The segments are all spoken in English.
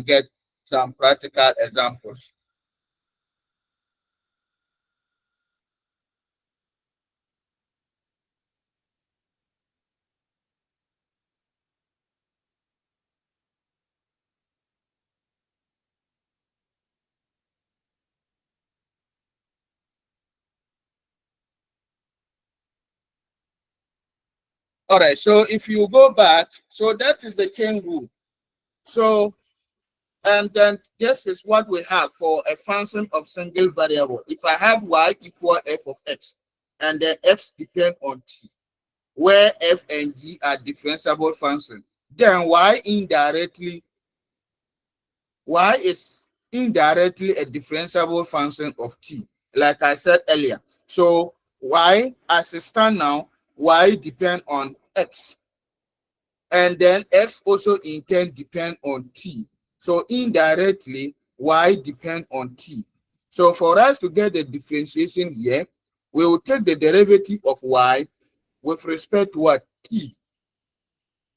get some practical examples. All right, so if you go back, so that is the chain rule. So, and then this is what we have for a function of single variable. If I have y equal f of x, and then x depend on t, where f and g are differentiable functions, then y is indirectly a differentiable function of t, like I said earlier. So y, as it stand now, y depend on x, and then x also in turn depend on t. So indirectly, y depend on t. So for us to get the differentiation here, we will take the derivative of y with respect to what? T.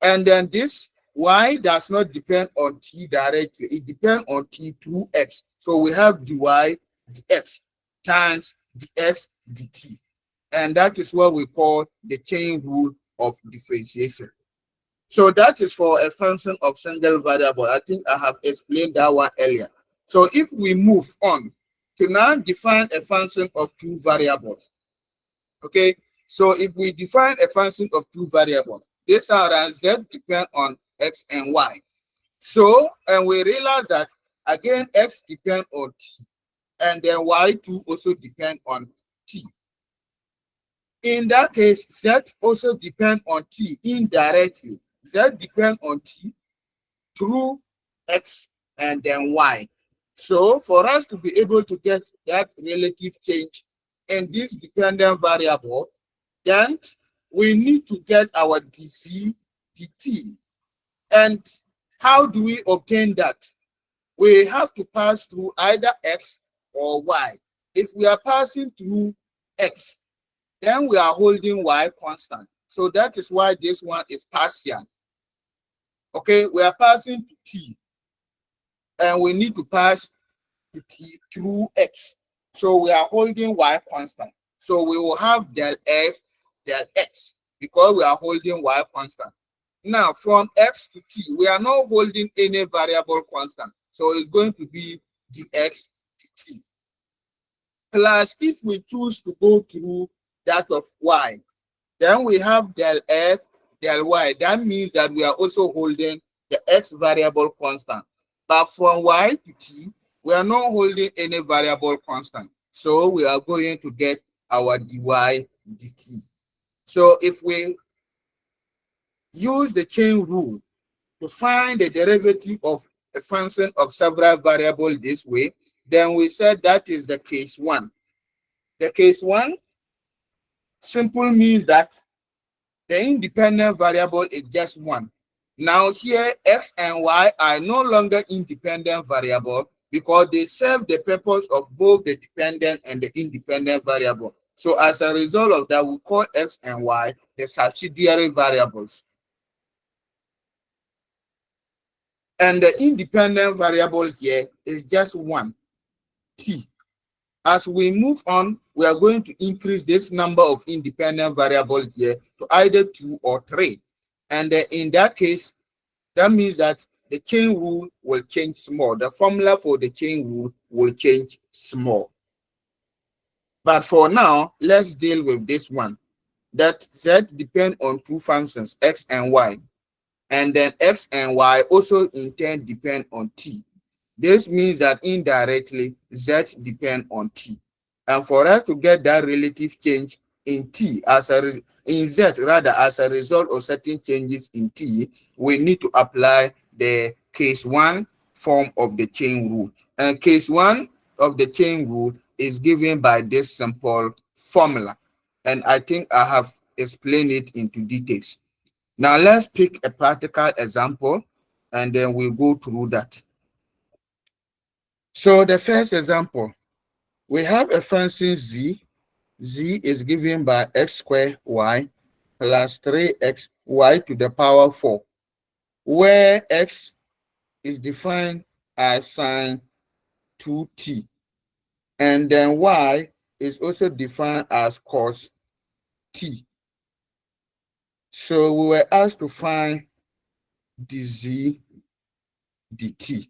And then this y does not depend on t directly. It depends on t through x. So we have dy dx times dx dt. And that is what we call the chain rule of differentiation. So that is for a function of single variable. I think I have explained that one earlier. So if we move on to now define a function of two variables, okay? So if we define a function of two variables, this are z depend on x and y. So, and we realize that again, x depend on t, and then y2 also depend on t. In that case, z also depend on t indirectly. Z depend on t through x and then y. So for us to be able to get that relative change in this dependent variable, then we need to get our dc dt. And how do we obtain that? We have to pass through either x or y. If we are passing through x, then we are holding y constant. So that is why this one is partial. Okay, we are passing to t, and we need to pass to t through x. So we are holding y constant. So we will have del f del x because we are holding y constant. Now from x to t, we are not holding any variable constant. So it's going to be dx dt. Plus, if we choose to go through that of y, then we have del f del y. That means that we are also holding the x variable constant. But from y to t, we are not holding any variable constant. So we are going to get our dy dt. So if we use the chain rule to find the derivative of a function of several variables this way, then we said that is the case one. The case one simple means that the independent variable is just one. Now here, x and y are no longer independent variable because they serve the purpose of both the dependent and the independent variable. So as a result of that, we call x and y the subsidiary variables. And the independent variable here is just one, t. As we move on, we are going to increase this number of independent variables here to either 2 or 3. And in that case, that means that the chain rule will change small. The formula for the chain rule will change small. But for now, let's deal with this one. That z depend on two functions, x and y. And then x and y also in turn depend on t. This means that indirectly, z depend on t. And for us to get that relative change in t in z rather as a result of certain changes in t, we need to apply the case one form of the chain rule. And case one of the chain rule is given by this simple formula. And I think I have explained it into details. Now let's pick a practical example and then we'll go through that. So the first example, we have a function z. Z is given by x squared y plus 3xy to the power 4, where x is defined as sine 2t. And then y is also defined as cos t. So we were asked to find dz dt.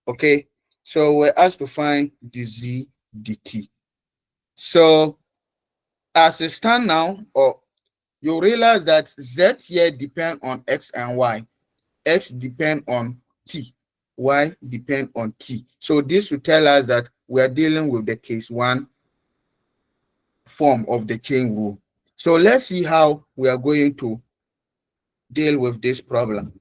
Okay, so we're asked to find dz dt. So as it stands now, or you realize that z here depend on x and y. X depend on t, y depend on t. So this will tell us that we are dealing with the case 1 form of the chain rule. So let's see how we are going to deal with this problem.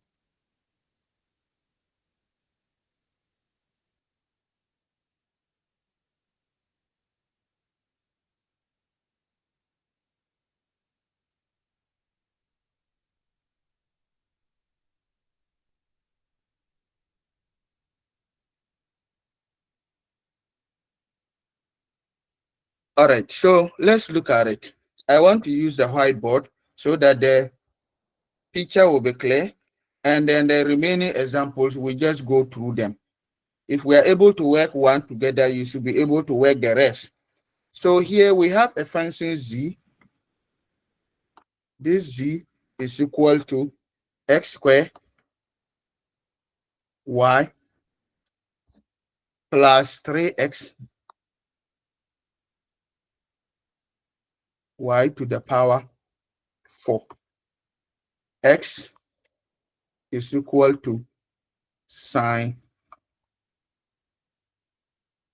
All right, so let's look at it. I want to use the whiteboard so that the picture will be clear, and then the remaining examples, we just go through them. If we are able to work one together, you should be able to work the rest. So here we have a function z. This z is equal to x squared y plus 3x y to the power 4. X is equal to sine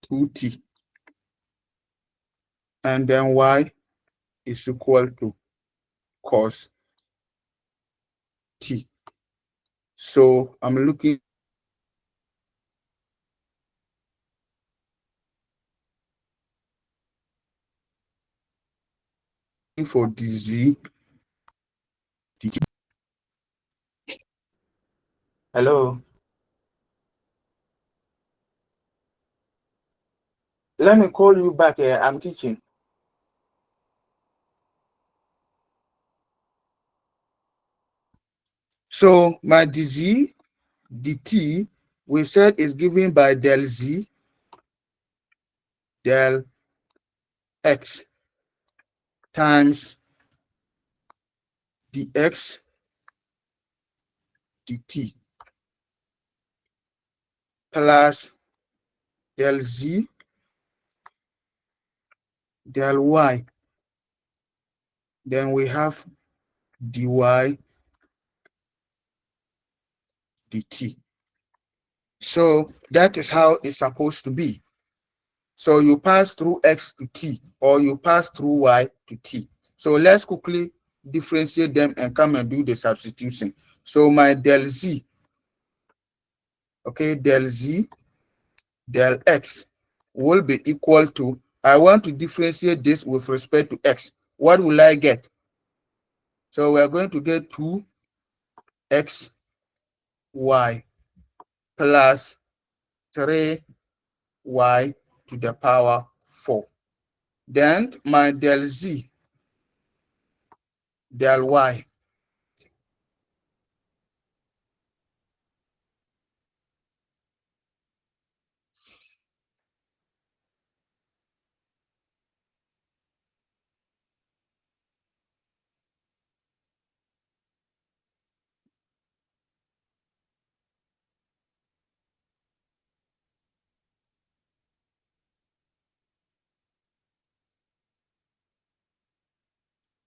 2t. And then y is equal to cos t. So I'm looking for dz dt. Hello. Let me call you back here. I'm teaching. So my dz dt, we said, is given by del z del x times dx dt plus del z del y. Then we have dy dt. So that is how it's supposed to be. So you pass through x to t, or you pass through y to t. So let's quickly differentiate them and come and do the substitution. So my del z, okay, del z del x will be equal to, I want to differentiate this with respect to x. What will I get? So we are going to get 2xy plus 3y to the power 4. Then my del z del y.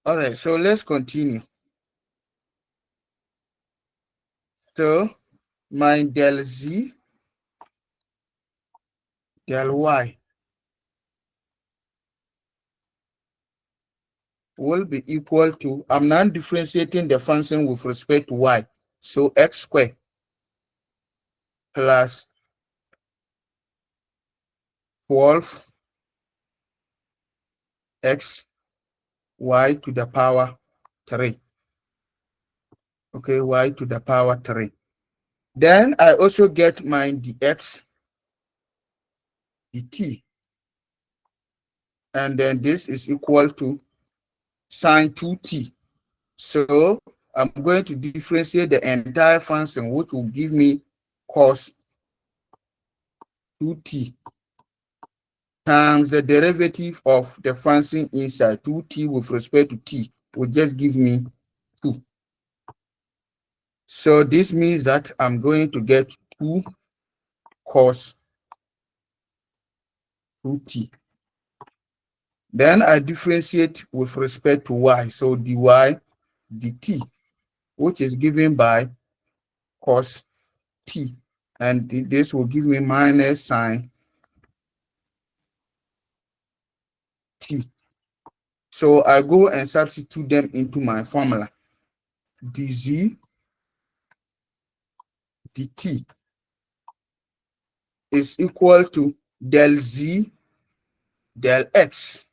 All right, so let's continue. So my del z del y will be equal to, I'm now differentiating the function with respect to y. So x squared plus 12 x y to the power 3. Okay, y to the power 3. Then I also get my dx dt. And then this is equal to sine 2t. So I'm going to differentiate the entire function, which will give me cos 2t times the derivative of the function inside 2t with respect to t will just give me 2. So this means that I'm going to get 2 cos 2t. Then I differentiate with respect to y. So dy dt, which is given by cos t. And this will give me minus sine t. So I go and substitute them into my formula. dz dt is equal to del z del x.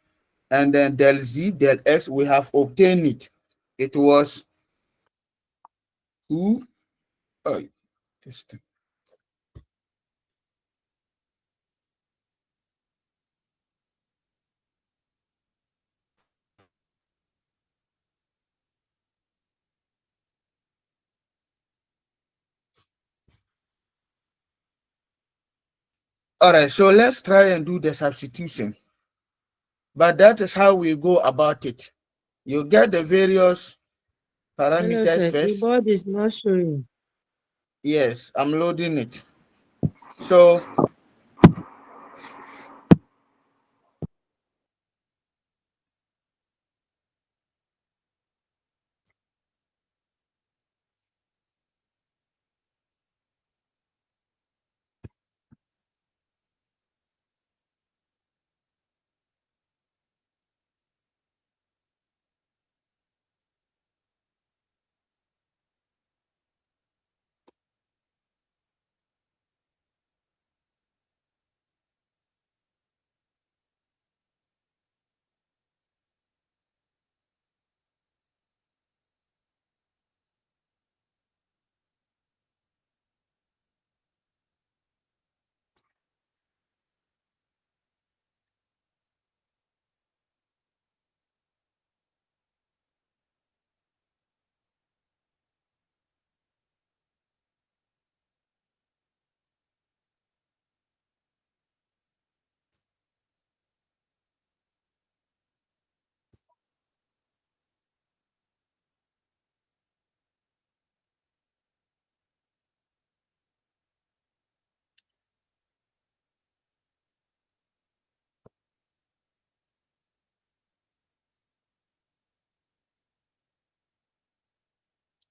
And then del z del x, we have obtained it. It was 2. This thing. All right, so let's try and do the substitution. But that is how we go about it. You get the various Hello, parameters sir. The first. board is not showing. Yes, I'm loading it. So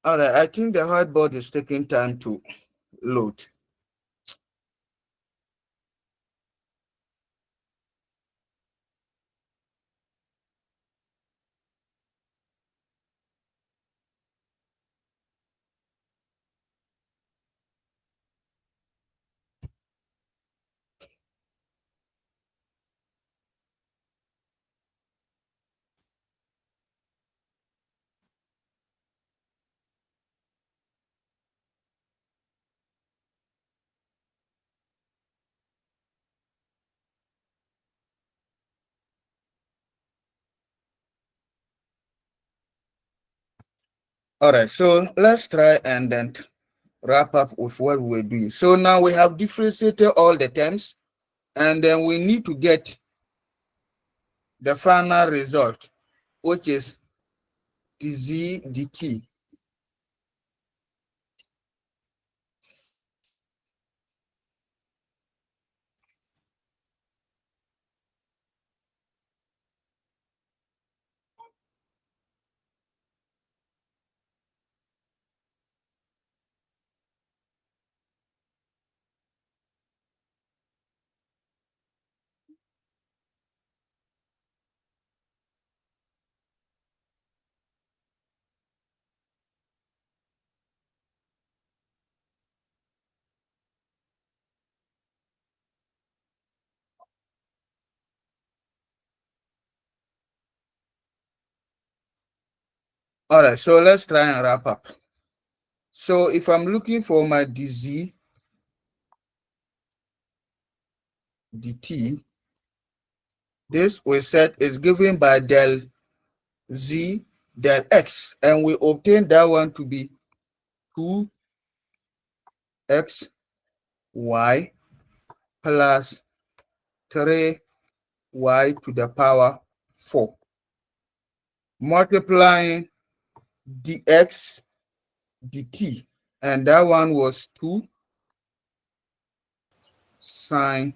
all right, I think the whiteboard is taking time to load. All right, so let's try and then wrap up with what we're doing. So now we have differentiated all the terms, and then we need to get the final result, which is dz dt. All right, so let's try and wrap up. So if I'm looking for my dz dt, this we said is given by del z del x, and we obtain that one to be 2x y plus 3y to the power 4, multiplying dx dt, and that one was 2 sine,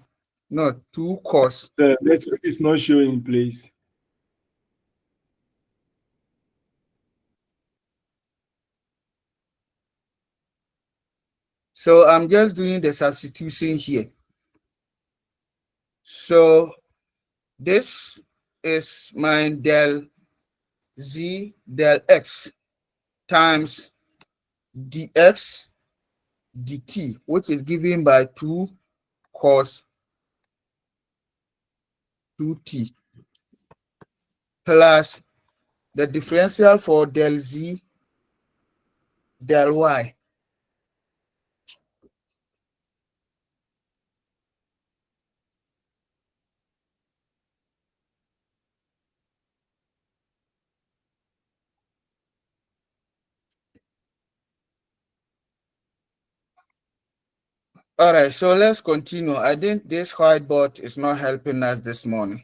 not 2 cos. The network is not showing, please. So I'm just doing the substitution here. So this is my del z del x times dx dt, which is given by 2 cos 2t, plus the differential for del z del y. All right, so let's continue. I think this whiteboard is not helping us this morning.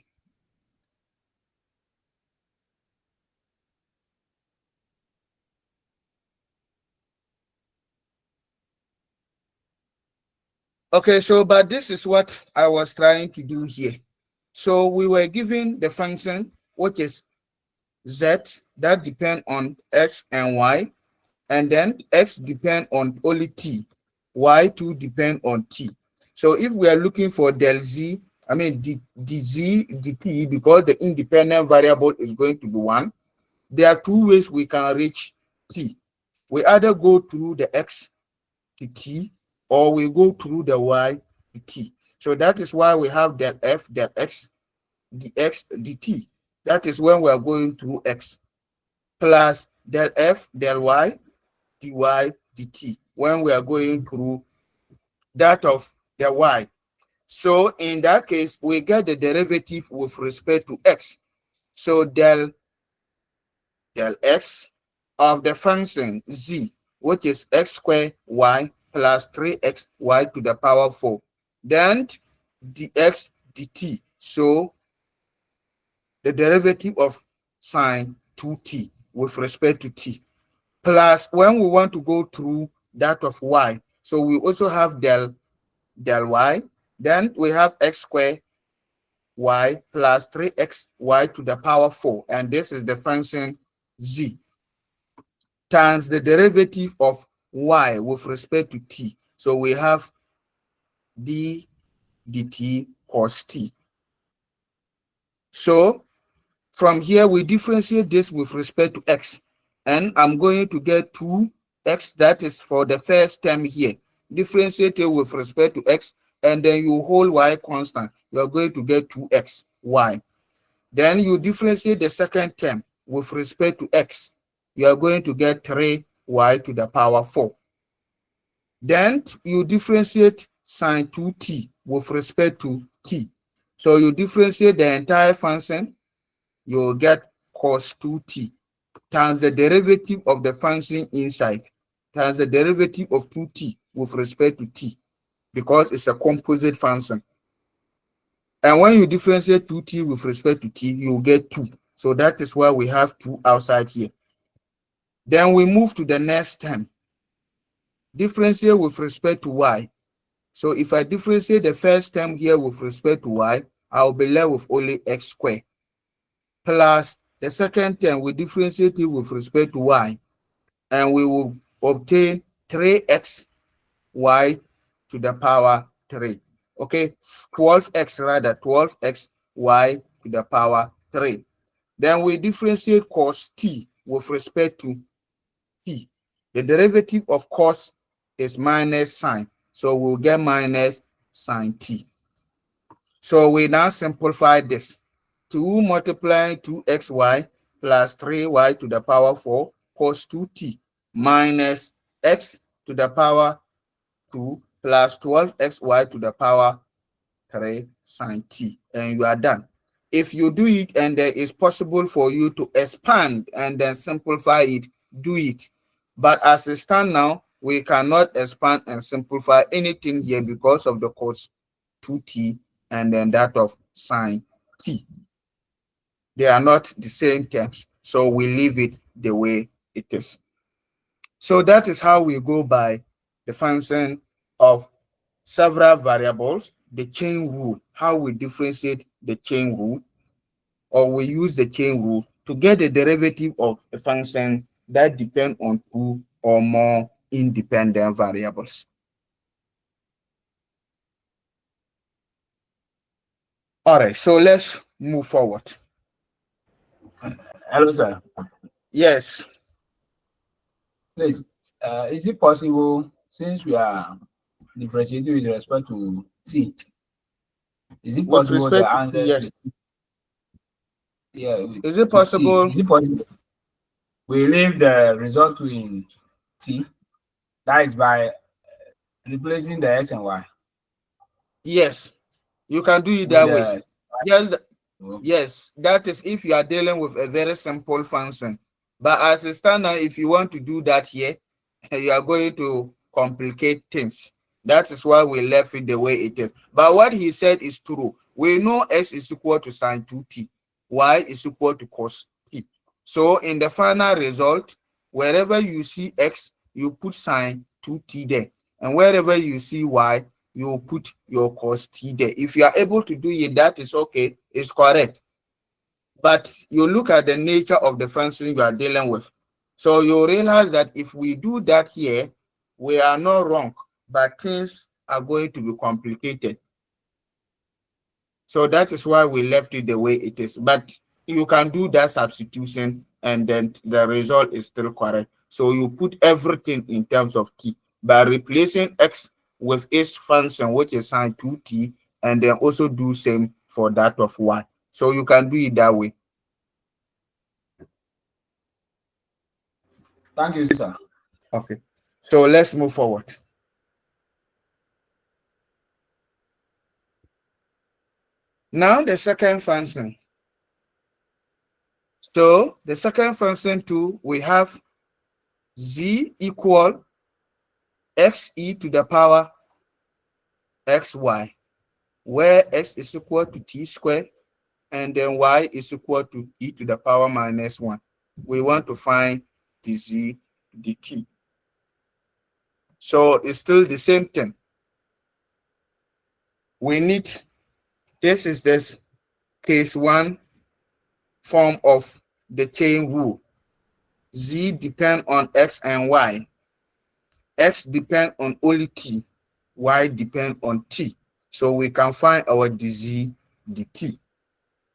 Okay, so but this is what I was trying to do here. So we were given the function, which is z, that depend on x and y, and then x depend on only t, y to depend on t. So if we are looking for del z, I mean dz dt, because the independent variable is going to be 1, there are 2 ways we can reach t. We either go through the x to t, or we go through the y to t. So that is why we have del f, del x, dx dt. That is when we are going through x, plus del f, del y, dy dt, when we are going through that of the y. So in that case, we get the derivative with respect to x. So del x of the function z, which is x squared y plus 3x y to the power 4, then dx dt. So the derivative of sine 2t with respect to t, plus when we want to go through that of y, so we also have del y, then we have x squared y plus 3x y to the power 4, and this is the function z, times the derivative of y with respect to t. So we have d dt cos t. So from here, we differentiate this with respect to x, and I'm going to get 2x, that is for the first term here. Differentiate it with respect to x, and then you hold y constant. You are going to get 2x y. Then you differentiate the second term with respect to x. You are going to get 3y to the power 4. Then you differentiate sine 2t with respect to t. So you differentiate the entire function, you'll get cos 2t times the derivative of the function inside times the derivative of 2t with respect to t, because it's a composite function. And when you differentiate 2t with respect to t, you get 2. So that is why we have 2 outside here. Then we move to the next term. Differentiate with respect to y. So if I differentiate the first term here with respect to y, I'll be left with only x squared, plus the second term we differentiate it with respect to y, and we will obtain 3x y to the power 3. Okay, 12x rather, 12x y to the power 3. Then we differentiate cos t with respect to t. The derivative of cos is minus sine, so we'll get minus sine t. So we now simplify this. 2 multiplying 2xy plus 3y to the power 4 cos 2t minus x to the power 2 plus 12xy to the power 3 sine t, and you are done. If you do it and there is possible for you to expand and then simplify it, do it. But as it stands now, we cannot expand and simplify anything here because of the cos 2t and then that of sine t. They are not the same terms, so we leave it the way it is. So that is how we go by the function of several variables, the chain rule, how we differentiate the chain rule, or we use the chain rule to get the derivative of a function that depend on two or more independent variables. All right, so let's move forward. Hello, sir. Yes. Please, is it possible, since we are differentiating with respect to t, is it With possible the respect, answer? yes. Yeah. Is it possible? Is it possible we leave the result to in t? That is by replacing the x and y. Yes, you can do it With that way. Yes, okay. yes, that is if you are dealing with a very simple function. But as a standard, if you want to do that here, you are going to complicate things. That is why we left it the way it is. But what he said is true. We know x is equal to sine 2t, y is equal to cos t. So in the final result, wherever you see x, you put sine 2t there. And wherever you see y, you put your cos t there. If you are able to do it, that is okay, it's correct. But you look at the nature of the function you are dealing with. So you realize that if we do that here, we are not wrong, but things are going to be complicated. So that is why we left it the way it is. But you can do that substitution and then the result is still correct. So you put everything in terms of t by replacing x with its function, which is sine 2t, and then also do same for that of y. So you can do it that way. Thank you, sir. Okay. So let's move forward. Now the second function. So the second function too, we have z equal xe to the power xy, where x is equal to t squared and then y is equal to e to the power minus 1. We want to find the z dt. So it's still the same thing. We need, this is this case one form of the chain rule. Z depend on x and y. X depend on only t. Y depend on t. So we can find our dz dt.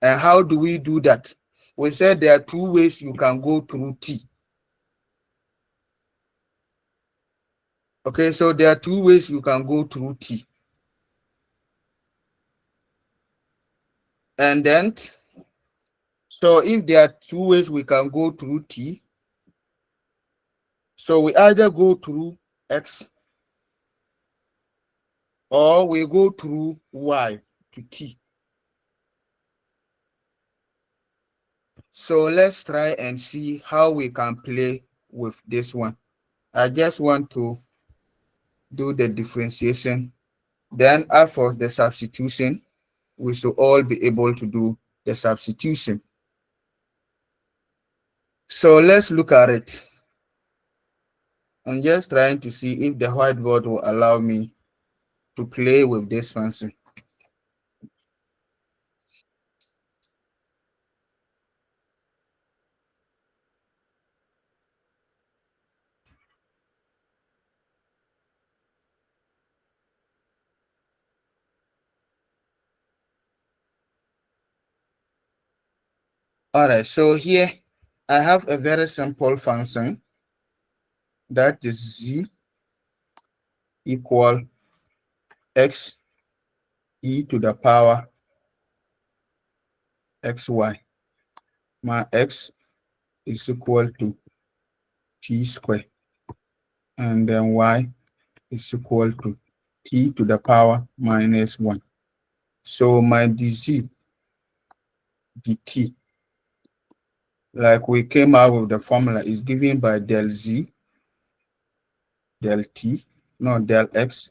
And how do we do that? We said there are two ways you can go through t. Okay, so there are two ways you can go through t. And then, so if there are two ways we can go through t, so we either go through x or we go through y to t. So let's try and see how we can play with this one. I just want to do the differentiation. Then after the substitution, we should all be able to do the substitution. So let's look at it. I'm just trying to see if the whiteboard will allow me to play with this function. All right, so here I have a very simple function that is z equal x e to the power xy. My x is equal to t squared, and then y is equal to t to the power minus 1. So my dz dt, like we came out with the formula, is given by del z, del t, no, del x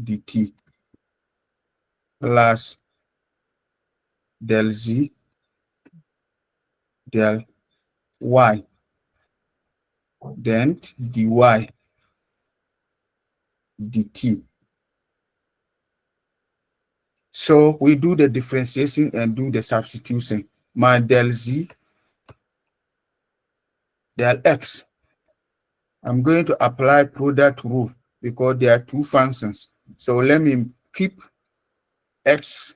dt plus del z del y, then dy dt. So we do the differentiation and do the substitution. My del z del x, I'm going to apply product rule because there are two functions. So let me keep x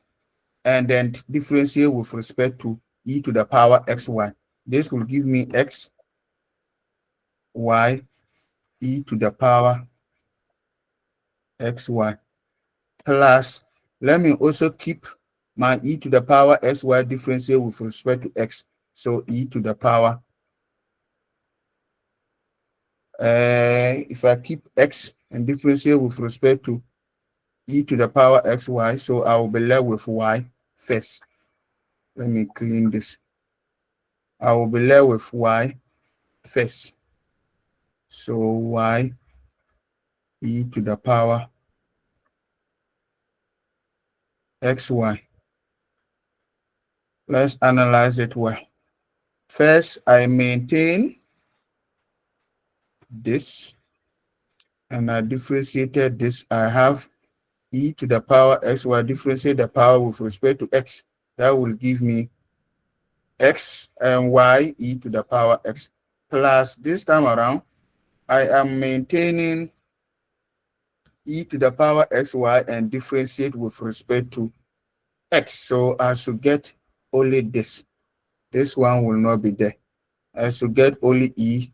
and then differentiate with respect to e to the power xy. This will give me x y e to the power xy plus, let me also keep my e to the power xy differentiate with respect to x. So e to the power, if I keep x and differentiate with respect to e to the power xy, so I will be left with y first. Let me clean this. I will be left with y first. So y e to the power xy. Let's analyze it well. First, I maintain this and I differentiated this. I have e to the power xy, differentiate the power with respect to x. That will give me x and y e to the power x. Plus, this time around, I am maintaining e to the power xy and differentiate with respect to x. So I should get only this. This one will not be there. I should get only e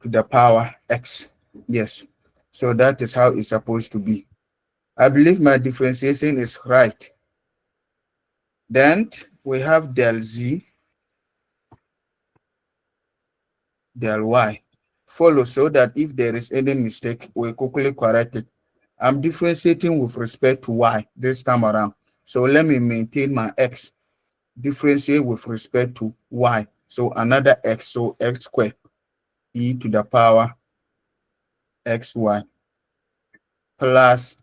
to the power x. Yes. So that is how it's supposed to be. I believe my differentiation is right. Then we have del z del y. Follow so that if there is any mistake, we quickly correct it. I'm differentiating with respect to y this time around. So let me maintain my x, differentiate with respect to y. So another x, so x squared e to the power xy plus,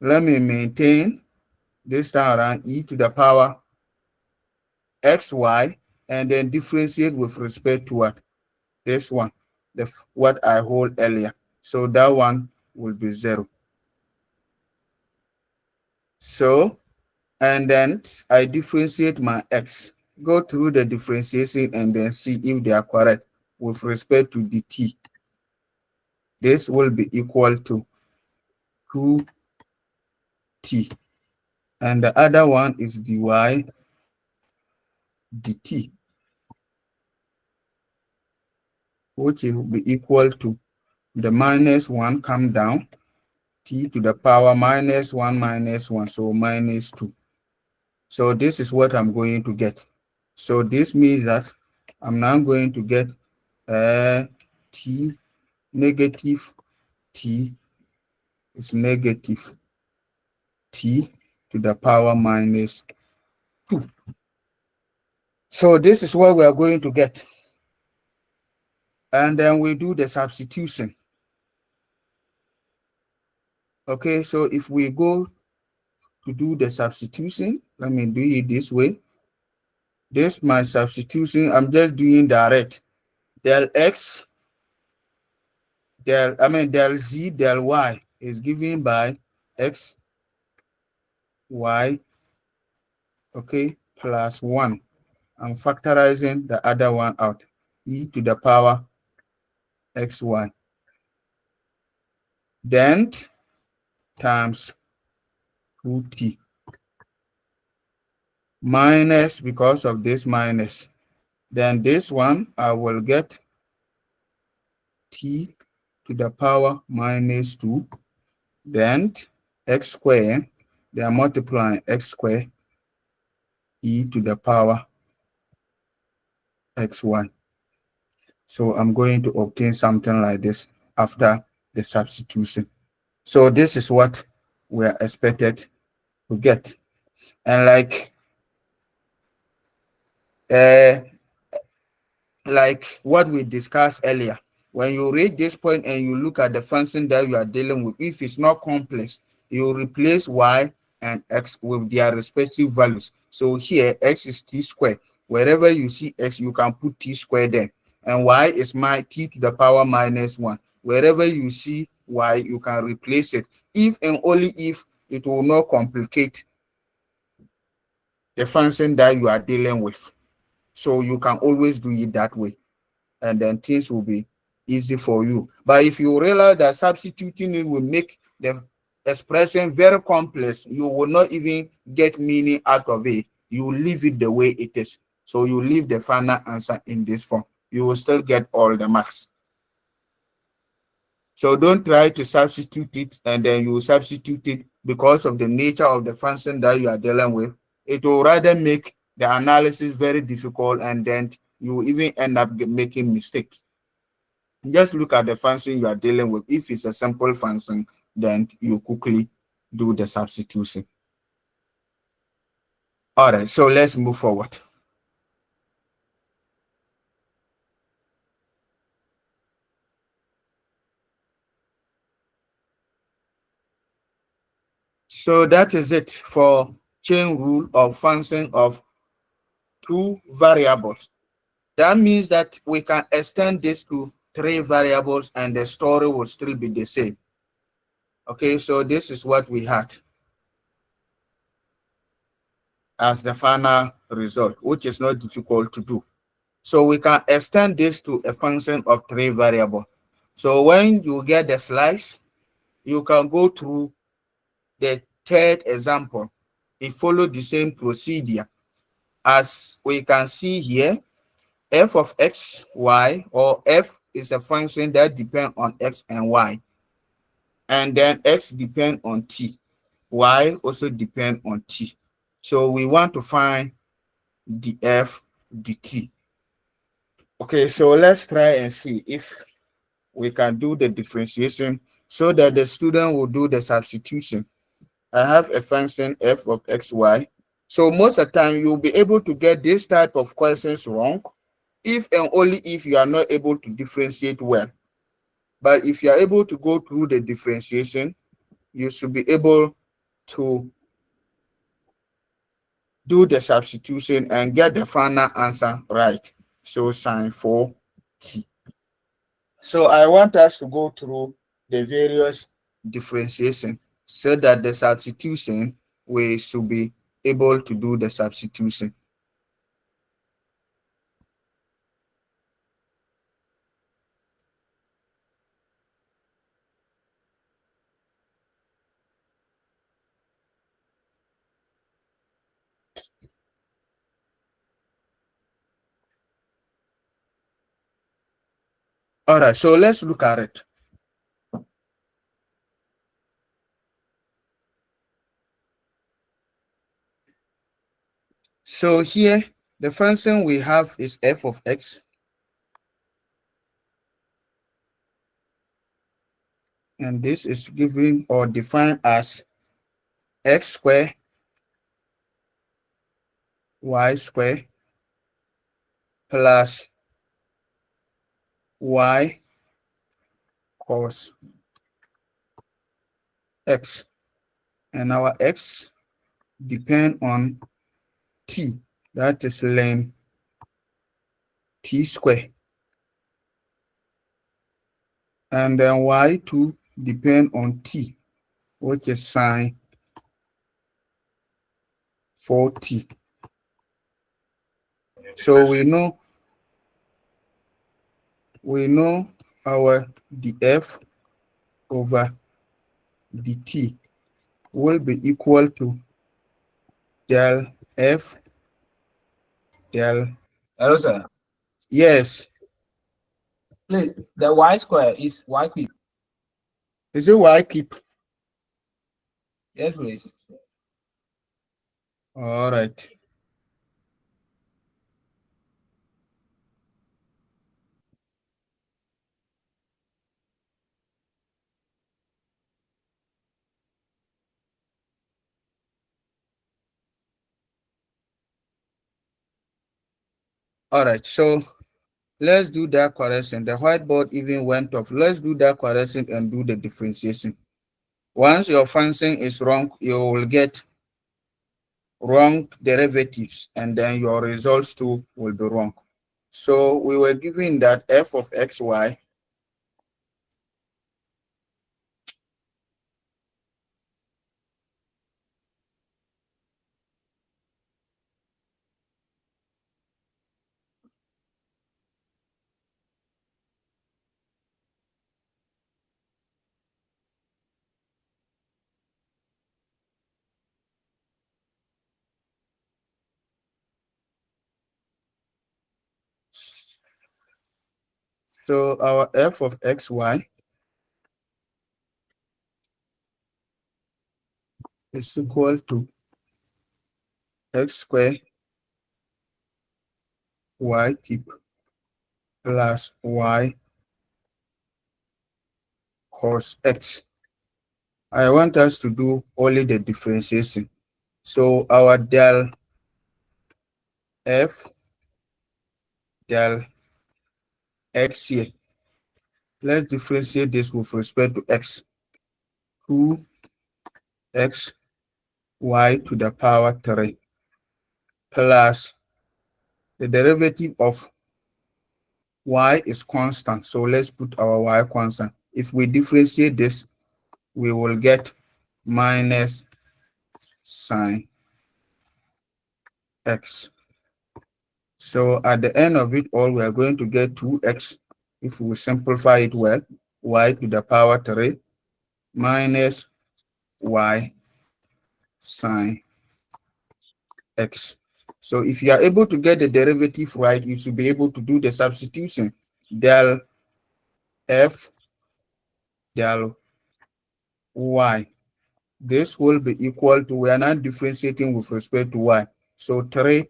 let me maintain this time around e to the power xy and then differentiate with respect to what? This one, what I hold earlier. So that one will be 0. So, and then I differentiate my x. Go through the differentiation and then see if they are correct with respect to dt. This will be equal to 2t. And the other one is dy dt, which will be equal to the minus 1 come down, t to the power minus 1, so minus 2. So this is what I'm going to get. So this means that I'm now going to get t negative t is negative t to the power minus 2. So this is what we are going to get. And then we do the substitution. Okay, so if we go to do the substitution, let me do it this way. This my substitution. I'm just doing direct. Del x, del z, del y is given by x, y, okay, plus 1. I'm factorizing the other one out. E to the power xy. Then times 2t. Minus, because of this minus. Then this one, I will get t to the power minus 2. Then x squared, they are multiplying x squared e to the power xy. So I'm going to obtain something like this after the substitution. So this is what we are expected to get. And like what we discussed earlier, When you reach this point and you look at the function that you are dealing with, if it's not complex, you replace y and x with their respective values. So here, x is t squared. Wherever you see x, you can put t squared there. And y is my t to the power minus 1. Wherever you see y, you can replace it. If and only if it will not complicate the function that you are dealing with. So you can always do it that way, and then things will be easy for you. But if you realize that substituting it will make the expression very complex, you will not even get meaning out of it. You leave it the way it is. So you leave the final answer in this form. You will still get all the marks. So don't try to substitute it and then you substitute it because of the nature of the function that you are dealing with. It will rather make the analysis very difficult, and then you even end up making mistakes. Just look at the function you are dealing with. If it's a simple function, then you quickly do the substitution. All right, so let's move forward. So that is it for chain rule of function of two variables. That means that we can extend this to three variables and the story will still be the same. Okay, so this is what we had as the final result, which is not difficult to do. So we can extend this to a function of three variables. So when you get the slice, you can go through the third example. It follows the same procedure. As we can see here, f of x, y, or f is a function that depends on x and y. And then x depends on t. Y also depends on t. So we want to find the f, the t. Okay, so let's try and see if we can do the differentiation so that the student will do the substitution. I have a function f of xy. So most of the time you'll be able to get this type of questions wrong if and only if you are not able to differentiate well. But if you are able to go through the differentiation, you should be able to do the substitution and get the final answer right. So sine 4t. So I want us to go through the various differentiation so that the substitution we should be able to do the substitution. All right, so let's look at it. So here, the function we have is f of x. And this is given or defined as x squared y squared plus y cos x. And our x depend on t, that is ln t squared. And then y2 depend on t, which is sine 4t. So we know our df over dt will be equal to del f del. Hello, sir. Yes. Please, the y square is y cube. Is it y keep? Yes, please. All right. All right. So Let's do that correction. The whiteboard even went off. Let's do that correction and do the differentiation. Once your function is wrong, you will get wrong derivatives, and then your results too will be wrong. So we were given that f of xy so our f of xy is equal to x squared y cube plus y cos x. I want us to do only the differentiation. So our del f del x here, let's differentiate this with respect to x. 2x y to the power 3 plus the derivative of y is constant. So let's put our y constant. If we differentiate this, we will get minus sine x. So at the end of it all, we are going to get 2x. If we simplify it well, y to the power 3 minus y sine x. So if you are able to get the derivative right, you should be able to do the substitution. Del f del y. This will be equal to, we are not differentiating with respect to y. So 3x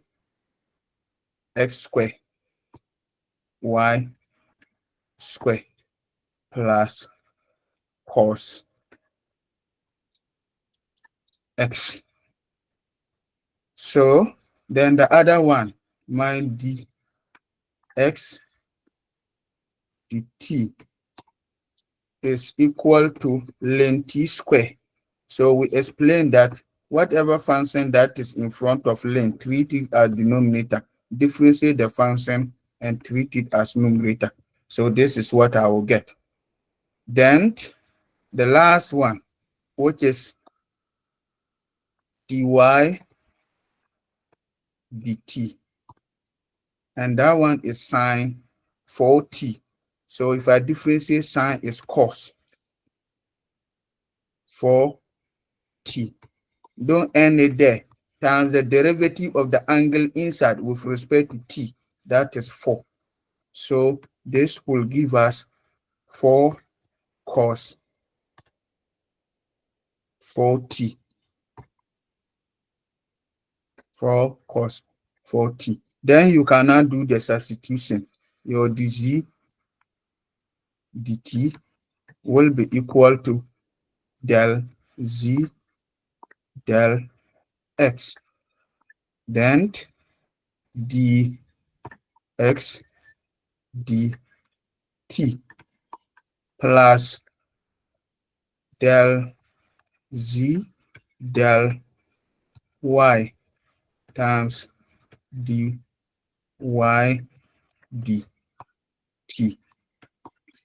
squared y squared plus cos x. So then the other one, mind dx dt is equal to ln t square. So we explain that whatever function that is in front of ln, treat it as denominator, differentiate the function and treat it as numerator. So this is what I will get. Then the last one, which is dy dt, and that one is sine 4t. So if I differentiate, sine is cos 4t. Don't end it there. Times the derivative of the angle inside with respect to t, that is 4. So this will give us 4 cos 4t. 4 cos 4t. Then you cannot do the substitution. Your dz dt will be equal to del z del x. Then dx dt plus del z del y times dy dt.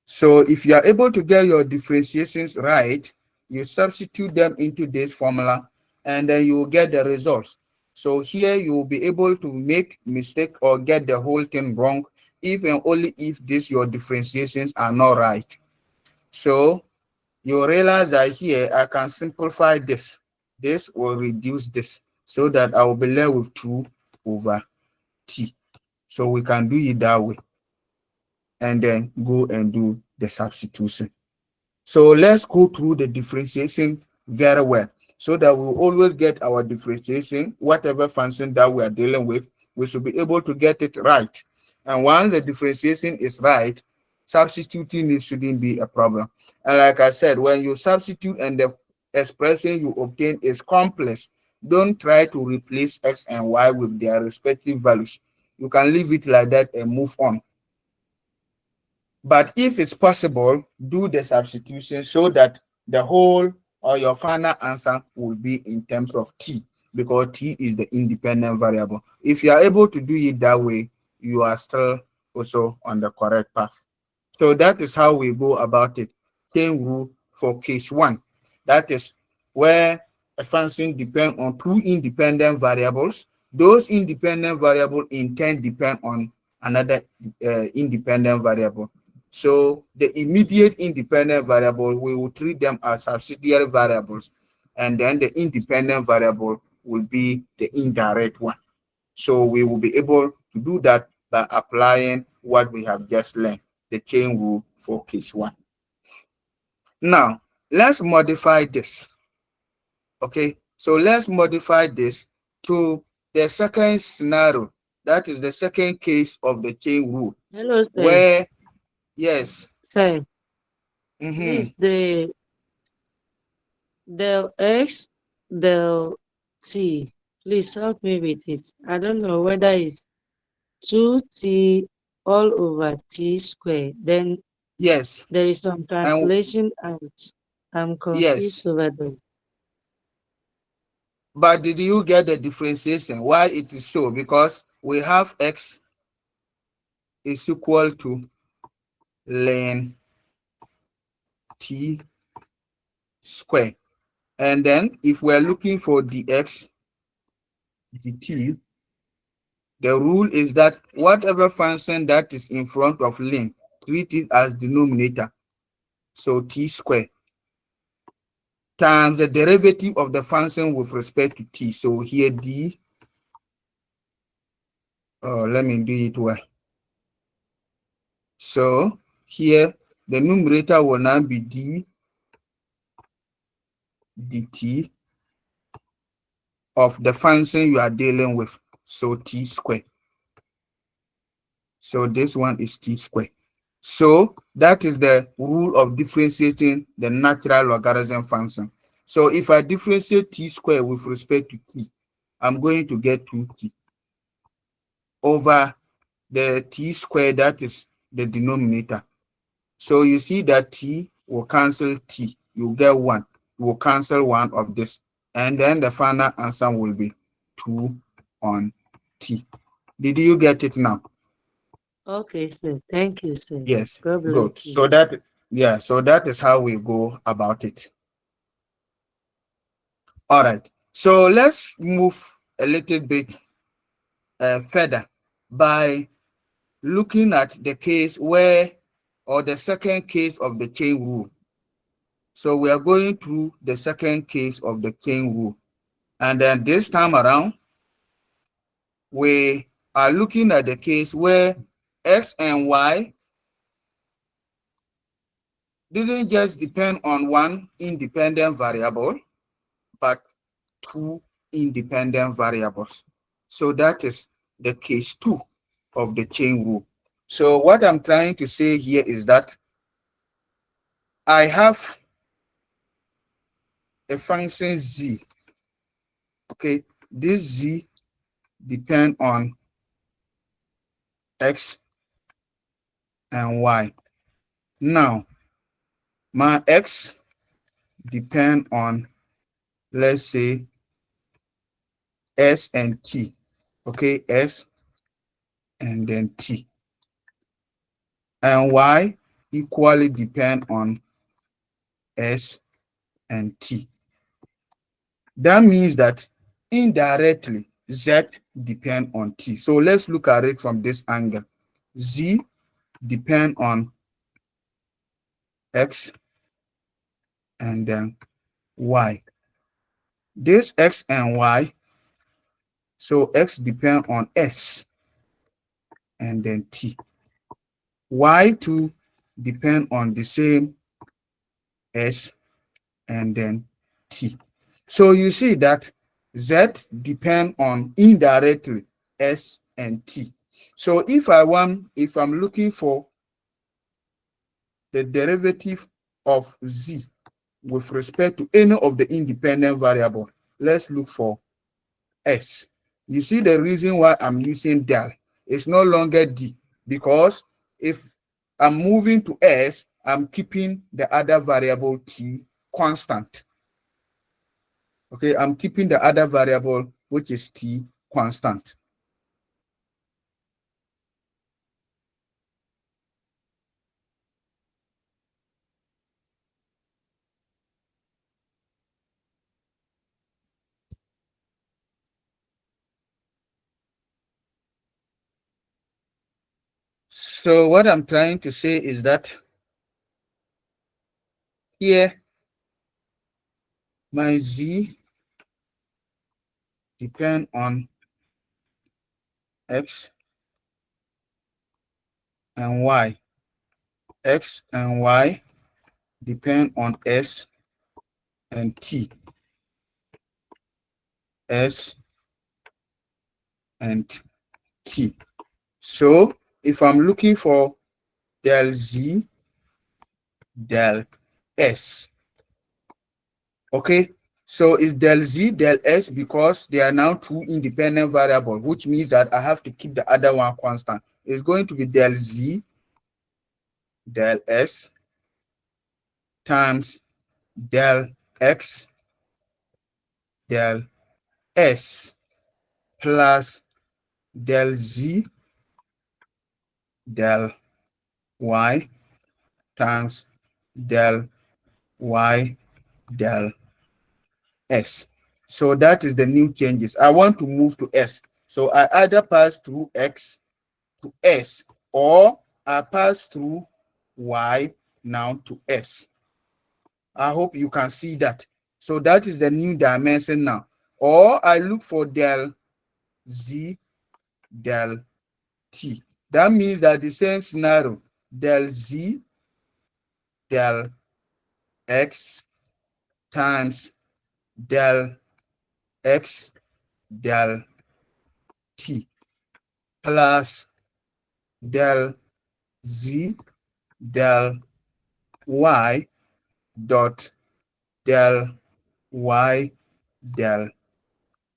So if you are able to get your differentiations right, you substitute them into this formula and then you will get the results. So here you will be able to make mistake or get the whole thing wrong if and only if your differentiations are not right. So you realize that here I can simplify this. This will reduce this so that I will be left with 2 over t. So we can do it that way and then go and do the substitution. So let's go through the differentiation very well so that we'll always get our differentiation, whatever function that we are dealing with, we should be able to get it right. And once the differentiation is right, substituting it shouldn't be a problem. And like I said, when you substitute and the expression you obtain is complex, don't try to replace x and y with their respective values. You can leave it like that and move on. But if it's possible, do the substitution so that the whole or your final answer will be in terms of t, because t is the independent variable. If you are able to do it that way, you are still also on the correct path. So that is how we go about it. Chain rule for case one. That is where a function depends on two independent variables. Those independent variables in turn depend on another independent variable. So the immediate independent variable, we will treat them as subsidiary variables, and then the independent variable will be the indirect one. So we will be able to do that by applying what we have just learned, the chain rule for case one. Now, let's modify this. Okay, so let's modify this to the second scenario. That is the second case of the chain rule. Hello, sir. Where, yes. Sir, Mm-hmm. please, the del X, del T. Please help me with it. I don't know whether it's 2T all over T squared. Then Yes. there is some translation out. I'm confused Yes. over them. But did you get the differentiation? Why it is so? Because we have X is equal to ln T square. And then if we're looking for dx dt, the rule is that whatever function that is in front of ln, treat it as denominator. So t square times the derivative of the function with respect to t. So here d, let me do it well. So here the numerator will now be d dt of the function you are dealing with. So t square. So this one is t square. So that is the rule of differentiating the natural logarithm function. So if I differentiate t square with respect to t, I'm going to get 2t over the t square, that is the denominator. So you see that t will cancel t. You get 1. You will cancel 1 of this. And then the final answer will be 2 on t. Did you get it now? Okay, sir. Thank you, sir. Yes. God bless Good. you. So that, yeah, so that is how we go about it. All right. So let's move a little bit further by looking at the case where, or the second case of the chain rule. So we are going through the second case of the chain rule. And then this time around, we are looking at the case where x and y didn't just depend on one independent variable, but two independent variables. So that is the case 2 of the chain rule. So what I'm trying to say here is that I have a function z. Okay, this z depend on x and y. Now, my x depend on, let's say, s and t. Okay, s and then t. And y equally depend on s and t. That means that indirectly z depend on t. So let's look at it from this angle. Z depend on x and then y. This x and y, so x depend on s and then t. Y2 depend on the same s and then t. So you see that z depend on indirectly s and t. So if I'm looking for the derivative of z with respect to any of the independent variable, let's look for s. You see the reason why I'm using del. It's no longer d, because if I'm moving to s, I'm keeping the other variable t constant. Okay, I'm keeping the other variable, which is t, constant. So what I'm trying to say is that here, my z depend on x and y. X and y depend on s and t. S and t. So if I'm looking for del z, del s, okay, so it's del z, del s because they are now two independent variables, which means that I have to keep the other one constant. It's going to be del z, del s times del x, del s plus del z, del y times del y, del s. So that is the new changes. I want to move to s. So I either pass through x to s, or I pass through y now to s. I hope you can see that. So that is the new dimension now. Or I look for del z, del t. That means that the same scenario, del z, del x times del x, del t plus del z, del y dot del y, del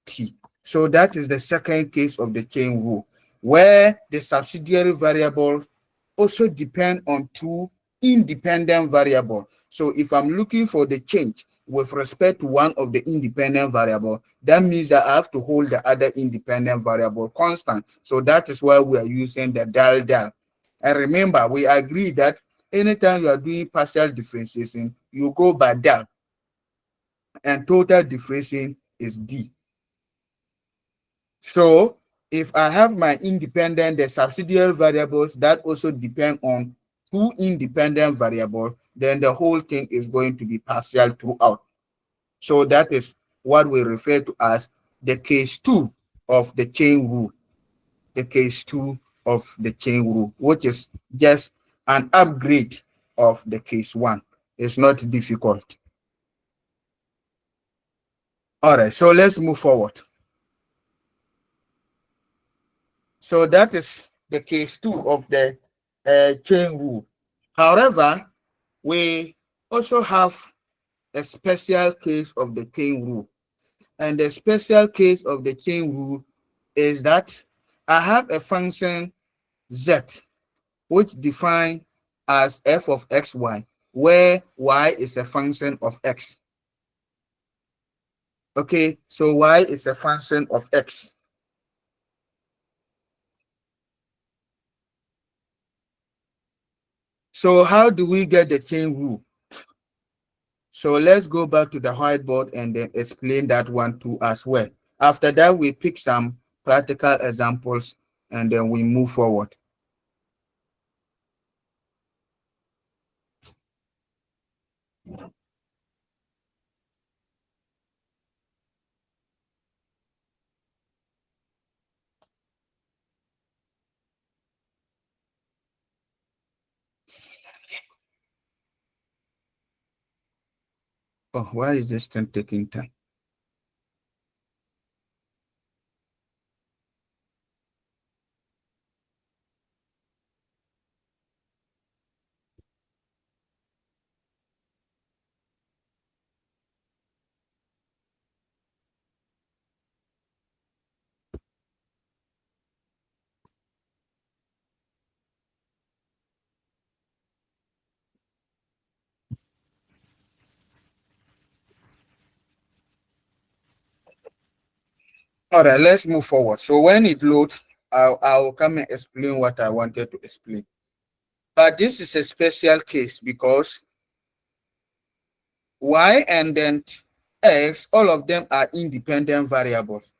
t. So that is the second case of the chain rule, where the subsidiary variables also depend on two independent variables. So if I'm looking for the change with respect to one of the independent variable, that means that I have to hold the other independent variable constant. So that is why we are using the del. And remember, we agree that anytime you are doing partial differentiation, you go by del, and total differentiation is d. So if I have my independent, the subsidiary variables that also depend on two independent variables, then the whole thing is going to be partial throughout. So that is what we refer to as the case 2 of the chain rule. The case 2 of the chain rule, which is just an upgrade of the case 1. It's not difficult. All right, so let's move forward. So that is the case 2 of the chain rule. However, we also have a special case of the chain rule. And the special case of the chain rule is that I have a function z, which defined as f of xy, where y is a function of x. Okay, so y is a function of x. So how do we get the chain rule? So let's go back to the whiteboard and then explain that one too as well. After that, we pick some practical examples and then we move forward. Oh, why is this thing taking time? All right, let's move forward. So when it loads, I'll come and explain what I wanted to explain. But this is a special case because y and then x, all of them are independent variables.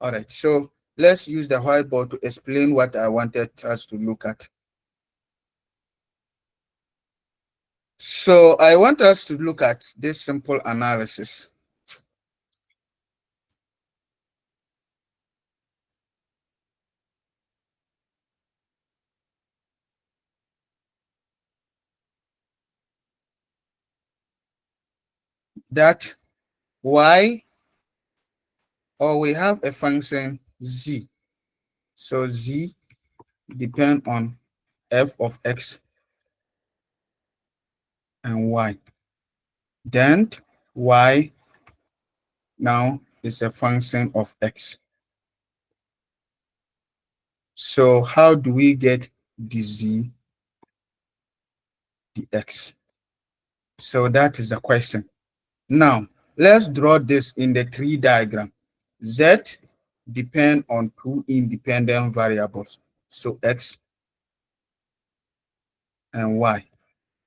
All right, so let's use the whiteboard to explain what I wanted us to look at. So I want us to look at this simple analysis. That y, or we have a function z. So z depend on f of x and y. Then y now is a function of x. So how do we get the z, the x? So that is the question. Now, let's draw this in the tree diagram. Z depend on two independent variables. So x and y.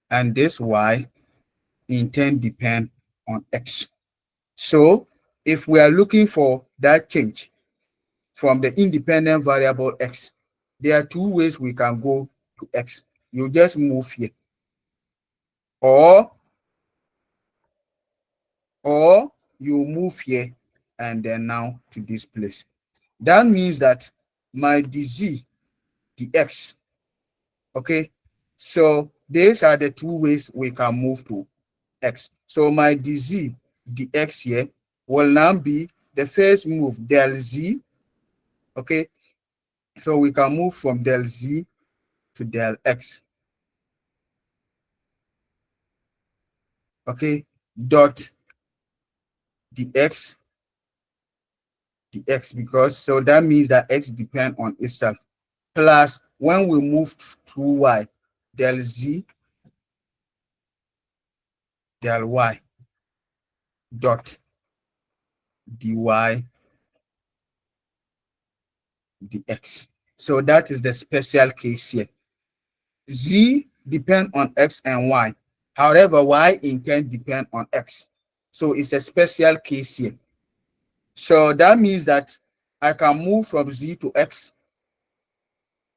And this y in turn depend on x. So if we are looking for that change from the independent variable x, there are two ways we can go to x. You just move here. Or you move here and then now to this place. That means that my dz, the x, okay? So these are the two ways we can move to x. So my dz, the x here, will now be the first move, del z, okay? So we can move from del z to del x, okay? Dot the x, because so that means that x depend on itself. Plus, when we move to y, del z, del y, dot dy dx. So that is the special case here. Z depend on x and y. However, y in turn depend on x. So it's a special case here. So that means that I can move from z to x,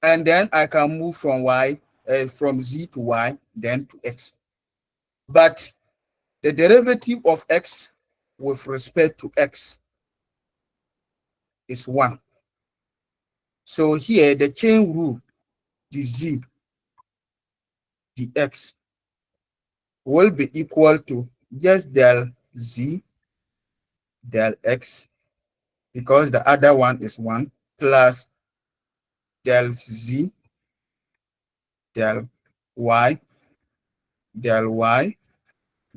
and then I can move from from z to y, then to x. But the derivative of x with respect to x is 1. So here the chain rule, the z, the x, will be equal to just del z, del x, because the other one is 1, plus del z, del y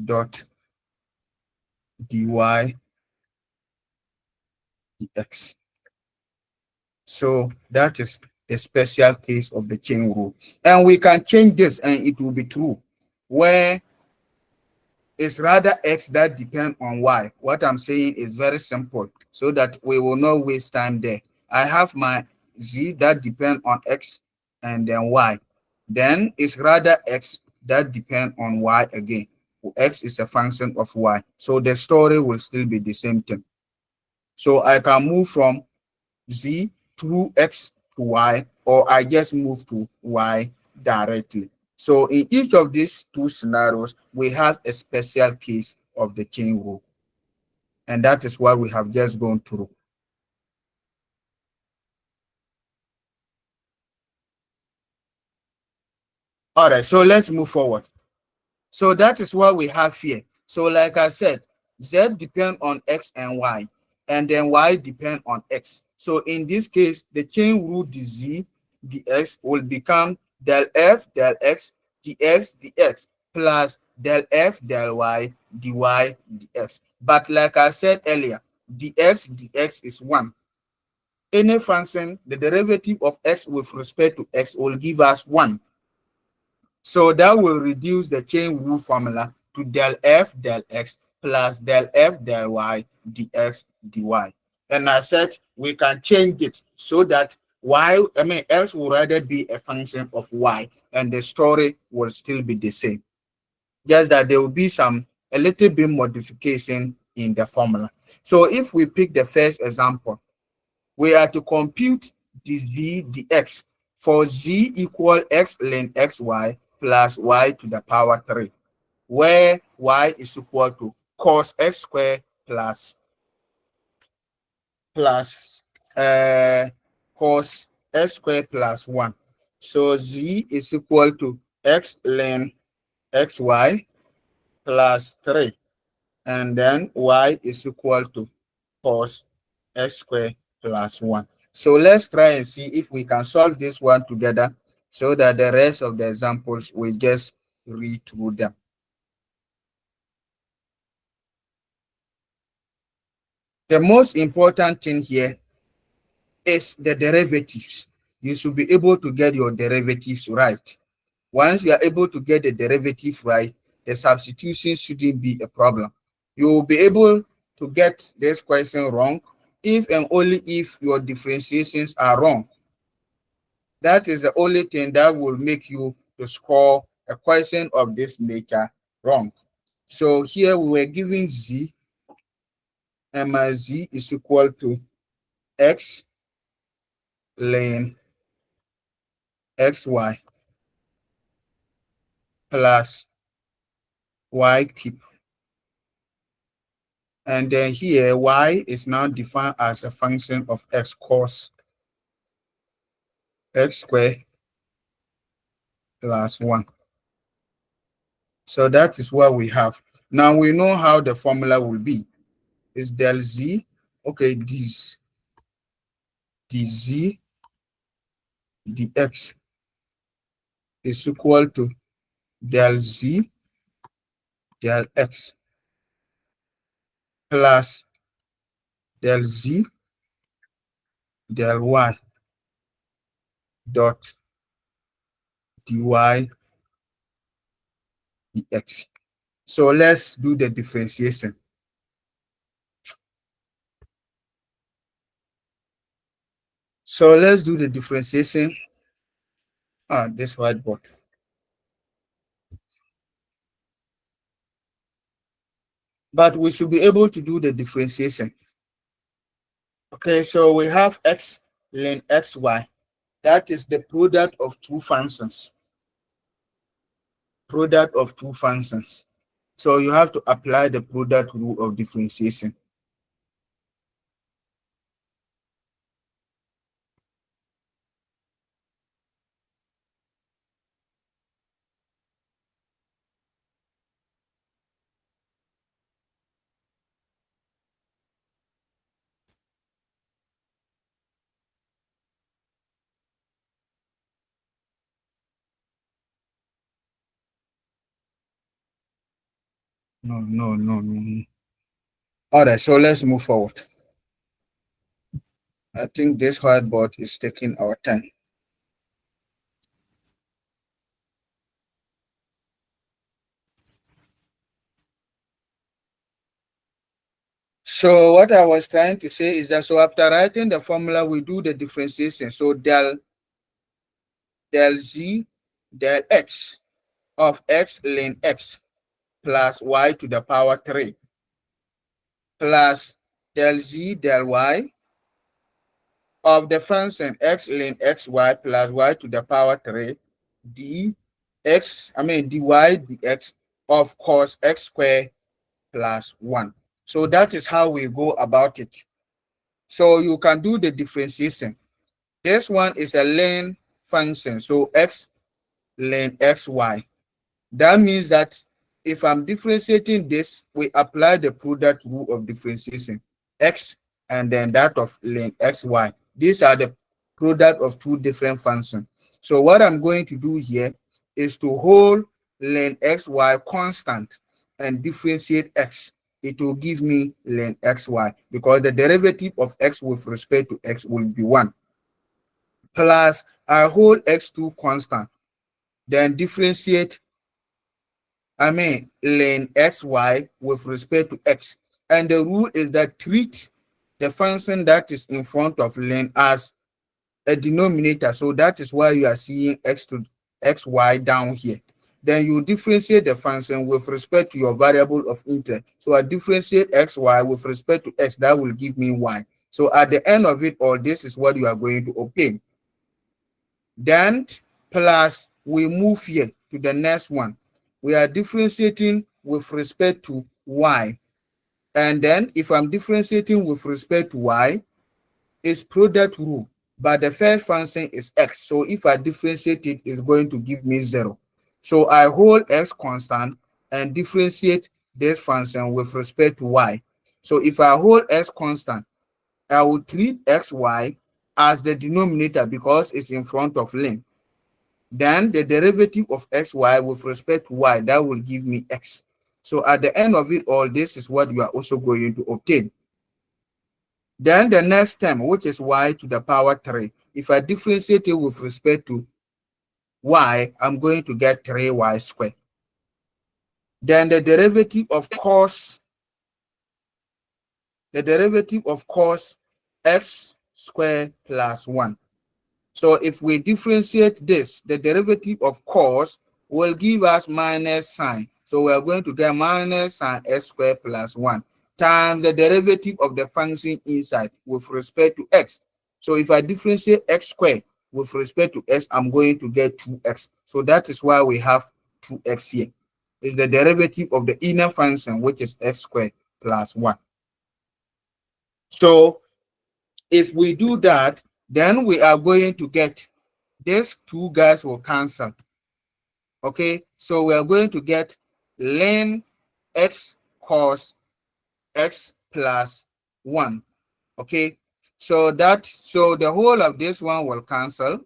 dot dy dx. So that is the special case of the chain rule. And we can change this and it will be true, where it's rather x that depend on y. What I'm saying is very simple, so that we will not waste time there. I have my z that depend on x and then y. Then it's rather x that depend on y again. X is a function of y. So the story will still be the same thing. So I can move from z through x to y, or I just move to y directly. So in each of these two scenarios, we have a special case of the chain rule. And that is what we have just gone through. All right, so let's move forward. So that is what we have here. So like I said, z depend on x and y, and then y depend on x. So in this case, the chain rule dz dx will become del f del x dx dx plus del f del y dy dx. But like I said earlier, dx dx is 1. Any function, the derivative of x with respect to x will give us 1. So that will reduce the chain rule formula to del f del x plus del f del y dx dy. And I said we can change it so that x will rather be a function of y, and the story will still be the same. Just that there will be a little bit modification in the formula. So if we pick the first example, we are to compute the z dx for z equal x ln xy plus y to the power 3, where y is equal to cos x squared plus cos x squared plus 1. So z is equal to x ln xy plus 3, and then y is equal to cos x squared plus 1. So let's try and see if we can solve this one together so that the rest of the examples we just read through them. The most important thing here is the derivatives. You should be able to get your derivatives right. Once you are able to get the derivative right, the substitution shouldn't be a problem. You will be able to get this question wrong if and only if your differentiations are wrong. That is the only thing that will make you to score a question of this nature wrong. So here we were given z, and my z is equal to x ln xy plus y cube. And then here, y is now defined as a function of x cos x squared plus 1. So that is what we have. Now we know how the formula will be. It's del z, okay, dz dx is equal to del z del x plus del z del y dot dy dx. So let's do the differentiation. So let's do the differentiation. This whiteboard. But we should be able to do the differentiation. Okay, so we have x ln xy. That is the product of two functions. Product of two functions. So you have to apply the product rule of differentiation. No. All right, so let's move forward. I think this whiteboard is taking our time. So what I was trying to say is that, so after writing the formula, we do the differentiation. So del z del x of x ln x plus y to the power 3 plus del z del y of the function x ln xy plus y to the power 3 dy dx of cos x squared plus 1. So that is how we go about it. So you can do the differentiation. This one is a ln function, so x ln xy. That means that if I'm differentiating this, we apply the product rule of differentiation, x and then that of ln xy. These are the product of two different functions. So what I'm going to do here is to hold ln xy constant and differentiate x. It will give me ln xy because the derivative of x with respect to x will be 1. Plus I hold x2 constant. then differentiate, lane xy with respect to x. And the rule is that treat the function that is in front of lane as a denominator. So that is why you are seeing x to xy down here. Then you differentiate the function with respect to your variable of interest. So I differentiate xy with respect to x, that will give me y. So at the end of it all, this is what you are going to obtain. Then plus we move here to the next one. We are differentiating with respect to y. And then if I'm differentiating with respect to y, it's product rule. But the first function is x. So if I differentiate it, it's going to give me 0. So I hold x constant and differentiate this function with respect to y. So if I hold x constant, I will treat xy as the denominator because it's in front of length. Then the derivative of xy with respect to y, that will give me x. So at the end of it all, this is what you are also going to obtain. Then the next term, which is y to the power 3. If I differentiate it with respect to y, I'm going to get 3y squared. Then the derivative of cos x squared plus 1. So if we differentiate this, the derivative of cos will give us minus sign. So we are going to get minus sign x squared plus 1 times the derivative of the function inside with respect to x. So if I differentiate x squared with respect to x, I'm going to get 2x. So that is why we have 2x here. It's the derivative of the inner function, which is x squared plus 1. So if we do that, then we are going to get these two guys will cancel. Okay, so we are going to get ln x cos x plus 1. Okay, so the whole of this one will cancel,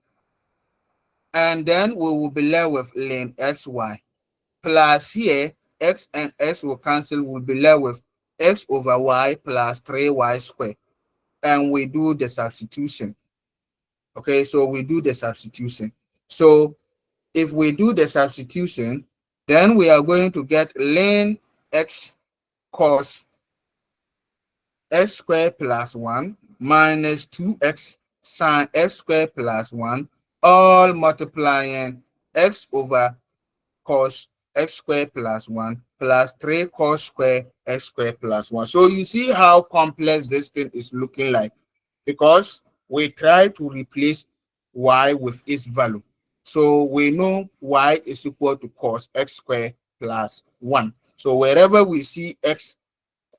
and then we will be left with ln xy plus here x and x will cancel, will be left with x over y plus 3y squared, and we do the substitution. Okay, so we do the substitution. So if we do the substitution, then we are going to get ln x cos x squared plus 1 minus 2x sine x squared plus 1, all multiplying x over cos x squared plus 1 plus 3 cos square x squared plus 1. So you see how complex this thing is looking like, because we try to replace y with its value. So we know y is equal to cos x squared plus 1. So wherever we see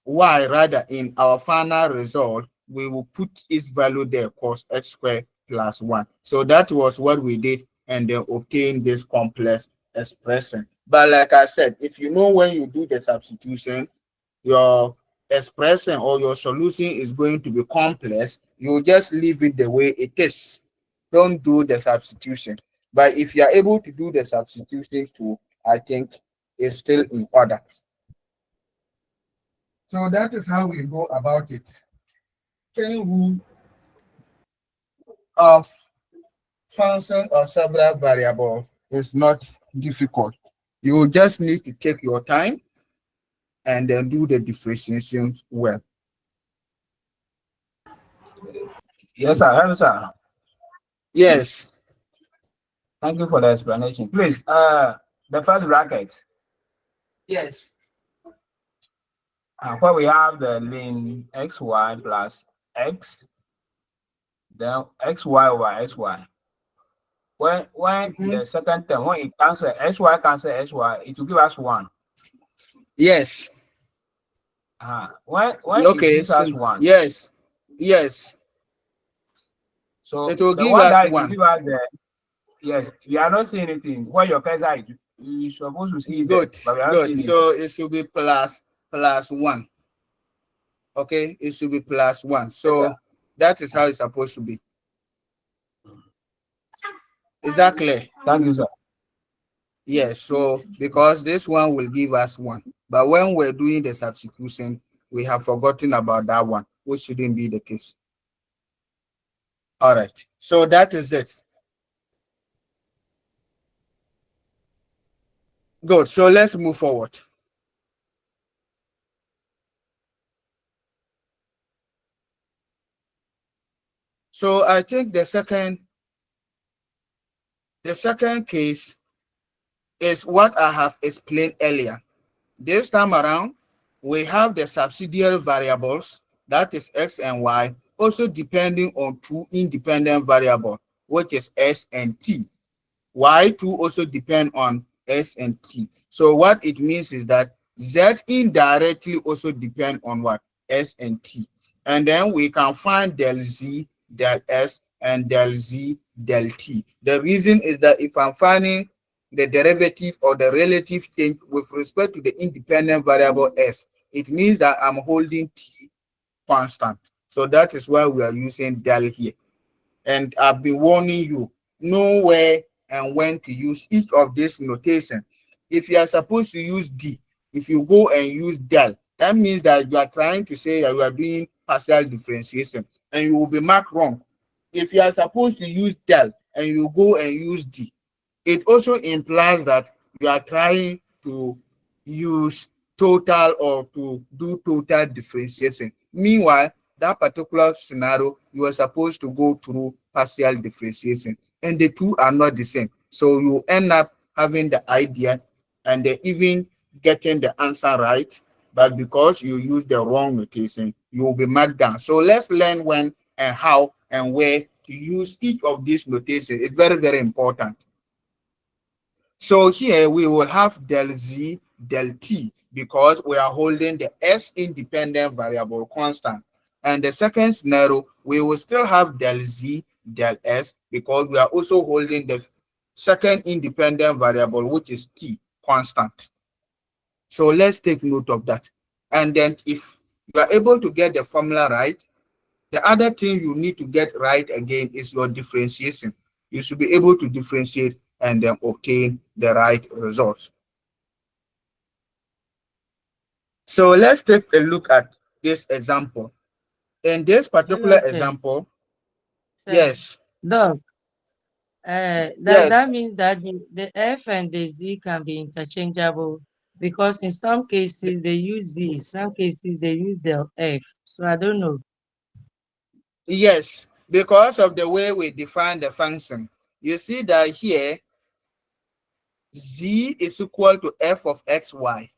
y rather in our final result, we will put its value there, cos x squared plus 1. So that was what we did, and then obtain this complex expression. But like I said, if you know when you do the substitution, your expression or your solution is going to be complex, you just leave it the way it is. Don't do the substitution. But if you are able to do the substitution too, I think it's still in order. So that is how we go about it. Chain rule of function of several variables is not difficult. You just need to take your time and then do the differentiation well. Yes, sir. Hello, sir. Yes. Thank you for the explanation. Please, the first bracket, Yes. where we have the ln xy plus x, then xy over xy. When the second term, when it cancel xy it will give us 1. Yes. When Okay. it gives us 1. Yes. Yes. So It will the give one us that it will 1. give us the, yes, we are not seeing anything. Where your cursor is, you're supposed to see it there, Good. but we are not Good. seeing it. So it should be plus 1. Okay. It should be plus 1. So Yeah. that is how it's supposed to be. Is that clear? Thank you, sir. Yes. So because this one will give us 1, but when we're doing the substitution, we have forgotten about that one, which shouldn't be the case. All right. So that is it. Good. So let's move forward. So I think the second case is what I have explained earlier. This time around, we have the subsidiary variables, that is x and y, also depending on two independent variables, which is s and t. Y2 also depend on S and T. So what it means is that Z indirectly also depend on what? S and T. And then we can find del Z, del S, and del Z, del T. The reason is that if I'm finding the derivative or the relative change with respect to the independent variable S, it means that I'm holding T constant. So that is why we are using del here. And I've been warning you, know where and when to use each of these notation. If you are supposed to use D, if you go and use del, that means that you are trying to say that you are doing partial differentiation and you will be marked wrong. If you are supposed to use del and you go and use D, it also implies that you are trying to use total or to do total differentiation. Meanwhile, that particular scenario, you are supposed to go through partial differentiation, and the two are not the same. So you end up having the idea and even getting the answer right, but because you use the wrong notation, you will be marked down. So let's learn when and how and where to use each of these notations. It's very, very important. So here we will have del Z, del T, because we are holding the S independent variable constant. And the second scenario, we will still have del Z, del S, because we are also holding the second independent variable, which is T, constant. So let's take note of that. And then if you are able to get the formula right, the other thing you need to get right again is your differentiation. You should be able to differentiate and then obtain the right results. So let's take a look at this example. In this particular Hello, sir. example, Sir, yes, Doc, does yes, that mean that the F and the Z can be interchangeable? Because in some cases they use Z, some cases they use the F. So I don't know. yes, because of the way we define the function. You see that here, Z is equal to f of xy.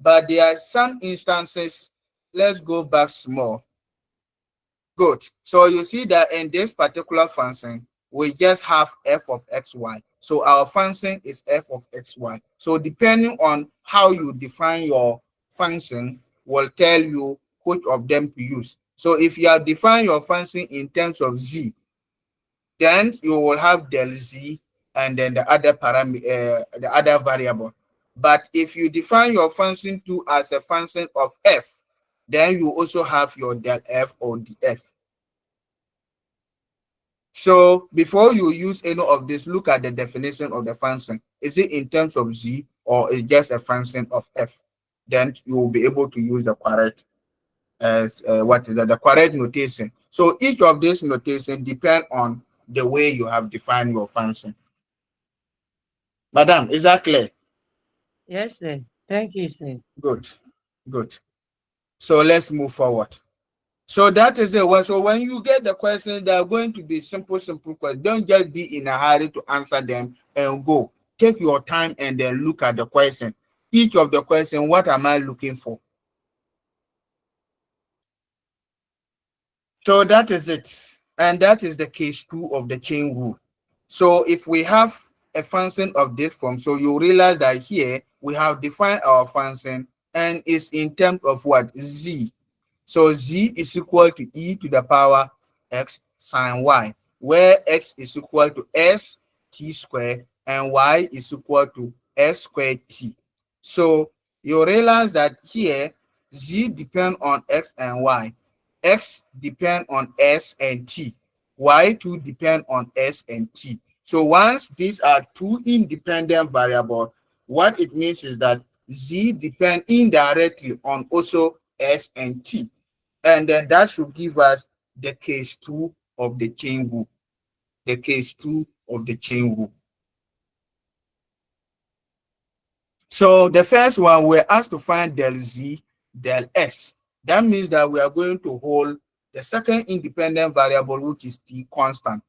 But there are some instances, let's go back small. Good. So you see that in this particular function, we just have f of xy. So our function is f of xy. So depending on how you define your function will tell you which of them to use. So if you have defined your function in terms of z, then you will have del z and then the other parameter, the other variable. But if you define your function to as a function of f, then you also have your del f or df. So before you use any of this, look at the definition of the function. Is it in terms of z or is just a function of f? Then you will be able to use the correct the correct notation. So each of these notation depend on the way you have defined your function. Madam, is that clear? Yes, sir. Thank you, sir. Good, good. So let's move forward. So that is it. So when you get the questions, they are going to be simple questions. Don't just be in a hurry to answer them and go. Take your time and then look at the question. Each of the question, what am I looking for? So that is it. And that is the case 2 of the chain rule. So if we have a function of this form, so you realize that here we have defined our function and it's in terms of what? Z. So z is equal to e to the power x sine y, where x is equal to s t squared and y is equal to s squared t. So you realize that here z depend on x and y, x depend on s and t, y2 depend on s and t. So once these are two independent variables, what it means is that z depend indirectly on also s and t. And then that should give us the case 2 of the chain rule. The case 2 of the chain rule. So the first one, we're asked to find del z, del s. That means that we are going to hold the second independent variable, which is t, constant.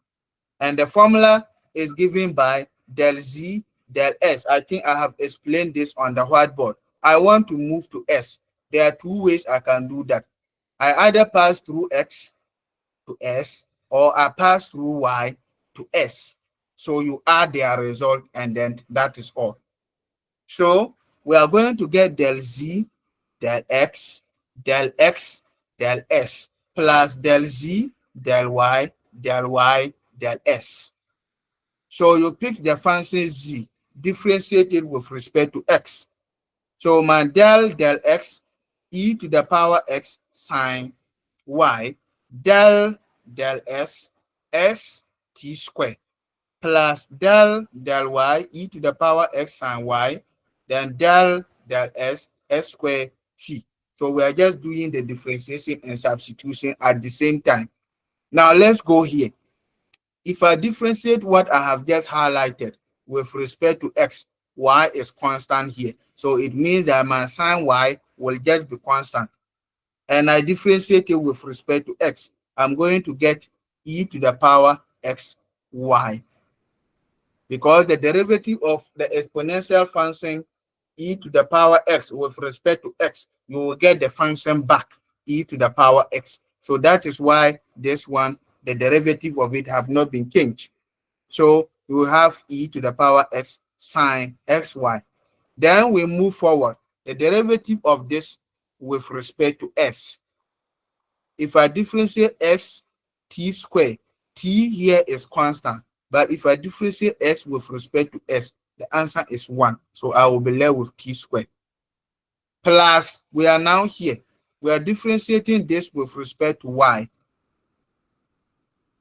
And the formula is given by del z, del s. I think I have explained this on the whiteboard. I want to move to s. There are two ways I can do that. I either pass through x to s, or I pass through y to s. So you add their result, and then that is all. So we are going to get del z, del x, del x, del s, plus del z, del y, del y, del s. So you pick the function z, differentiated with respect to x. So my del x, e to the power x sine y, del s, s t squared, plus del y, e to the power x sine y, then del s, s squared t. So we are just doing the differentiation and substitution at the same time. Now let's go here. If I differentiate what I have just highlighted with respect to x, y is constant here. So it means that my sine y will just be constant. And I differentiate it with respect to x. I'm going to get e to the power x y. Because the derivative of the exponential function e to the power x with respect to x, you will get the function back, e to the power x. So that is why this one, the derivative of it have not been changed. So you will have e to the power x sine xy. Then we move forward. The derivative of this with respect to s. If I differentiate x t squared, t here is constant. But if I differentiate s with respect to s, the answer is 1. So I will be left with t squared. Plus, we are now here. We are differentiating this with respect to y.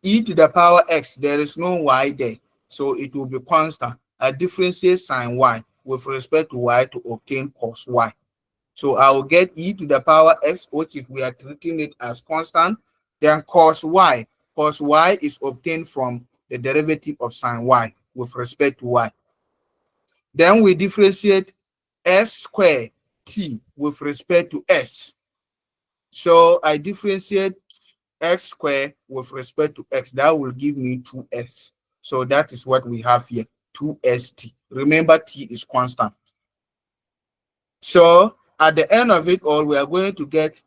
E to the power x, there is no y there. So it will be constant. I differentiate sine y with respect to y to obtain cos y. So I will get e to the power x, which is we are treating it as constant. Then cos y. Cos y is obtained from the derivative of sine y with respect to y. Then we differentiate s squared t with respect to s. So I differentiate x squared with respect to x. That will give me 2s. So that is what we have here, 2st. Remember, t is constant. So at the end of it all, we are going to get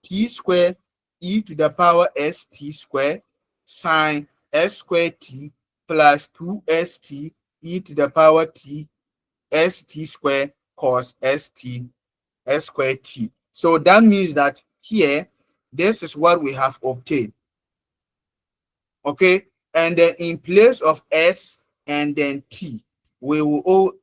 t squared e to the power st squared sine s squared t plus 2st e to the power t st squared cos st s squared t. So that means that here, this is what we have obtained. Okay, and then in place of s and then t, we will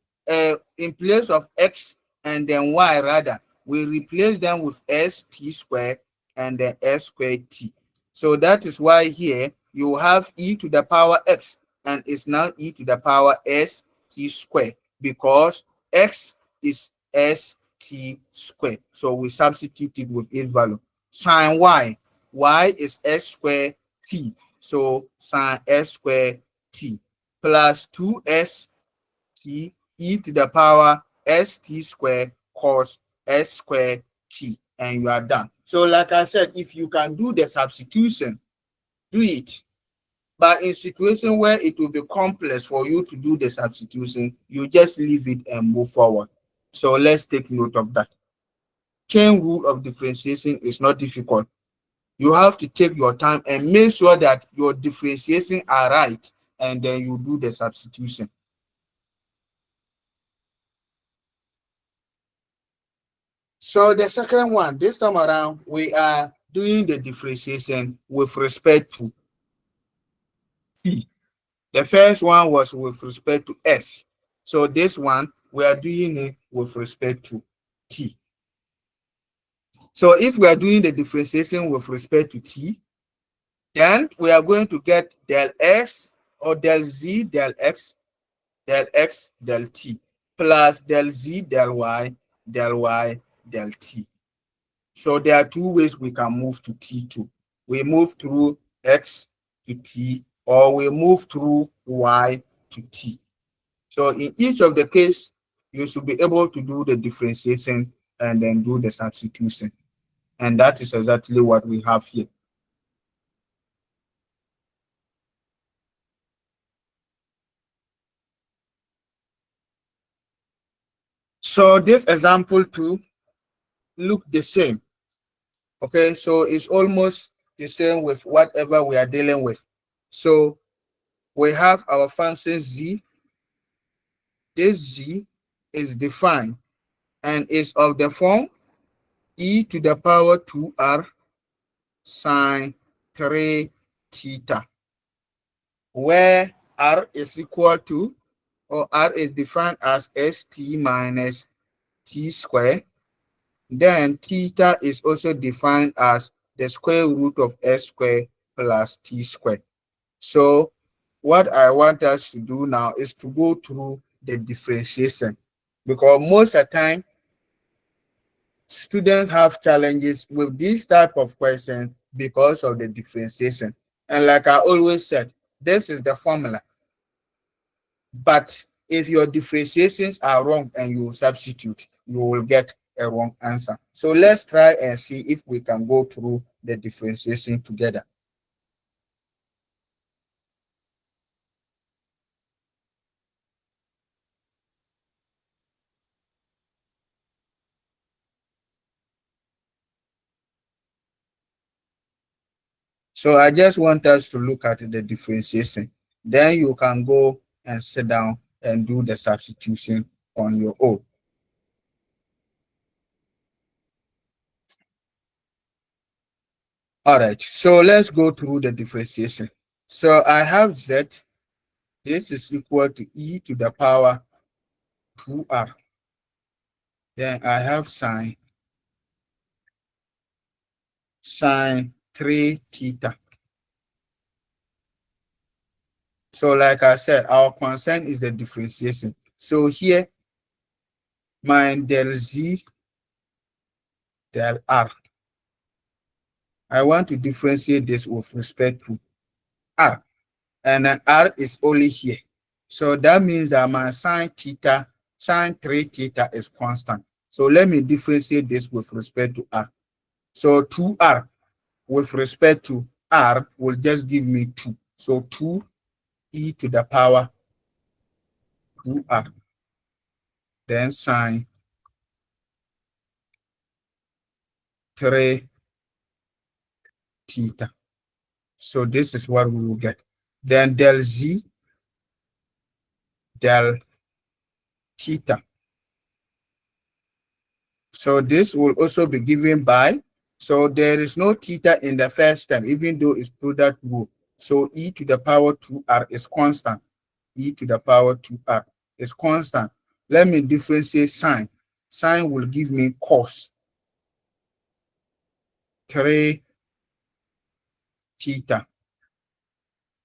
in place of x and then y, rather, we replace them with st squared and then s squared t. So that is why here you have e to the power x, and it's now e to the power s t squared, because x is s t squared. So we substitute it with its value. Sine y is s squared t. So sine s squared t plus 2s t e to the power st squared cos s squared t, and you are done. So like I said, if you can do the substitution, do it. But in situation where it will be complex for you to do the substitution, you just leave it and move forward. So let's take note of that. Chain rule of differentiation is not difficult. You have to take your time and make sure that your differentiation are right, and then you do the substitution. So the second one, this time around, we are doing the differentiation with respect to t. The first one was with respect to s. So this one, we are doing it with respect to t. So if we are doing the differentiation with respect to t, then we are going to get del x or del z del x, del t, plus del z del y, del t. So there are two ways we can move to t2. We move through x to t, or we move through y to t. So in each of the case, you should be able to do the differentiation and then do the substitution. And that is exactly what we have here. So this example too look the same. Okay, so it's almost the same with whatever we are dealing with. So we have our function z. This z is defined and is of the form e to the power 2r sine 3 theta, where r is equal to, or r is defined as st minus t squared. Then theta is also defined as the square root of s squared plus t squared. So what I want us to do now is to go through the differentiation, because most of the time students have challenges with this type of question because of the differentiation. And like I always said, this is the formula. But if your differentiations are wrong and you substitute, you will get a wrong answer. So let's try and see if we can go through the differentiation together. So I just want us to look at the differentiation. Then you can go and sit down and do the substitution on your own. All right, so let's go through the differentiation. So I have z, this is equal to e to the power 2r. Then I have sine 3 theta. So like I said, our concern is the differentiation. So here, my del z del r. I want to differentiate this with respect to r. And then r is only here. So that means that my sine 3 theta is constant. So let me differentiate this with respect to r. So 2r with respect to r will just give me 2. So 2 e to the power 2r. Then sine 3 theta. So this is what we will get. Then del z del theta. So this will also be given by, so there is no theta in the first term, even though it's product rule. So e to the power 2r is constant. E to the power 2r is constant. Let me differentiate sine. Sine will give me cos 3 theta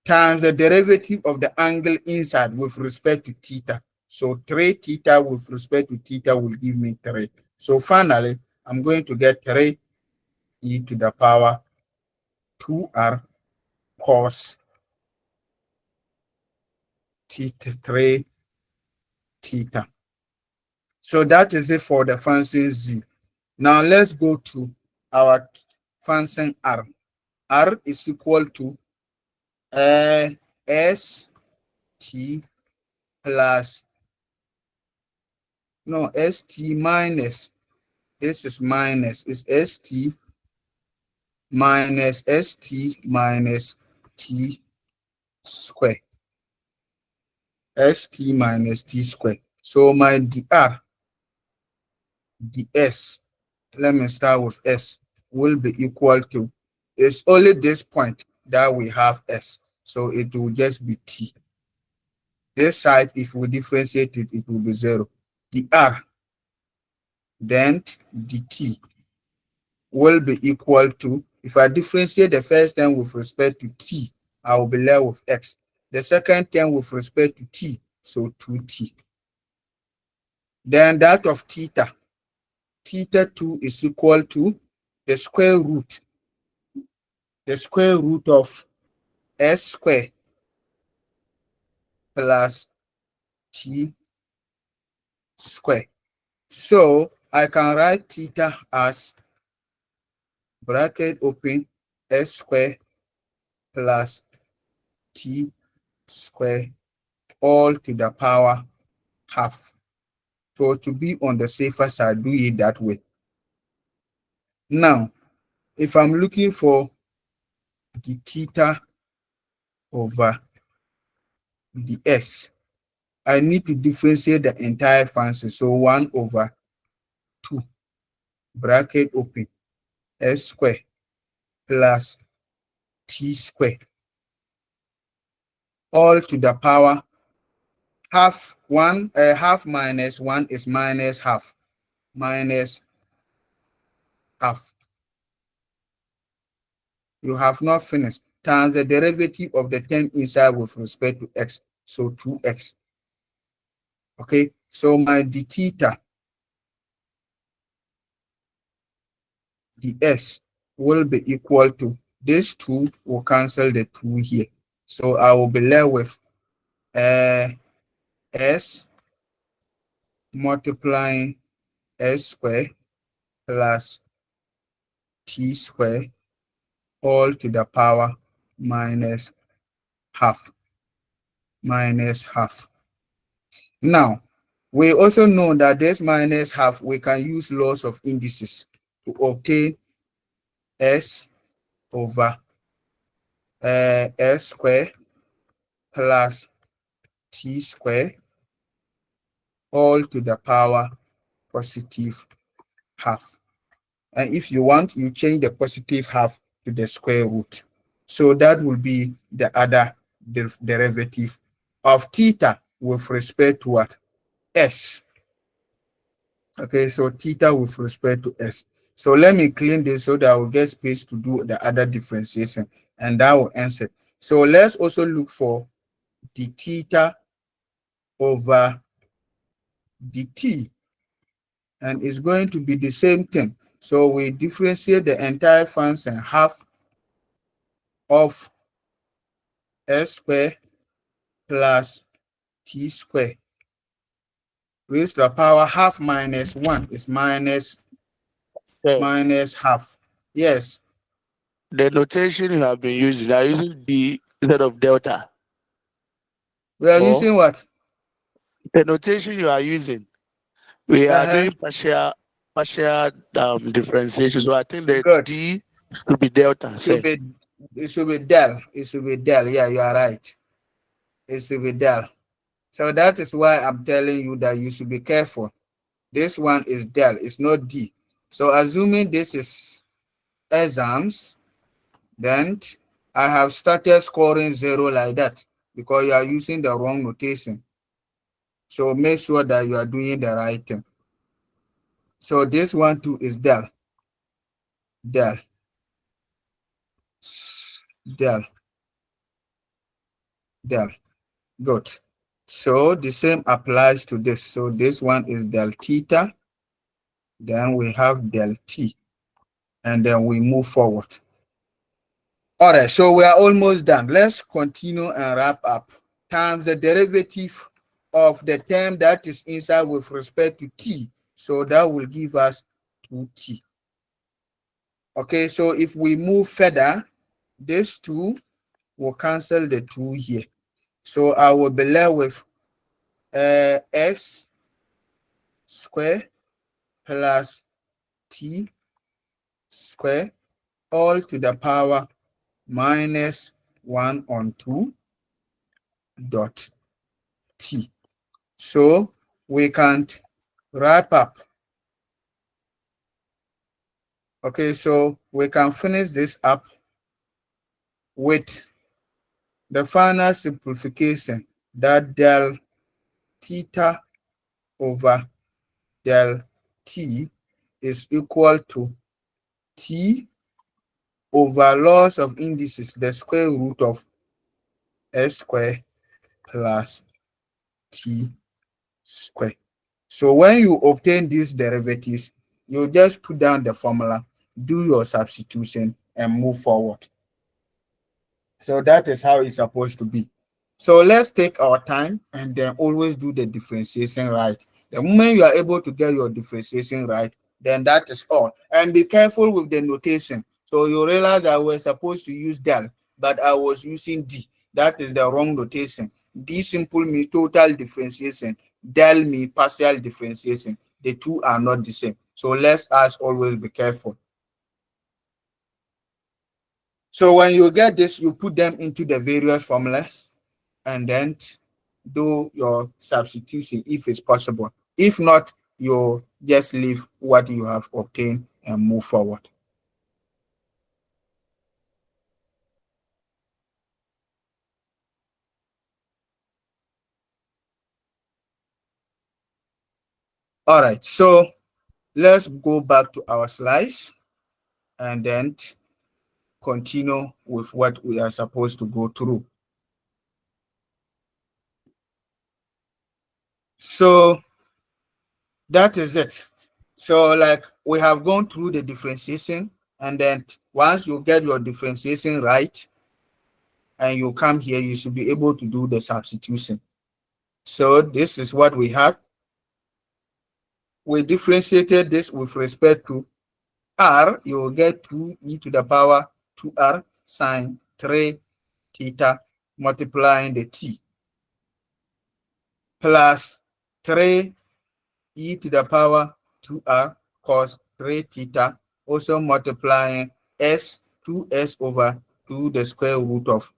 times the derivative of the angle inside with respect to theta. So 3 theta with respect to theta will give me 3. So finally, I'm going to get 3 e to the power 2r cos theta 3 theta. So that is it for the function z. Now let's go to our function r. R is equal to s t plus, no, st minus, this is minus, is st minus t square. St minus t square. So my dr, ds, let me start with s, will be equal to, it's only this point that we have s. So it will just be t. This side, if we differentiate it, it will be 0. dr, then dt will be equal to, if I differentiate the first term with respect to t, I will be left with x. The second term with respect to t, so 2t. Then that of theta, theta 2 is equal to the square root of s squared plus t square. So I can write theta as bracket open s square plus t square all to the power half. So to be on the safer side, do it that way. Now, if I'm looking for the theta over the s, I need to differentiate the entire function. So 1 over 2 bracket open s square plus t square all to the power half. Half minus 1 is minus half, minus half. You have not finished. Times the derivative of the term inside with respect to x, so 2x. Okay, so my d theta, dx, will be equal to this 2 will cancel the 2 here. So I will be left with s multiplying s square plus t square all to the power minus half, minus half. Now, we also know that this minus half, we can use laws of indices to obtain s over s square plus t square all to the power positive half. And if you want, you change the positive half to the square root. So that will be the other derivative of theta with respect to what? S. Okay, so theta with respect to s. So let me clean this so that I will get space to do the other differentiation, and that will answer. So let's also look for the theta over dt, and it's going to be the same thing. So we differentiate the entire function half of s square plus t square raised to the power half minus 1 is minus Sir, minus half. Yes, the notation you have been using, are using D instead of delta. we are Or using what? the notation you are using, we are Uh-huh. doing partial differentiation. So I think the Good. D should be delta. It should Say, be it should be del. It should be del. Yeah, you are right. It should be del. So that is why I'm telling you that you should be careful. This one is del, it's not D. So assuming this is exams, then I have started scoring 0 like that because you are using the wrong notation. So make sure that you are doing the right thing. So this one too is del, del, del, del. Good. So the same applies to this. So this one is del theta. Then we have del t. And then we move forward. All right, so we are almost done. Let's continue and wrap up. Times the derivative of the term that is inside with respect to t. So that will give us 2t. Okay, so if we move further, this 2 will cancel the 2 here. So I will be left with x square plus t square all to the power minus 1 on 2 dot t. So we can wrap up. Okay, so we can finish this up with the final simplification that del theta over del t is equal to t over loss of indices, the square root of s square plus t square. So when you obtain these derivatives, you just put down the formula, do your substitution, and move forward. So that is how it's supposed to be. So let's take our time and then always do the differentiation right The moment you are able to get your differentiation right, then that is all. And be careful with the notation. So you realize I was supposed to use del, but I was using d. That is the wrong notation. D simple means total differentiation. Del means partial differentiation. The two are not the same. So let us always be careful. So when you get this, you put them into the various formulas and then do your substitution if it's possible. If not, you just leave what you have obtained and move forward. All right, so let's go back to our slides and then continue with what we are supposed to go through. So that is it. So like we have gone through the differentiation, and then once you get your differentiation right and you come here, you should be able to do the substitution. So this is what we have. We differentiated this with respect to r. You will get 2e to the power 2r sine 3 theta multiplying the t plus 3 e to the power 2r cos 3 theta, also multiplying s 2s over 2 the square root of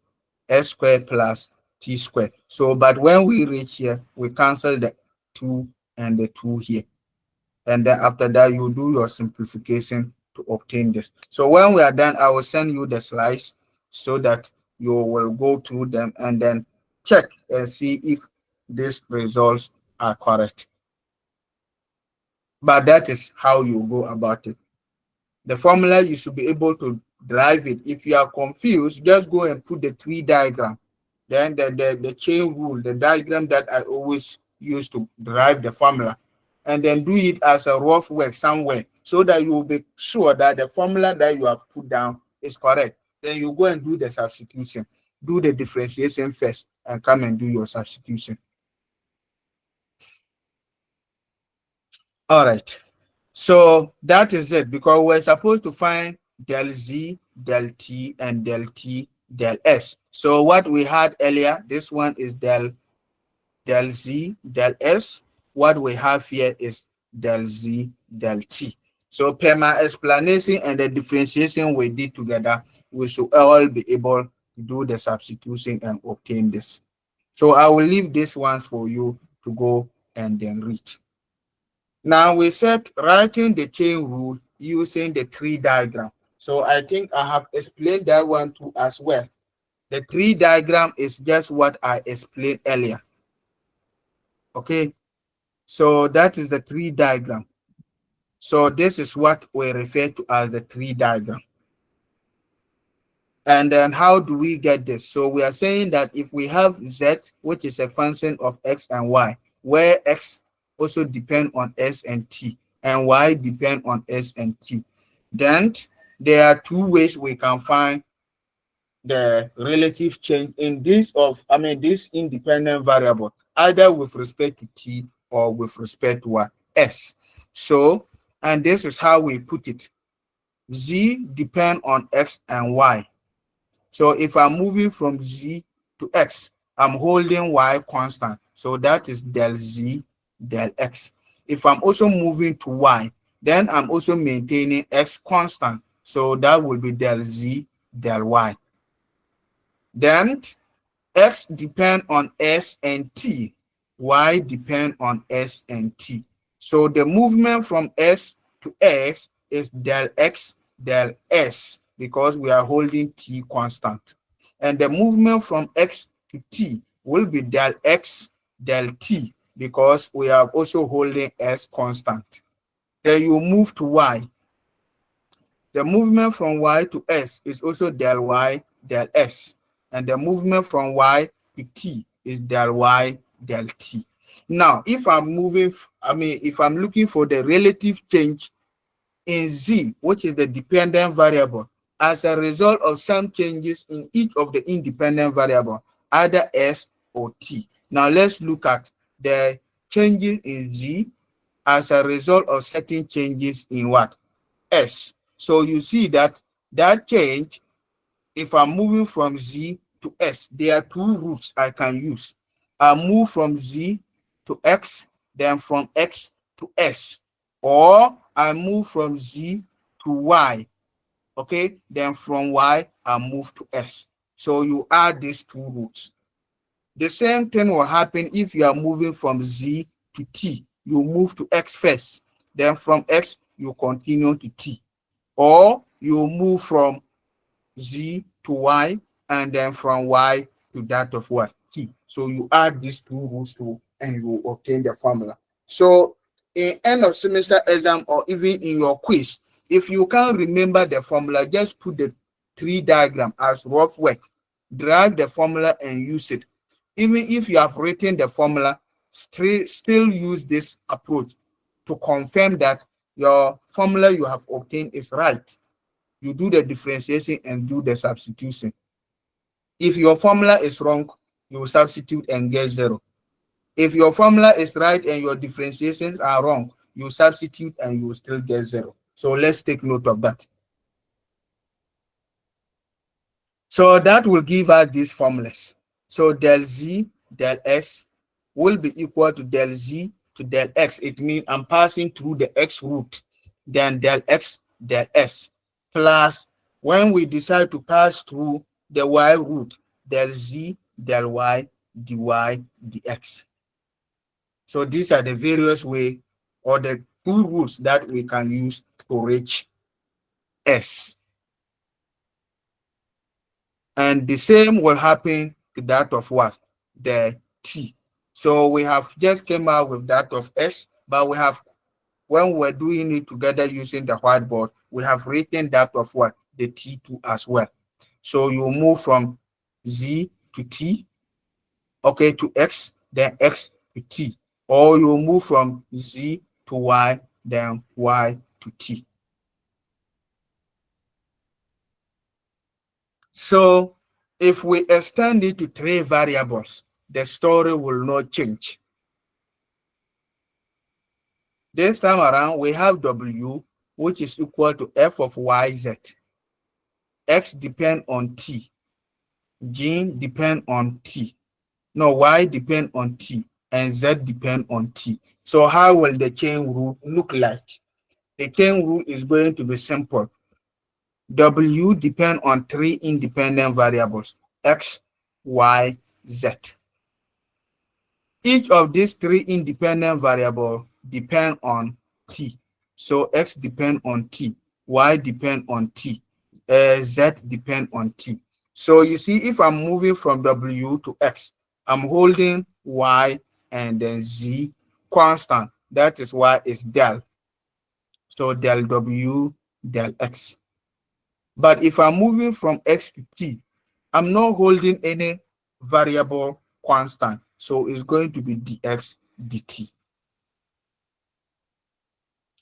s squared plus t squared. So, but when we reach here, we cancel the 2 and the 2 here. And then after that, you do your simplification to obtain this. So when we are done, I will send you the slides so that you will go through them and then check and see if these results are correct. But that is how you go about it. The formula, you should be able to drive it. If you are confused, just go and put the tree diagram. Then the chain rule, the diagram that I always use to derive the formula, and then do it as a rough work somewhere so that you will be sure that the formula that you have put down is correct. Then you go and do the substitution. Do the differentiation first and come and do your substitution. All right. So that is it, because we're supposed to find del z, del t, and del t, del s. So what we had earlier, this one is del z, del s. What we have here is del z, del t. So per my explanation and the differentiation we did together, we should all be able to do the substitution and obtain this. So I will leave this one for you to go and then read. Now we said writing the chain rule using the tree diagram. So I think I have explained that one too as well. The tree diagram is just what I explained earlier. Okay, so that is the tree diagram. So this is what we refer to as the tree diagram. And then how do we get this? So we are saying that if we have z, which is a function of x and y, where x also depend on s and t, and y depend on s and t, then there are two ways we can find the relative change in this this independent variable, either with respect to t or with respect to what? S. So, and this is how we put it. Z depend on x and y. So if I'm moving from z to x, I'm holding y constant. So that is del z, del x. If I'm also moving to y, then I'm also maintaining x constant. So that will be del z, del y. Then x depend on s and t. Y depend on s and t. So the movement from s to s is del x, del s, because we are holding t constant. And the movement from x to t will be del x, del t, because we are also holding s constant. Then you move to y. The movement from y to s is also del y, del s. And the movement from y to t is del y, del t. Now, if I'm moving, if I'm looking for the relative change in z, which is the dependent variable, as a result of some changes in each of the independent variable, either s or t. Now let's look at the changes in Z as a result of certain changes in what? S. So you see that change, if I'm moving from Z to S, there are two routes I can use. I move from Z to X, then from X to S, or I move from Z to Y, okay, then from Y I move to S. So you add these two routes. The same thing will happen if you are moving from Z to T. You move to X first, then from X you continue to T, or you move from Z to Y, and then from Y to that of what? T. So you add these two rules to, and you obtain the formula. So in end of semester exam or even in your quiz, if you can't remember the formula, just put the tree diagram as rough work, drag the formula and use it. Even if you have written the formula, still use this approach to confirm that your formula you have obtained is right. You do the differentiation and do the substitution. If your formula is wrong, you substitute and get 0. If your formula is right and your differentiations are wrong, you substitute and you still get 0. So let's take note of that. So that will give us these formulas. So del Z, del X will be equal to del Z to del X. It means I'm passing through the X route, then del X, del S, plus when we decide to pass through the Y route, del Z, del Y, dy, dx. So these are the various ways or the two routes that we can use to reach S. And the same will happen to that of what? The T. So we have just came out with that of S, but we have, when we're doing it together using the whiteboard, we have written that of what? The T2 as well. So you move from Z to T, okay, to X, then X to T. Or you move from Z to Y, then Y to T. So if we extend it to 3 variables, the story will not change. This time around, we have W, which is equal to f of yz. X depend on t. G depend on t. No, y depend on t, and z depend on t. So how will the chain rule look like? The chain rule is going to be simple. W depend on 3 independent variables, x, y, z. Each of these 3 independent variables depend on t. So x depend on t, y depend on t, z depend on t. So you see, if I'm moving from W to X, I'm holding Y and then Z constant. That is why it's del. So del W, del X. But if I'm moving from X to T, I'm not holding any variable constant. So it's going to be dx dt.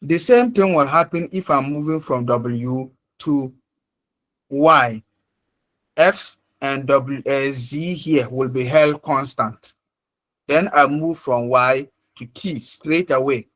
The same thing will happen if I'm moving from W to Y. X and Z here will be held constant. Then I move from Y to T straight away.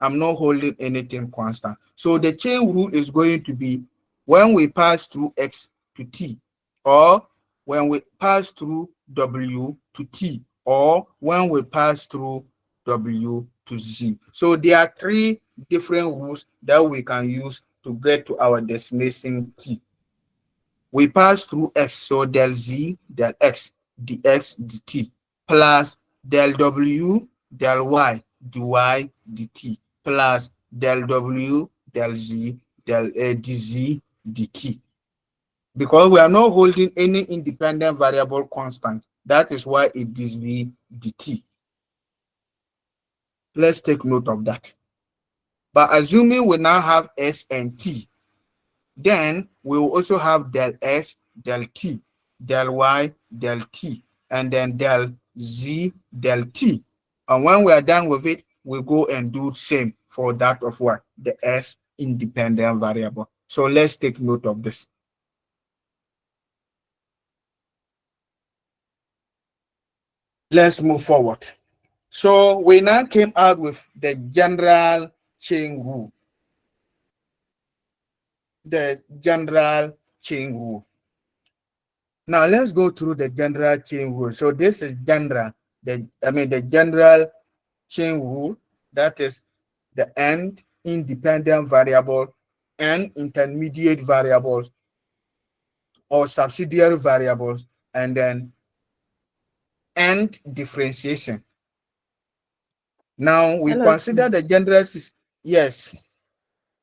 I'm not holding anything constant. So the chain rule is going to be when we pass through X to T, or when we pass through W to T, or when we pass through W to Z. So there are 3 different rules that we can use to get to our destination T. We pass through X, so del Z, del X, dx, dt, plus del W, del Y, dy, dt, plus del W, del Z, del dz, dt. Because we are not holding any independent variable constant, that is why it dz, dt. Let's take note of that. But assuming we now have S and T, then we will also have del S, del T, del Y, del T, and then del Z, del T. And when we are done with it, we go and do same for that of what? The S independent variable. So let's take note of this. Let's move forward. So we now came out with the general chain rule. The general chain rule. Now let's go through the general chain rule. So this is general. The general chain rule, that is the end independent variable and intermediate variables or subsidiary variables, and then end differentiation. Now we Hello, consider the general. Yes.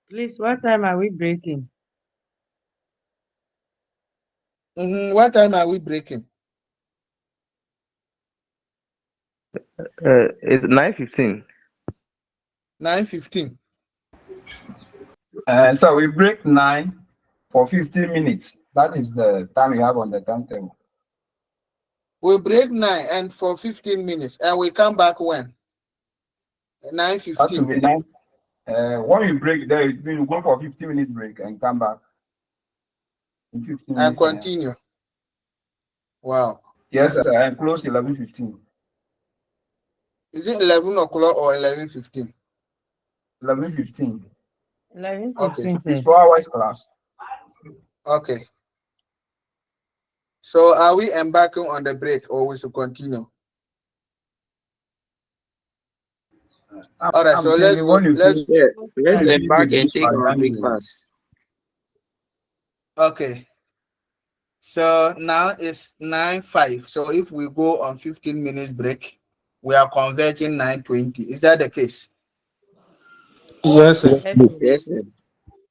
please, what time are we breaking? What time are we breaking? It's 9:15. 9:15. So we break 9 for 15 minutes. That is the time we have on the timetable. We break 9 and for 15 minutes, and we come back when? That will 9:15. be 9. When we break there, we go for 15-minute break and come back in 15 And minutes. continue. Wow. Yes, sir, and close 11:15. Is it 11 o'clock or 11:15? 11:15. 11:15, Okay. It's sir. 4 hours class. Okay. So are we embarking on the break or we should continue? All right, I'm so let's thinking go. when you Let's finish, Yeah, let's you embark with and this take one, our then you breakfast. Okay. So now it's 9:05. So if we go on 15 minutes break, we are converging 9:20. Is that the case? Yes, sir. Yes, sir. Yes, sir.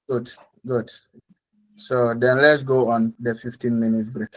Good, good. So then let's go on the 15 minutes break.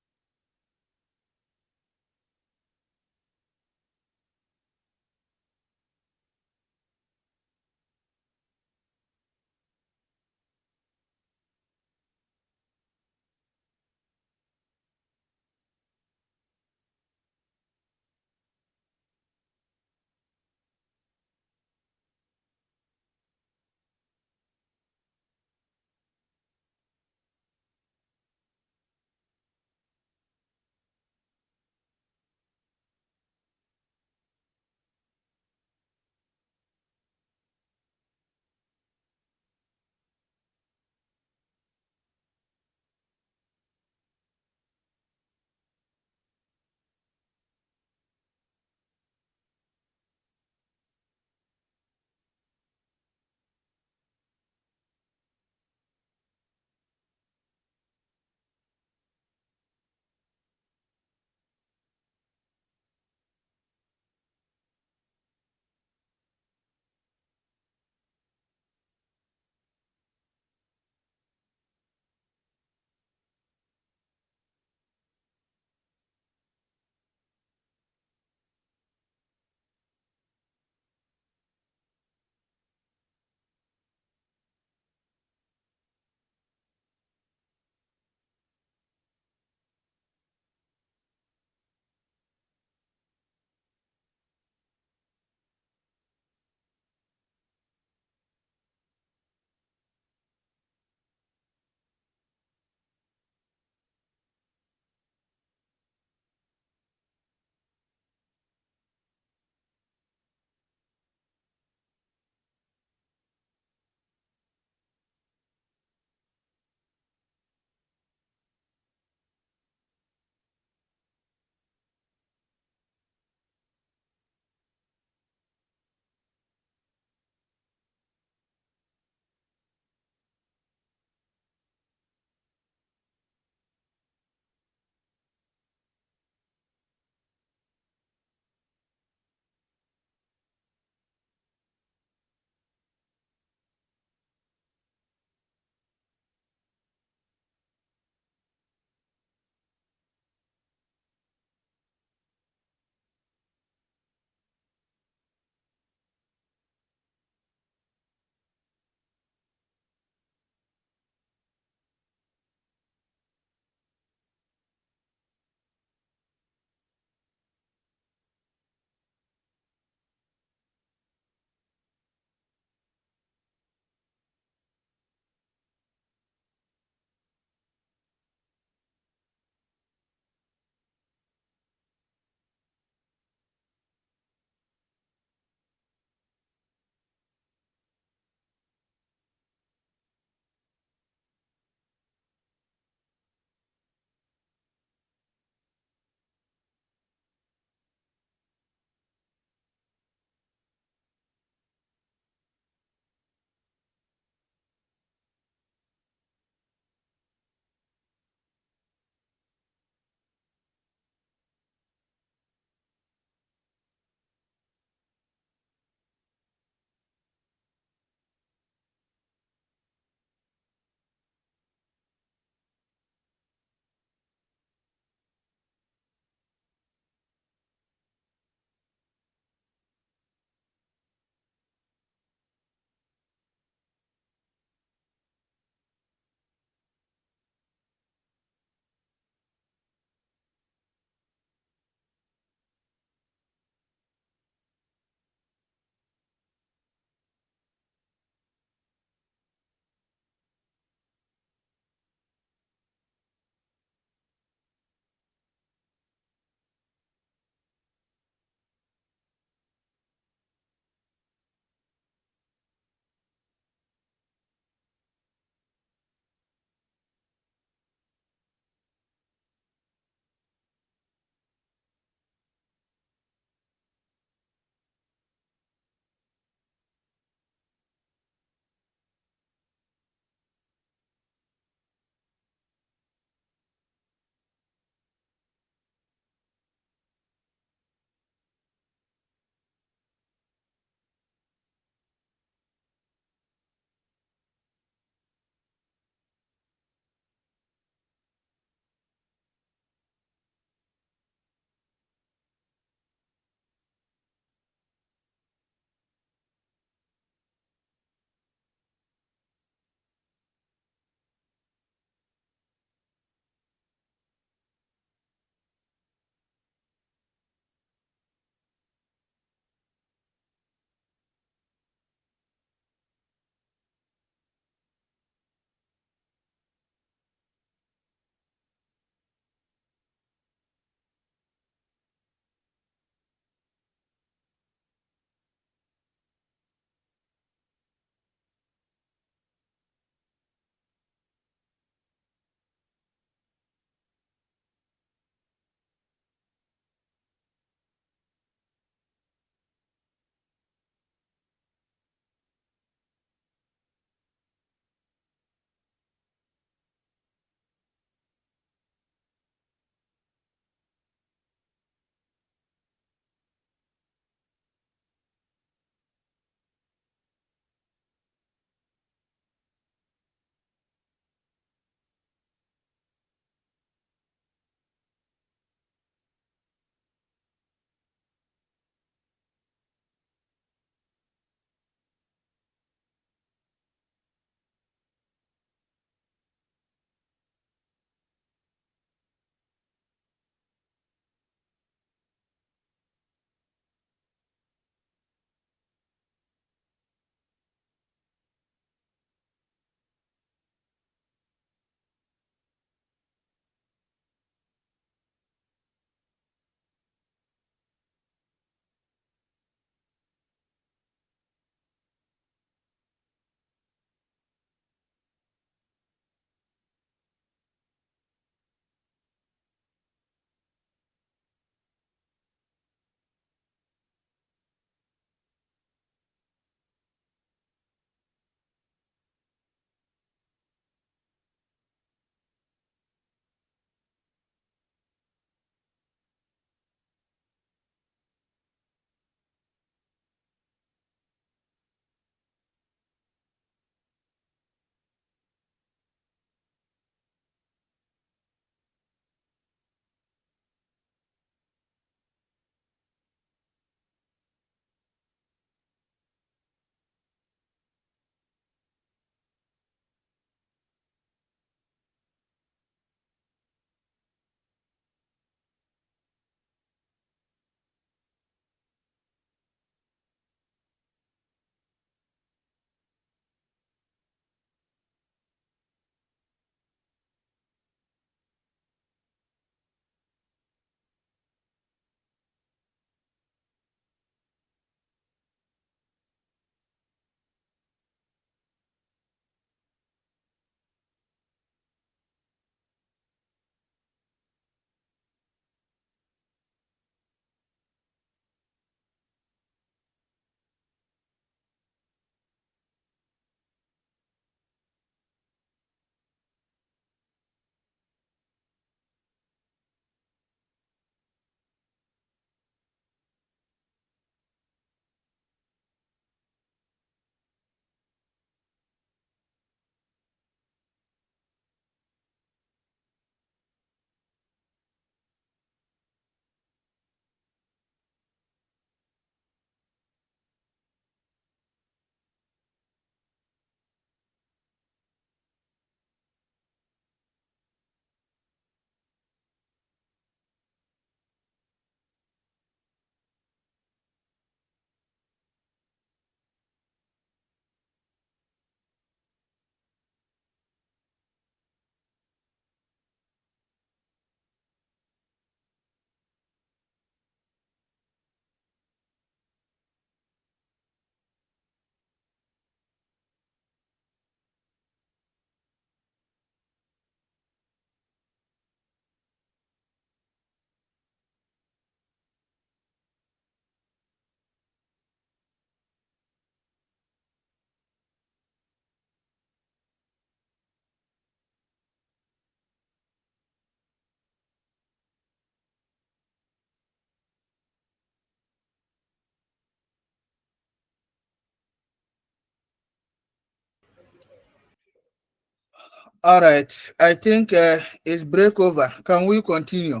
All right. I think it's break over. Can we continue?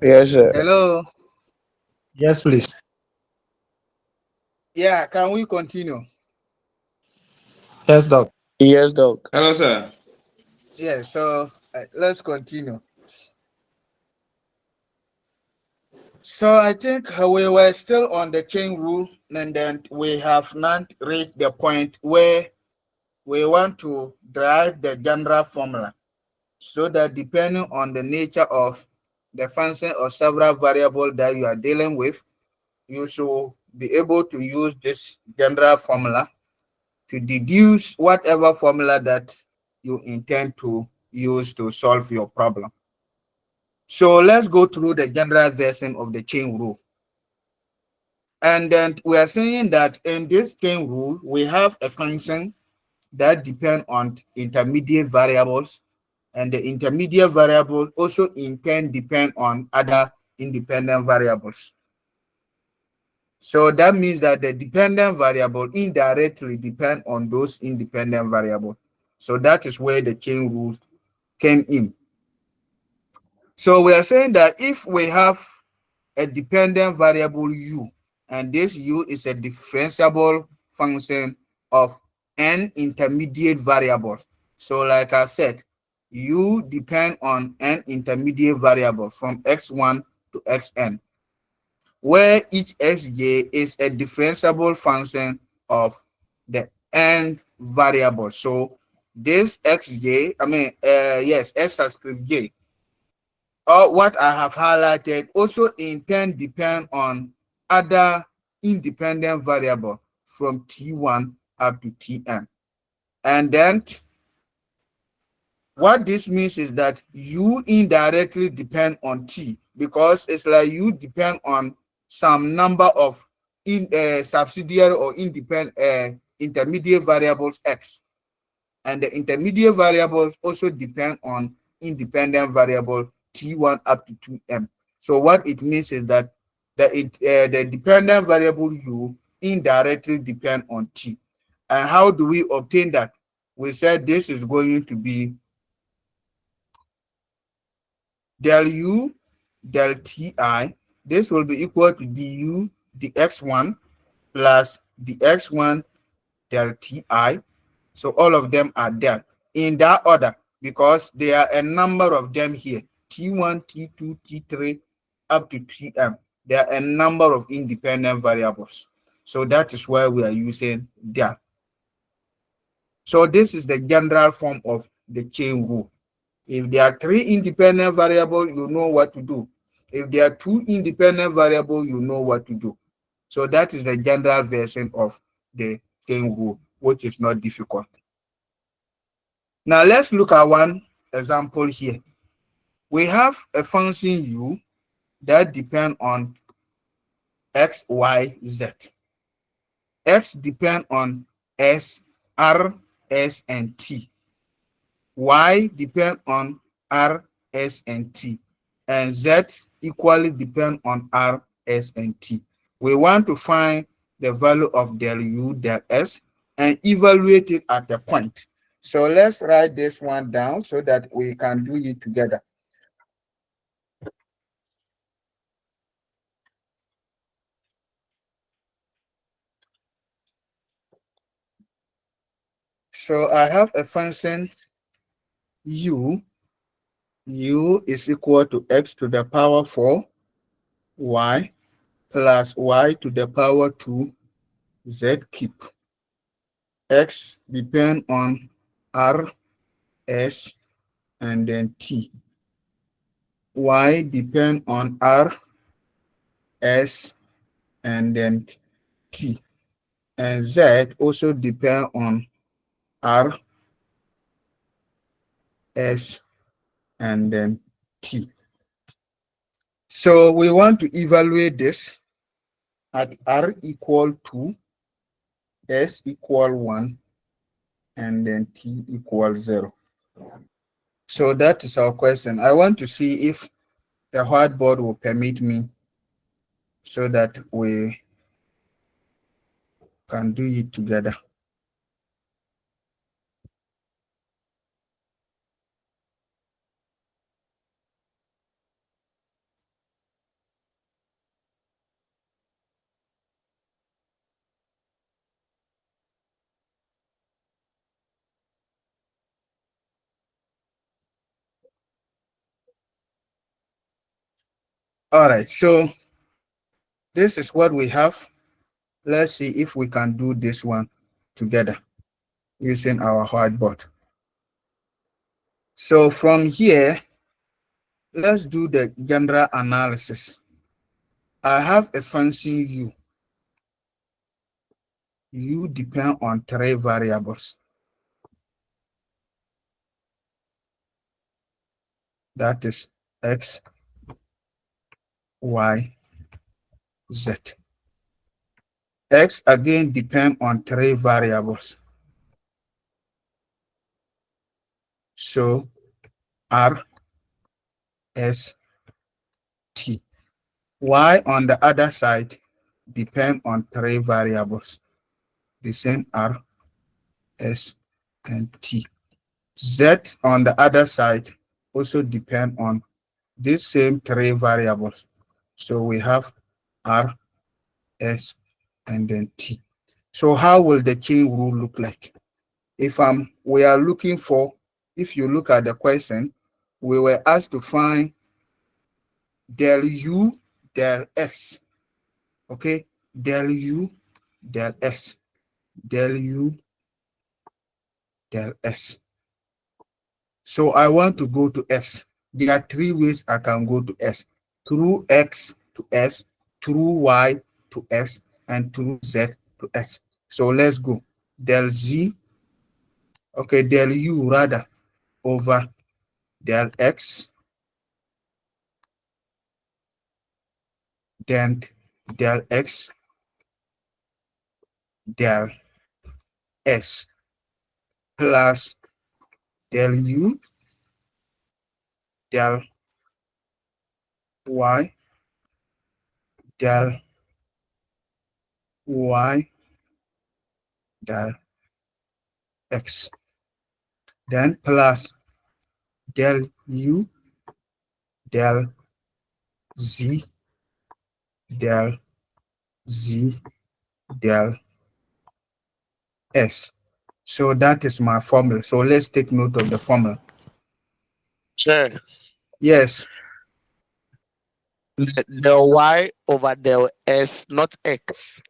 Yes, sir. Hello. Yes, please. Yeah, can we continue? Yes, doc. Yes, doc. Hello, sir. Yeah, so let's continue. So I think we were still on the chain rule, and then we have not reached the point where we want to derive the general formula, so that depending on the nature of the function or several variables that you are dealing with, you should be able to use this general formula to deduce whatever formula that you intend to use to solve your problem. So let's go through the general version of the chain rule. And then we are saying that in this chain rule, we have a function that depend on intermediate variables, and the intermediate variables also in turn depend on other independent variables. So that means that the dependent variable indirectly depend on those independent variables. So that is where the chain rules came in. So we are saying that if we have a dependent variable u, and this u is a differentiable function of n intermediate variables. So like I said, u depend on n intermediate variable from x1 to xn, where each xj is a differentiable function of the n variable. So this xj, yes, s subscript j, or what I have highlighted, also in turn depend on other independent variable from T1 up to Tn. And then what this means is that you indirectly depend on T, because it's like you depend on some number of subsidiary or independent intermediate variables X. And the intermediate variables also depend on independent variable T1 up to 2m. So what it means is that the dependent variable U indirectly depend on T. And how do we obtain that? We said this is going to be del U del Ti. This will be equal to du dx1 plus dx1 del Ti. So all of them are there in that order because there are a number of them here. T1, T2, T3, up to Tm. There are a number of independent variables. So that is why we are using that. So this is the general form of the chain rule. If there are 3 independent variables, you know what to do. If there are 2 independent variables, you know what to do. So that is the general version of the chain rule, which is not difficult. Now let's look at one example here. We have a function u that depend on x, y, z. X depend on s, r, s, and t. Y depend on r, s, and t. And z equally depend on r, s, and t. We want to find the value of del u, del s, and evaluate it at the point. So let's write this one down so that we can do it together. So I have a function u. U is equal to x to the power 4 y plus y to the power 2 z keep. X depend on r, s, and then t. Y depend on r, s, and then t. And z also depend on r, s, and then t. So we want to evaluate this at r equal 2, s equal 1, and then t equal 0. So that is our question. I want to see if the whiteboard will permit me so that we can do it together. All right, so this is what we have. Let's see if we can do this one together using our whiteboard. So from here, let's do the general analysis. I have a function u. U depend on 3 variables. That is x, y, z. X again depend on 3 variables. So R, S, T. Y on the other side depend on 3 variables. The same R, S, and T. Z on the other side also depend on these same 3 variables. So we have R, S, and then T. So how will the chain rule look like? If we are looking for, if you look at the question, we were asked to find del U, del X. Okay, del U, del X, del U, del X. So I want to go to X. There are 3 ways I can go to S. Through X to S, through Y to X, and through Z to X. So let's go. Del Z, okay, del U rather, over del X, then del X, del S, plus del U, del Y, del Y, del X. Then plus del U, del Z, del Z, del S. So that is my formula. So let's take note of the formula. Sure. Yes. Del Y over del S, not X.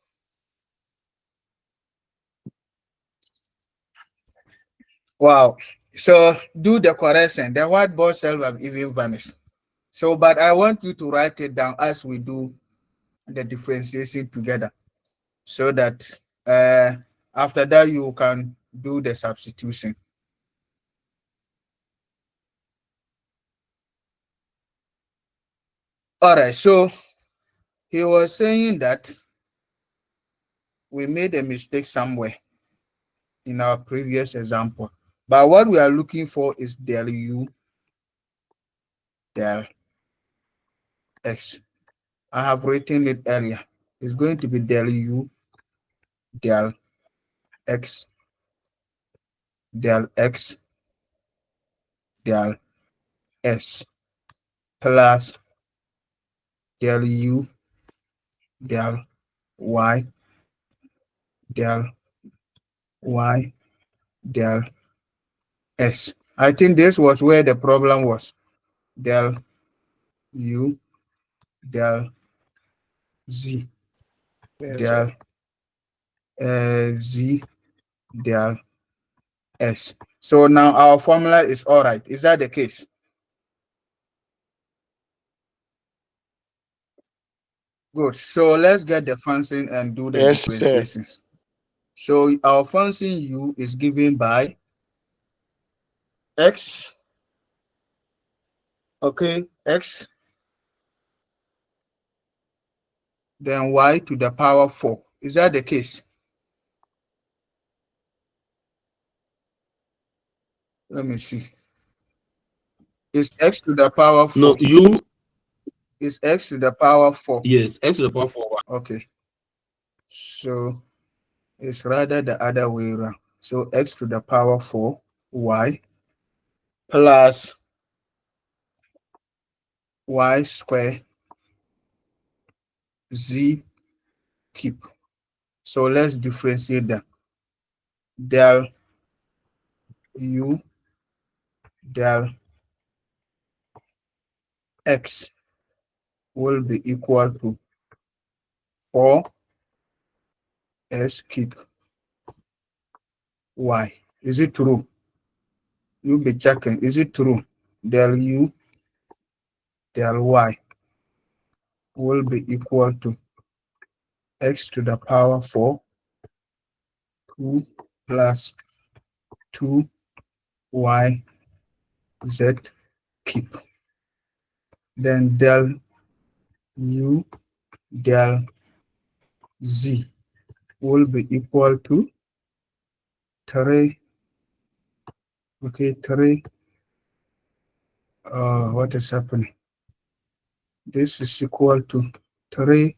Wow. So do the correction. The whiteboard cell have even vanished. So, but I want you to write it down as we do the differentiation together, so that after that you can do the substitution. All right, so he was saying that we made a mistake somewhere in our previous example, but what we are looking for is del U, del X. I have written it earlier. It's going to be del U, del X, del X, del S, plus del U, del Y, del Y, del S. I think this was where the problem was. Del U, del Z, Yes, del sir. Z, del S. So now our formula is all right. Is that the case? Good. So let's get the function and do the Yes, sir. differentiations. So our function U is given by X, okay, X, then Y to the power 4. Is that the case? Let me see. Is X to the power 4? No, you, Is X to the power 4? yes, x to the power 4. Okay. So it's rather the other way around. So X to the power 4 Y plus Y square Z cube. So let's differentiate them. Del U, del X, will be equal to 4s cube y. Is it true? You'll be checking. Is it true? Del u del y will be equal to x to the power 4 2 plus 2y z cube. Then del u del z will be equal to 3. Okay, 3. What is happening? This is equal to 3y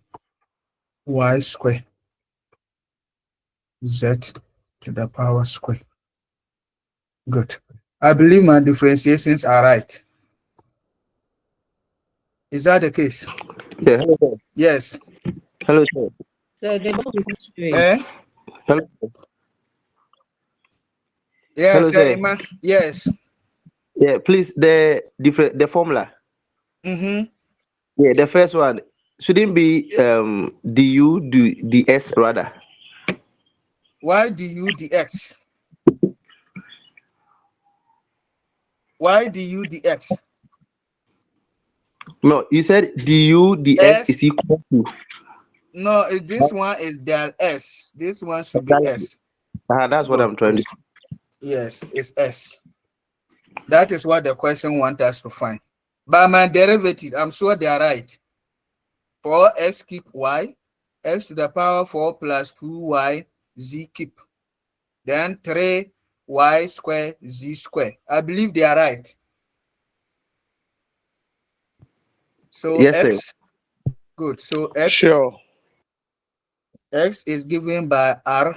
square z to the power square. Good. I believe my differentiations are right. Is that the case? Yeah, hello, sir. Yes. Hello, sir. So they both become straight. Eh? Hello, sir. Yes, Hello, sir. yes. Yeah, please, the formula. Mm-hmm. Yeah, the first one shouldn't be du ds rather. Why du dx? Why du dx? No, you said du ds S. is equal to. No, this one is del s. This one should be Exactly. s. That's what Good. I'm trying to. Yes, it's s. That is what the question wants us to find. By my derivative, I'm sure they are right. 4s cube y, x to the power 4 plus 2y z cube. Then 3y square z square. I believe they are right. So Yes, sir. x, good. So x, Sure. x is given by r.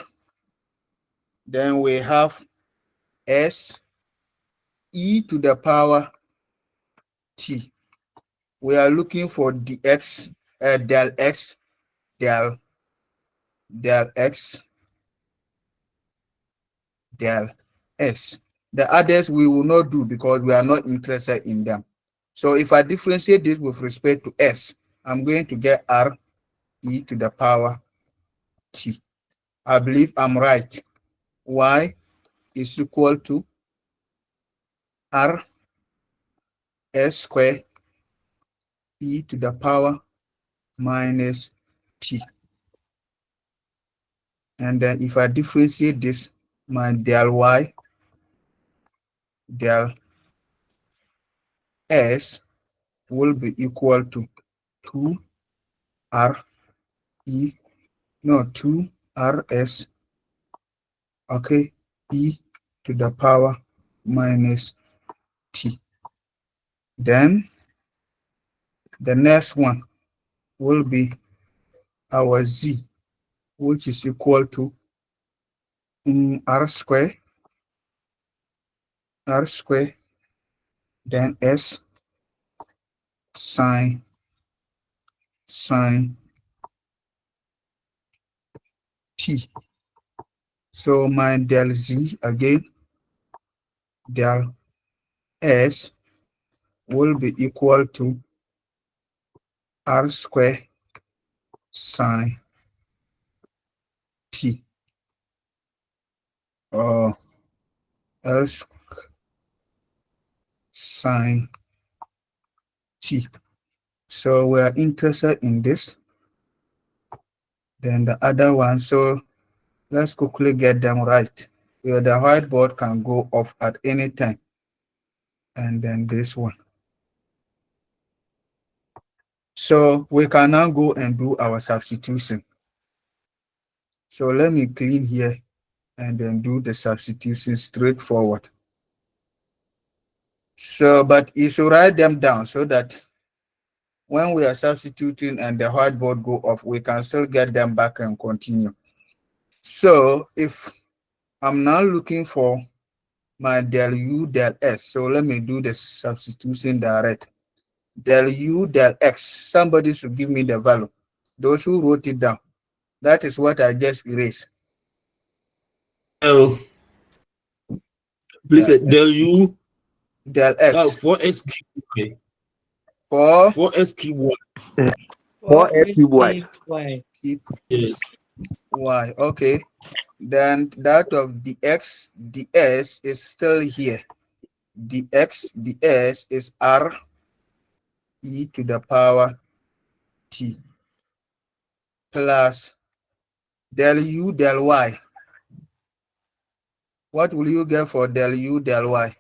Then we have s e to the power t. We are looking for dx, del x, del x, del s. The others we will not do because we are not interested in them. So if I differentiate this with respect to s, I'm going to get r e to the power t. I believe I'm right. Y is equal to r s square e to the power minus t. And then if I differentiate this, my del y del s will be equal to 2 rs, okay, e to the power minus t. Then the next one will be our z, which is equal to r square, then s sine t. So my del z again, del s will be equal to r square sine t, or else sine t. So we are interested in this. Then the other one, so let's quickly get them right. Where the whiteboard can go off at any time. And then this one. So we can now go and do our substitution. So let me clean here and then do the substitution straightforward. So, but you should write them down so that when we are substituting and the whiteboard go off, we can still get them back and continue. So if I'm now looking for my del u del s, so let me do the substitution direct. Del u del x, somebody should give me the value. Those who wrote it down, that is what I just erased. Please, del u del x 4x cube. For 4x cube y. 4x cube y. keep y. keep Yes. y. Okay. Then that of the x, the s is still here. The x, the s is r e to the power t plus del u del y. What will you get for del u del y?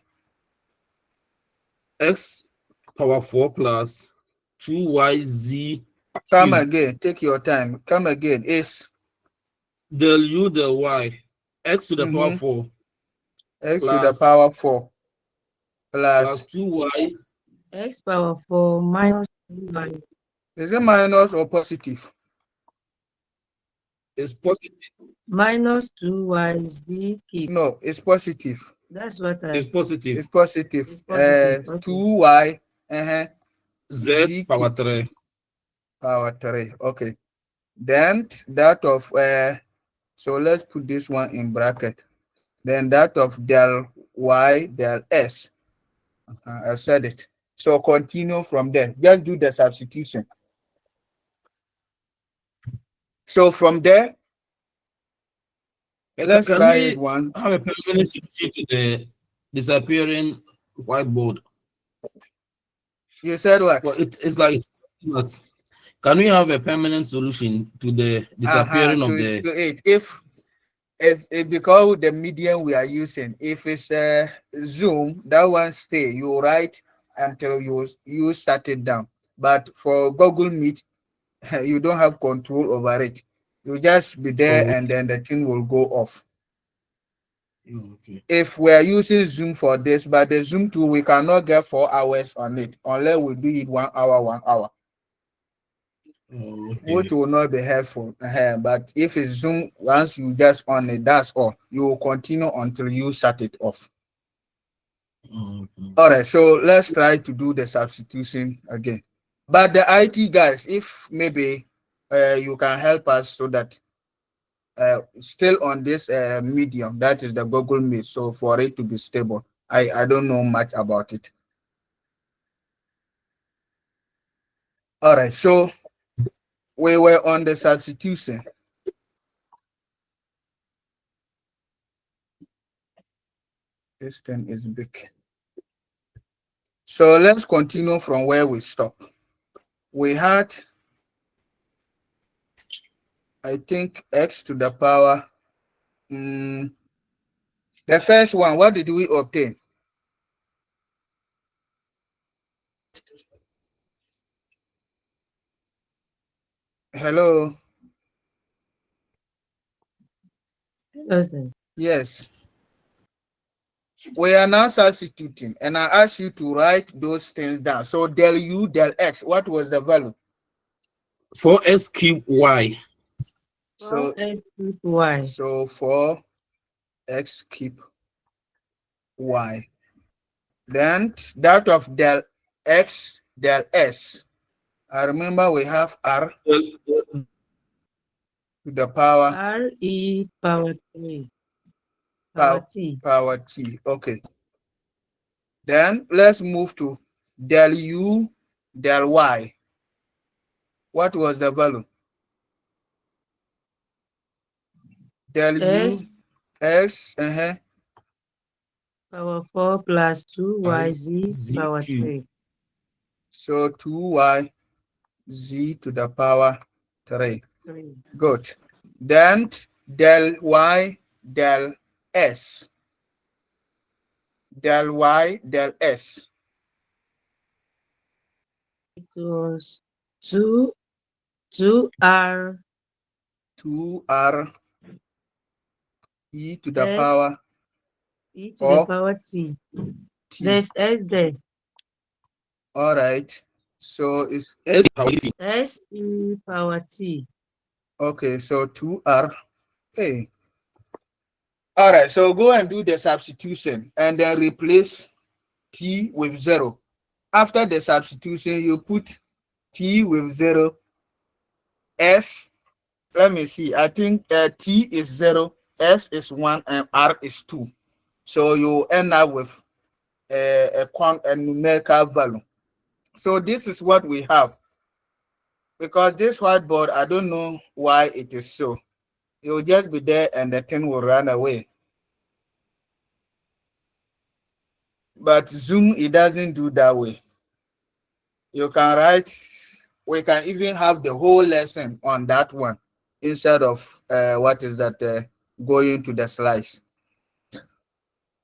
X power 4 plus 2yz Come cube. again. Take your time. Come again. Is Del u del y. X to the power 4 x to the plus power 4 plus plus 2y. X power 4 minus 2y. is it minus or positive? Is positive. Minus 2y z keep. No, it's positive. That's what I. Is positive. It's positive. It's positive. Okay. 2y Z power 3. power 3. Okay. Then that of so let's put this one in bracket. Then that of del y del s. I said it. So continue from there. Just do the substitution. So from there, let's Can try we it one. have a permanent solution to the disappearing whiteboard? You said what? Well, it's like it's, can we have a permanent solution to the disappearing of the to it. If it's because the medium we are using, if it's a Zoom, that one stay. You write until you shut it down. But for Google Meet, you don't have control over it. You just be there and then the thing will go off. Okay. If we are using Zoom for this, but the Zoom tool, we cannot get 4 hours on it unless we do it 1 hour, 1 hour. Okay. Which will not be helpful. But if it's Zoom, once you just on it, that's all. You will continue until you shut it off. Okay. All right, so let's try to do the substitution again. But the IT guys, if maybe you can help us so that still on this medium, that is the Google Meet, so for it to be stable. I don't know much about it. All right, so we were on the substitution. This thing is big. So let's continue from where we stopped. We had, I think, x to the power. The first one, what did we obtain? Hello? Okay. Yes. We are now substituting, and I asked you to write those things down. So del u, del x, what was the value? 4x cube y. So 4x keep y. So for x keep y. Then that of del x, del s. I remember we have r to the power R e power 3. power Power t. power t. Okay. Then let's move to del u, del y. What was the value? Del u S x power 4 plus 2yz Z power cube. 3. So 2y z to the power 3. 3. Good. Then del y del s. Del y del s. Equals 2r 2r e to the s power e to the of power t. t. There's s there. All right. So it's S power t. S e power t. okay. So 2r. Hey. All right. So go and do the substitution and then replace t with 0. After the substitution, you put t with 0. S. Let me see. I think t is 0, s is 1, and r is 2. So you end up with a numerical value. So this is what we have. Because this whiteboard, I don't know why it is so. It will just be there and the thing will run away. But Zoom, it doesn't do that way. You can write, we can even have the whole lesson on that one instead of going to the slides.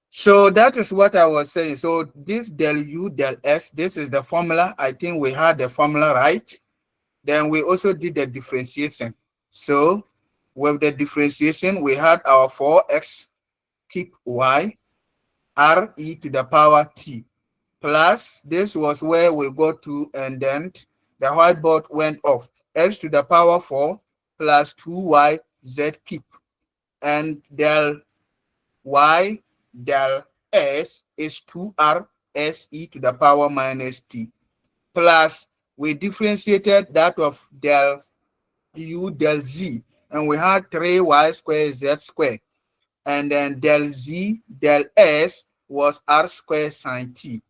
So that is what I was saying. So this del U del S, this is the formula. I think we had the formula right. Then we also did the differentiation. So with the differentiation, we had our 4x keep y r e to the power t plus, this was where we go to, and then the whiteboard went off, x to the power 4 plus 2y z keep, and del y del s is 2r s e to the power minus t, plus we differentiated that of del u del z, and we had 3y squared z squared, and then del z del s was r squared sine t.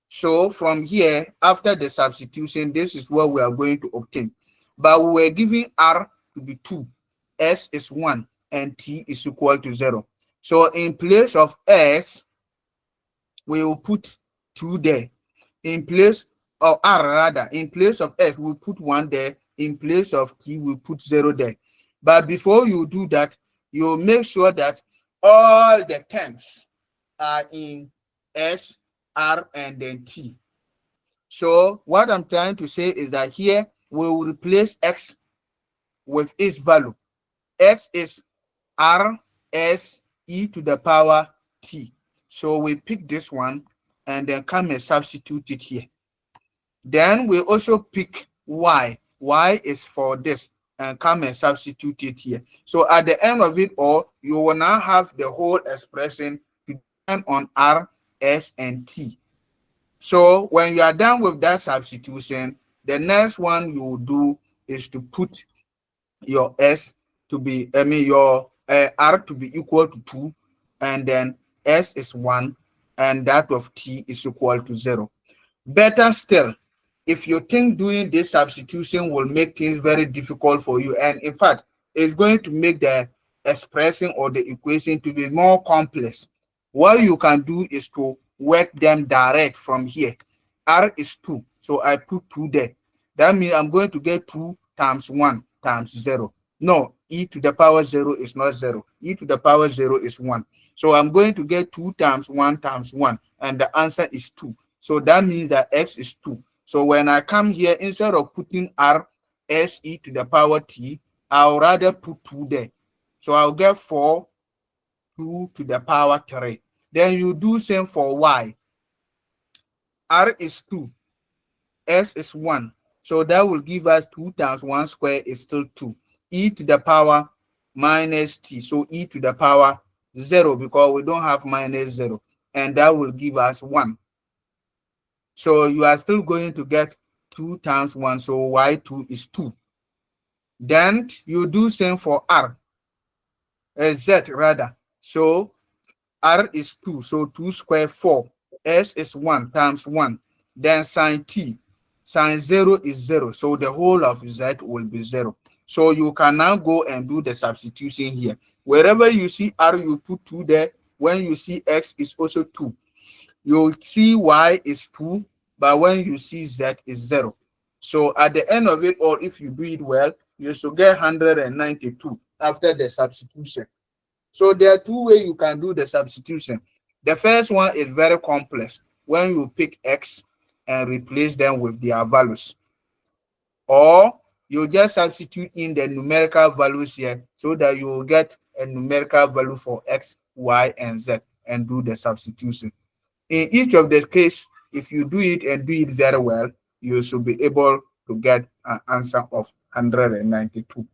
So from here, after the substitution, this is what we are going to obtain. But we were giving r to be 2, s is 1, and t is equal to 0. So in place of s, we will put 2 there. In place of r, rather, in place of s, we'll put 1 there. In place of t, we'll put 0 there. But before you do that, you make sure that all the terms are in s, r, and then t. So what I'm trying to say is that here we will replace x with its value. X is r s e to the power t. So we pick this one and then come and substitute it here. Then we also pick y. Y is for this, and come and substitute it here. So at the end of it all, you will now have the whole expression to depend on r, s, and t. So when you are done with that substitution, the next one you will do is to put your s to be, your r to be equal to 2, and then s is 1, and that of t is equal to 0. Better still, if you think doing this substitution will make things very difficult for you, and in fact, it's going to make the expression or the equation to be more complex, what you can do is to work them direct from here. R is 2, so I put 2 there. That means I'm going to get 2 times 1 times 0. No, e to the power 0 is not 0. E to the power 0 is 1. So I'm going to get 2 times 1 times 1, and the answer is 2. So that means that x is 2. So when I come here, instead of putting r s e to the power t, I'll rather put 2 there. So I'll get 4 2 to the power 3. Then you do same for y. R is 2, s is 1. So that will give us 2 times 1 square is still 2. E to the power minus t. So e to the power 0, because we don't have minus 0. And that will give us 1. So you are still going to get 2 times 1. So y2 is 2. Then you do same for r. Z rather. So r is 2. So 2 square 4. S is 1 times 1. Then sine t. Sine 0 is 0. So the whole of z will be 0. So you can now go and do the substitution here. Wherever you see r, you put 2 there. When you see x, is also 2. You see y is 2, but when you see z is 0. So at the end of it, or if you do it well, you should get 192 after the substitution. So there are 2 ways you can do the substitution. The first one is very complex, when you pick x and replace them with their values. Or you just substitute in the numerical values here so that you will get a numerical value for x, y, and z and do the substitution. In each of the case, if you do it and do it very well, you should be able to get an answer of 192.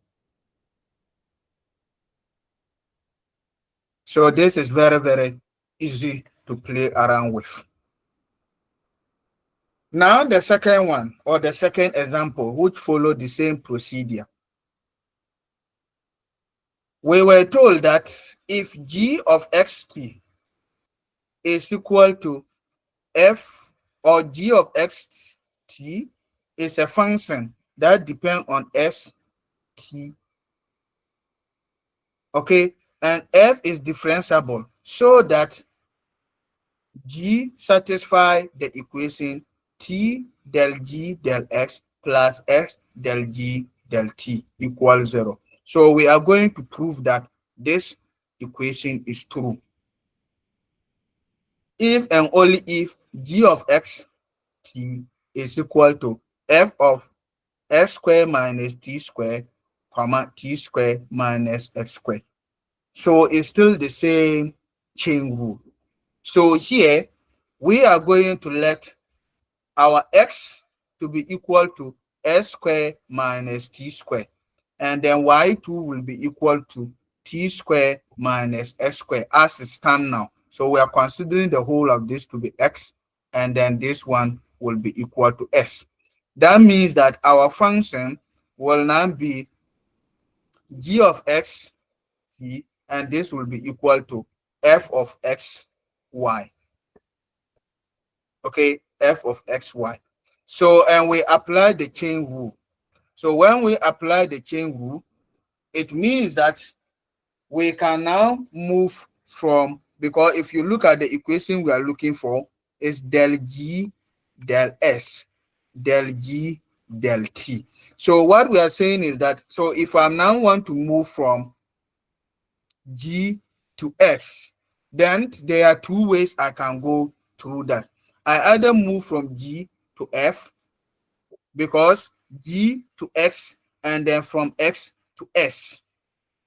So this is very, very easy to play around with. Now the second one, or the second example, which followed the same procedure. We were told that if g of xt is equal to f, or g of xt t is a function that depends on s t. Okay, and f is differentiable so that g satisfy the equation t del g del x plus x del g del t equals 0. So we are going to prove that this equation is true if and only if g of x t is equal to f of x squared minus t squared, comma t squared minus x squared. So it's still the same chain rule. So here we are going to let our x to be equal to s squared minus t squared, and then y2 will be equal to t squared minus x squared as it stands now. So we are considering the whole of this to be x, and then this one will be equal to s. That means that our function will now be g of x t, and this will be equal to f of x y. Okay, f of x y. So, and we apply the chain rule. So when we apply the chain rule, it means that we can now move from, because if you look at the equation we are looking for, is del g del s del g del t. So what we are saying is that, so if I now want to move from g to x, then there are two ways I can go through that. I either move from g to f, because g to x, and then from x to s,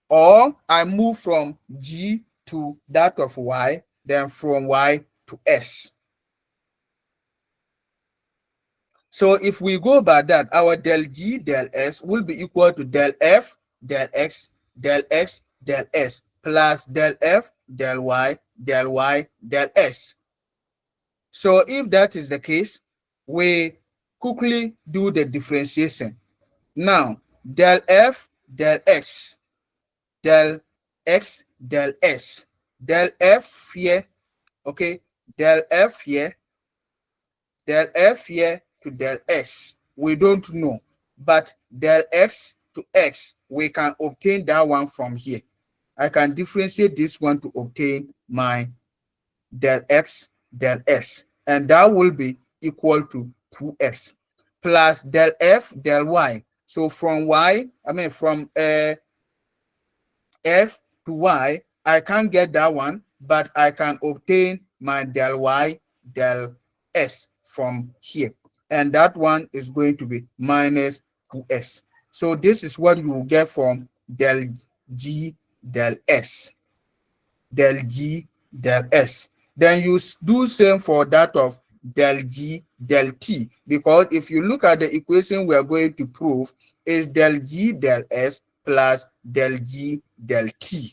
or I move from g to that of y, then from y to s. So if we go by that, our del g del s will be equal to del f del x del x del s plus del f del y del s. So if that is the case, we quickly do the differentiation. Now, del f del x del x del s, del f here, okay, del f here to del s, we don't know, but del x to x, we can obtain that one from here. I can differentiate this one to obtain my del x del s, and that will be equal to 2s plus del f del y. So from y, from f to y, I can't get that one, but I can obtain my del y del s from here, and that one is going to be minus 2s. So this is what you will get from del g del s, del g del s. Then you do same for that of del g del t, because if you look at the equation we are going to prove, is del g del s plus del g del t.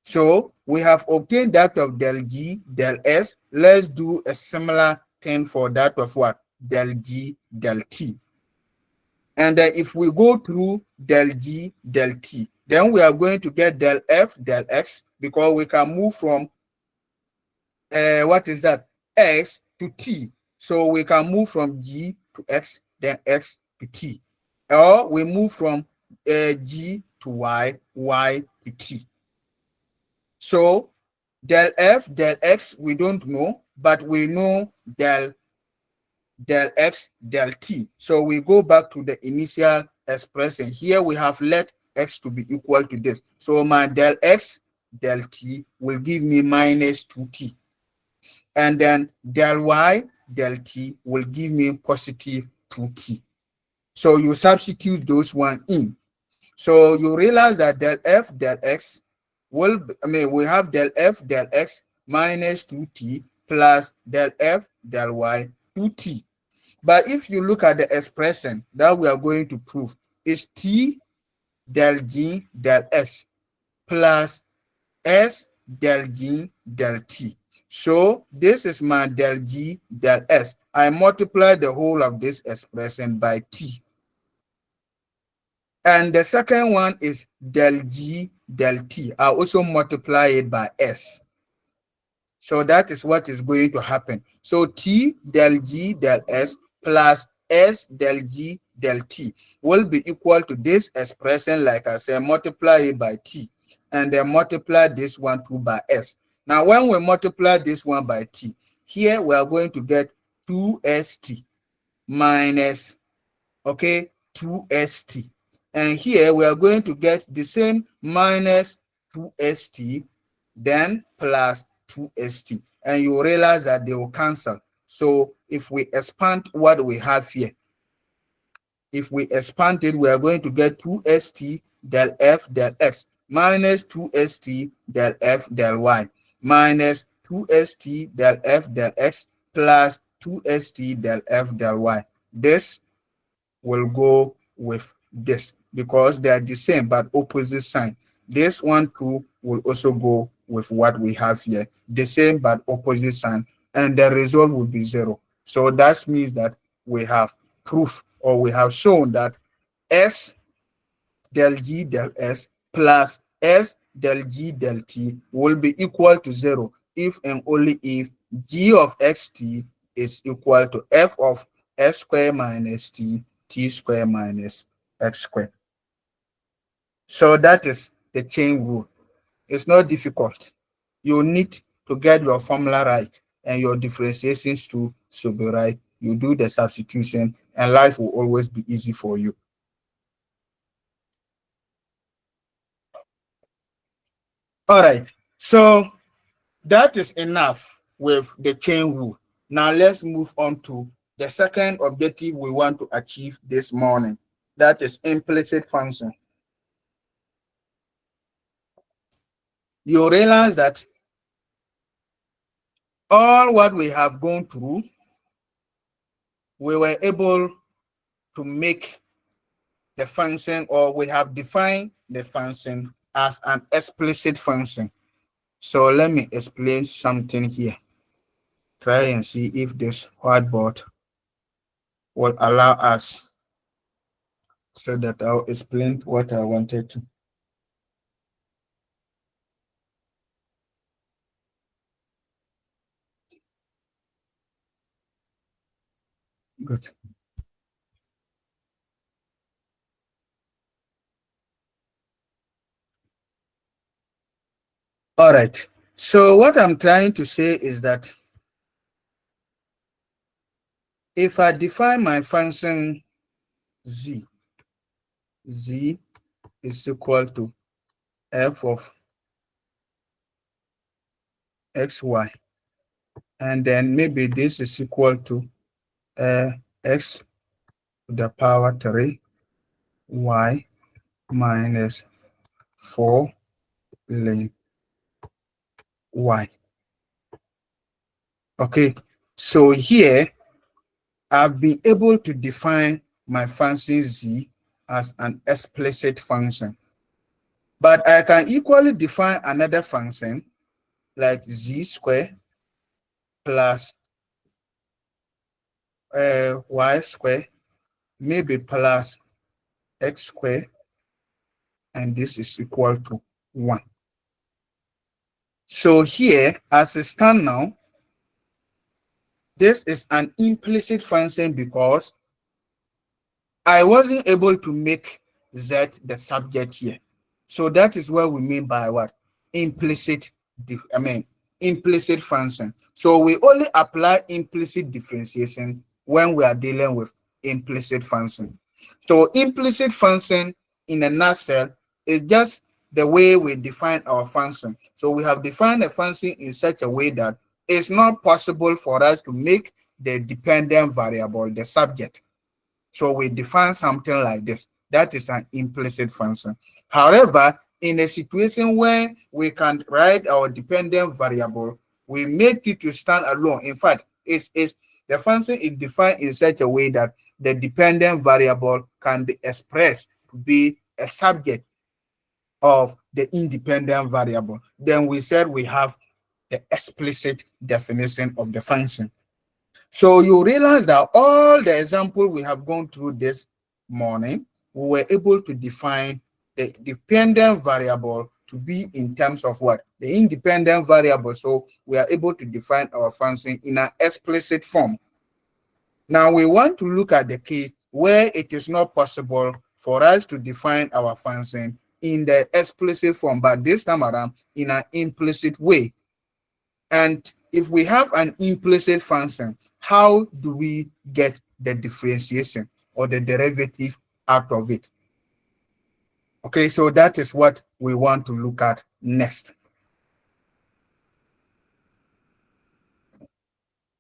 So we have obtained that of del g del s. Let's do a similar thing for that of what? Del g del t. And then if we go through del g del t, then we are going to get del f del x, because we can move from what is that? X to t. So we can move from g to x, then x to t. Or we move from g to y, y to t. So del f del x we don't know, but we know del x del t. So we go back to the initial expression. Here we have let x to be equal to this. So my del x del t will give me minus 2t. And then del y del t will give me positive 2t. So you substitute those one in. So you realize that del f del x will, we have del f del x minus 2t plus del f del y 2t. But if you look at the expression that we are going to prove, is t del g del s plus s del g del t. So this is my del g del s. I multiply the whole of this expression by t. And the second one is del g del t. I also multiply it by s. So that is what is going to happen. So t del g del s plus S del G del T will be equal to this expression, like I said, multiply it by T, and then multiply this one too by S. Now, when we multiply this one by T, here we are going to get 2ST minus, okay, 2ST. And here we are going to get the same minus 2ST, then plus 2ST. And you realize that they will cancel. So if we expand what we have here, if we expand it, we are going to get 2ST del F del X minus 2ST del F del Y minus 2ST del F del X plus 2ST del F del Y. This will go with this because they are the same but opposite sign. This one too will also go with what we have here, the same but opposite sign, and the result will be 0. So that means that we have proof, or we have shown, that S del G del S plus S del G del T will be equal to 0 if and only if G of xt is equal to F of S square minus T, T square minus X square. So that is the chain rule. It's not difficult. You need to get your formula right and your differentiations too should be right. You do the substitution and life will always be easy for you. All right, so that is enough with the chain rule. Now let's move on to the second objective we want to achieve this morning. That is implicit function. You realize that all what we have gone through, we were able to make the function, or we have defined the function as an explicit function. So let me explain something here. Try and see if this whiteboard will allow us, so that I'll explain what I wanted to. Good. All right. So what I'm trying to say is that if I define my function z is equal to f of xy, and then maybe this is equal to x to the power 3 y minus 4 ln y. Okay, so here I've been able to define my function z as an explicit function, but I can equally define another function like z square plus y square, maybe plus x square, and this is equal to 1. So here, as it stands now, this is an implicit function because I wasn't able to make z the subject here. So that is what we mean by what? Implicit, implicit function. So we only apply implicit differentiation when we are dealing with implicit function. So implicit function in a nutshell is just the way we define our function. So we have defined a function in such a way that it's not possible for us to make the dependent variable the subject. So we define something like this. That is an implicit function. However, in a situation where we can write our dependent variable, we make it to stand alone. In fact, the function is defined in such a way that the dependent variable can be expressed to be a subject of the independent variable. Then we said we have the explicit definition of the function. So you realize that all the examples we have gone through this morning, we were able to define the dependent variable to be in terms of what? The independent variable. So we are able to define our function in an explicit form. Now we want to look at the case where it is not possible for us to define our function in the explicit form, but this time around in an implicit way. And if we have an implicit function, how do we get the differentiation or the derivative out of it? Okay, so that is what we want to look at next.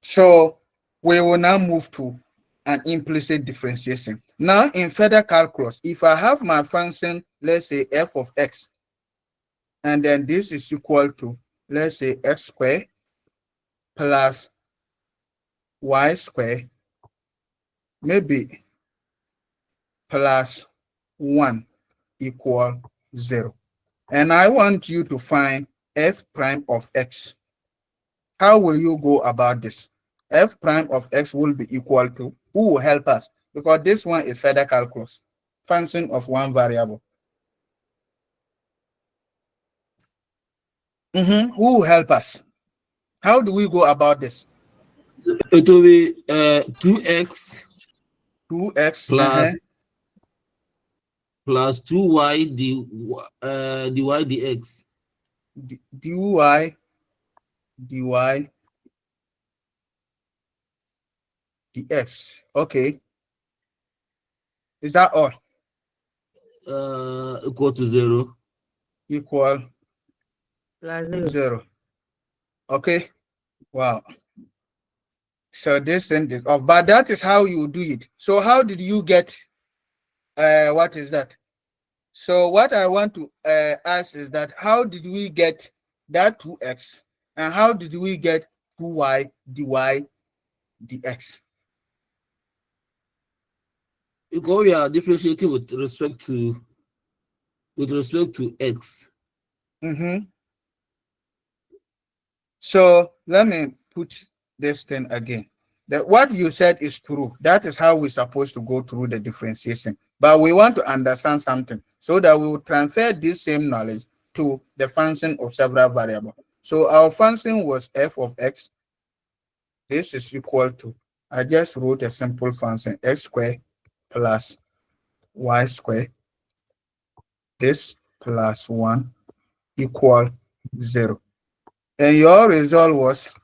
So we will now move to an implicit differentiation. Now in further calculus, if I have my function, let's say f of x, and then this is equal to, let's say, x squared plus y squared, maybe plus 1 equal 0. And I want you to find f prime of x. How will you go about this? F prime of x will be equal to, who will help us? Because this one is further calculus, function of one variable. Who will help us? How do we go about this? It will be 2x 2x plus 2y dy dx. dy dx. Okay. Is that all? Equal to 0. Equal Plus 0. 0. Okay. Wow. So this thing is off, but that is how you do it. So how did you get what is that? So what I want to ask is that how did we get that 2x, and how did we get 2y dy dx? Because we are differentiating with respect to x. So let me put this thing again. That what you said is true. That is how we're supposed to go through the differentiation. But we want to understand something so that we will transfer this same knowledge to the function of several variables. So our function was f of x. This is equal to, I just wrote a simple function, x squared plus y squared. This plus 1 equal 0. And your result was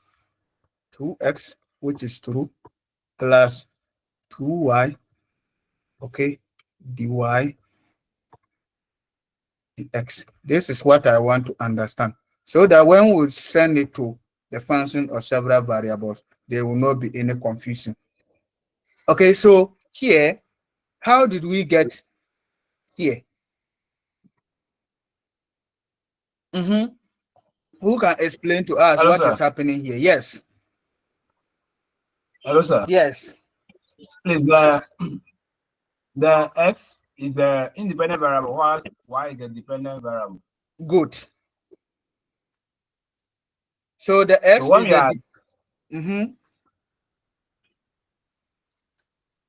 2x, which is true, plus 2y, okay, dy dx. This is what I want to understand, so that when we send it to the function of several variables, there will not be any confusion. Okay, so here, how did we get here? Who can explain to us Hello, what sir. is happening here? Yes. Hello, sir. Yes. Please, the x is the independent variable, whilst y is the dependent variable. Good. So the x So when is we are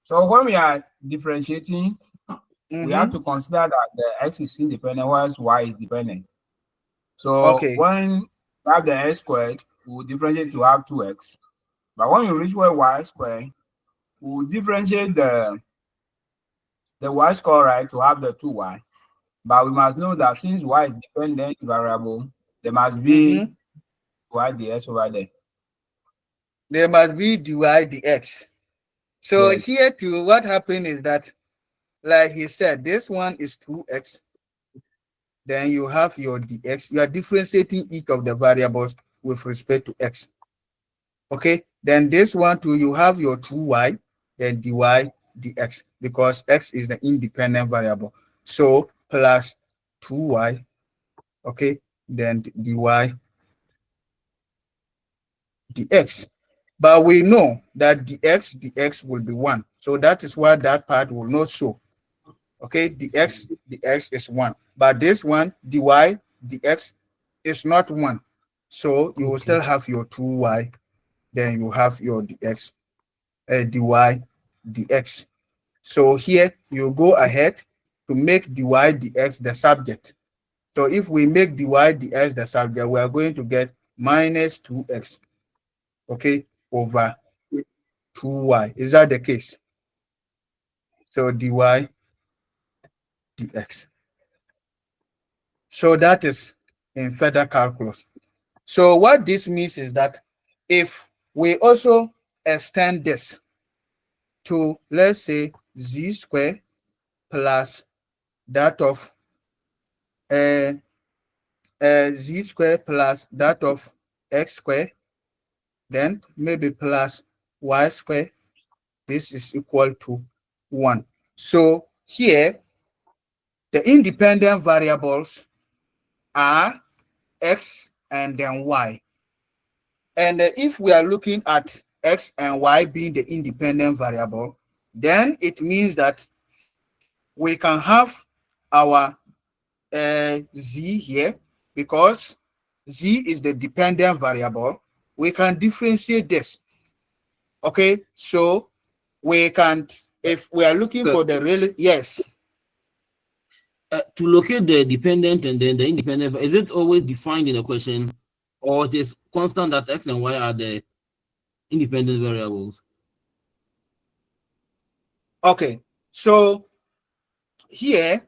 so when we are differentiating, we have to consider that the x is independent whilst y is dependent. So okay. when we have the x squared, we will differentiate to have 2x. But when you reach where y squared, we will differentiate the y squared, right, to have the 2y. But we must know that since y is dependent variable, there must be y dx over there. There must be dy dx. So Yes. here too, what happened is that, like he said, this one is 2x. Then you have your dx. You are differentiating each of the variables with respect to x. Okay. Then this one too, you have your 2y, then dy dx, because x is the independent variable. So plus 2y, okay, then dy dx. But we know that dx will be 1. So that is why that part will not show. Okay, dx is 1. But this one, dy dx, is not 1. So you will still have your 2y, then you have your dx, dy dx. So here you go ahead to make dy dx the subject. So if we make dy dx the subject, we are going to get minus 2x, okay, over 2y. Is that the case? So dy dx. So that is in further calculus. So what this means is that if we also extend this to, let's say, z squared plus that of z squared plus that of x squared, then maybe plus y squared, this is equal to 1. So here, the independent variables are x and then y. And if we are looking at x and y being the independent variable, then it means that we can have our z here, because z is the dependent variable. We can differentiate this. Okay, so we can, if we are looking for the real, yes. To locate the dependent and then the independent, is it always defined in the question, or it is constant that x and y are the independent variables? Okay, so here,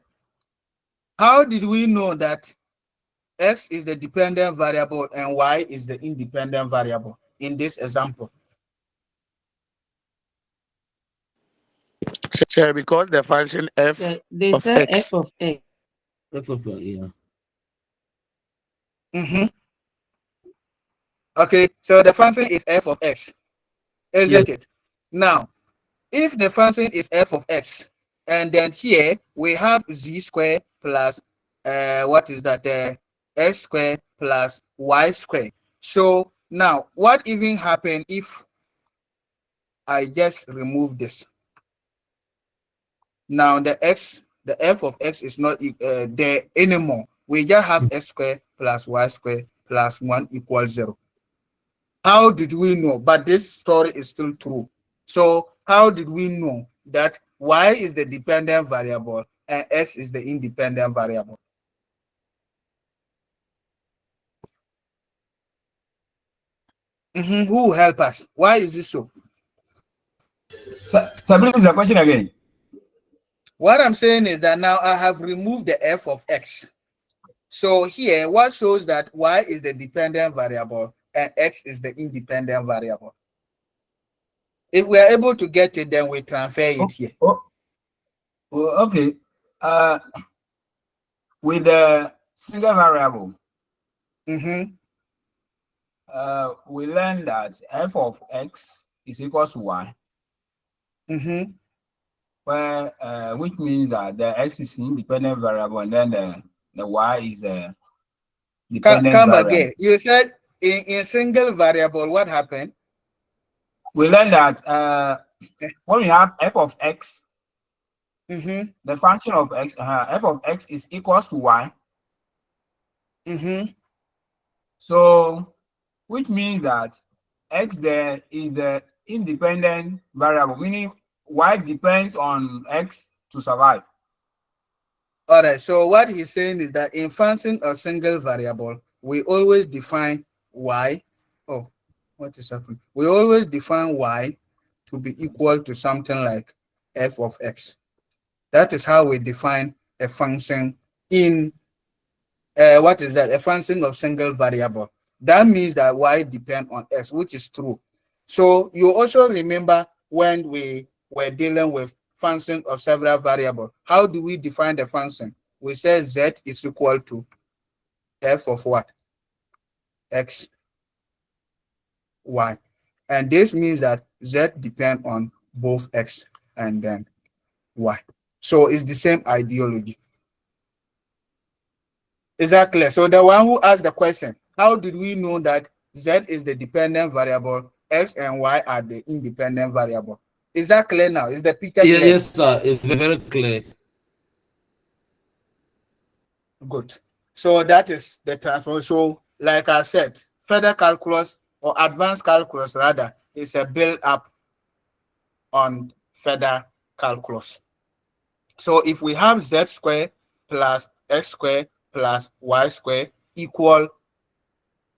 how did we know that x is the dependent variable and y is the independent variable in this example? Sir, because the function f They of said x. f of x. Yeah. Okay, so the function is f of x, isn't it? Now, if the function is f of x, and then here we have z squared plus what is that, x squared plus y squared. So now what even happened if I just remove this? Now the f of x is not there anymore. We just have x squared plus y squared plus 1 equals 0. How did we know? But this story is still true. So how did we know that y is the dependent variable and x is the independent variable? Who will help us? Why is this so? So please, the question again. What I'm saying is that now I have removed the f of x. So here, what shows that y is the dependent variable and x is the independent variable? If we are able to get it, then we transfer it here. Okay. With the single variable, we learned that f of x is equal to y. Where which means that the x is independent variable and then the y is the dependent variable. Again. You said in single variable, what happened? We learned that when we have f of x, the function of x, f of x is equal to y. So, which means that x there is the independent variable, meaning y depends on x to survive. All right. So what he's saying is that in function of single variable, we always define y. Oh, what is happening? We always define y to be equal to something like f of x. That is how we define a function in what is that? A function of single variable. That means that y depend on x, which is true. So you also remember when we were dealing with function of several variables, how do we define the function? We say z is equal to f of what? X, y. And this means that z depend on both x and then y. So it's the same ideology. Is that clear? So the one who asked the question, how did we know that z is the dependent variable, x and y are the independent variable? Is that clear now? Is the picture clear? Yes, sir. It's very clear. Good. So that is the transfer. So, like I said, further calculus or advanced calculus rather is a build up on further calculus. So if we have z squared plus x squared plus y squared equal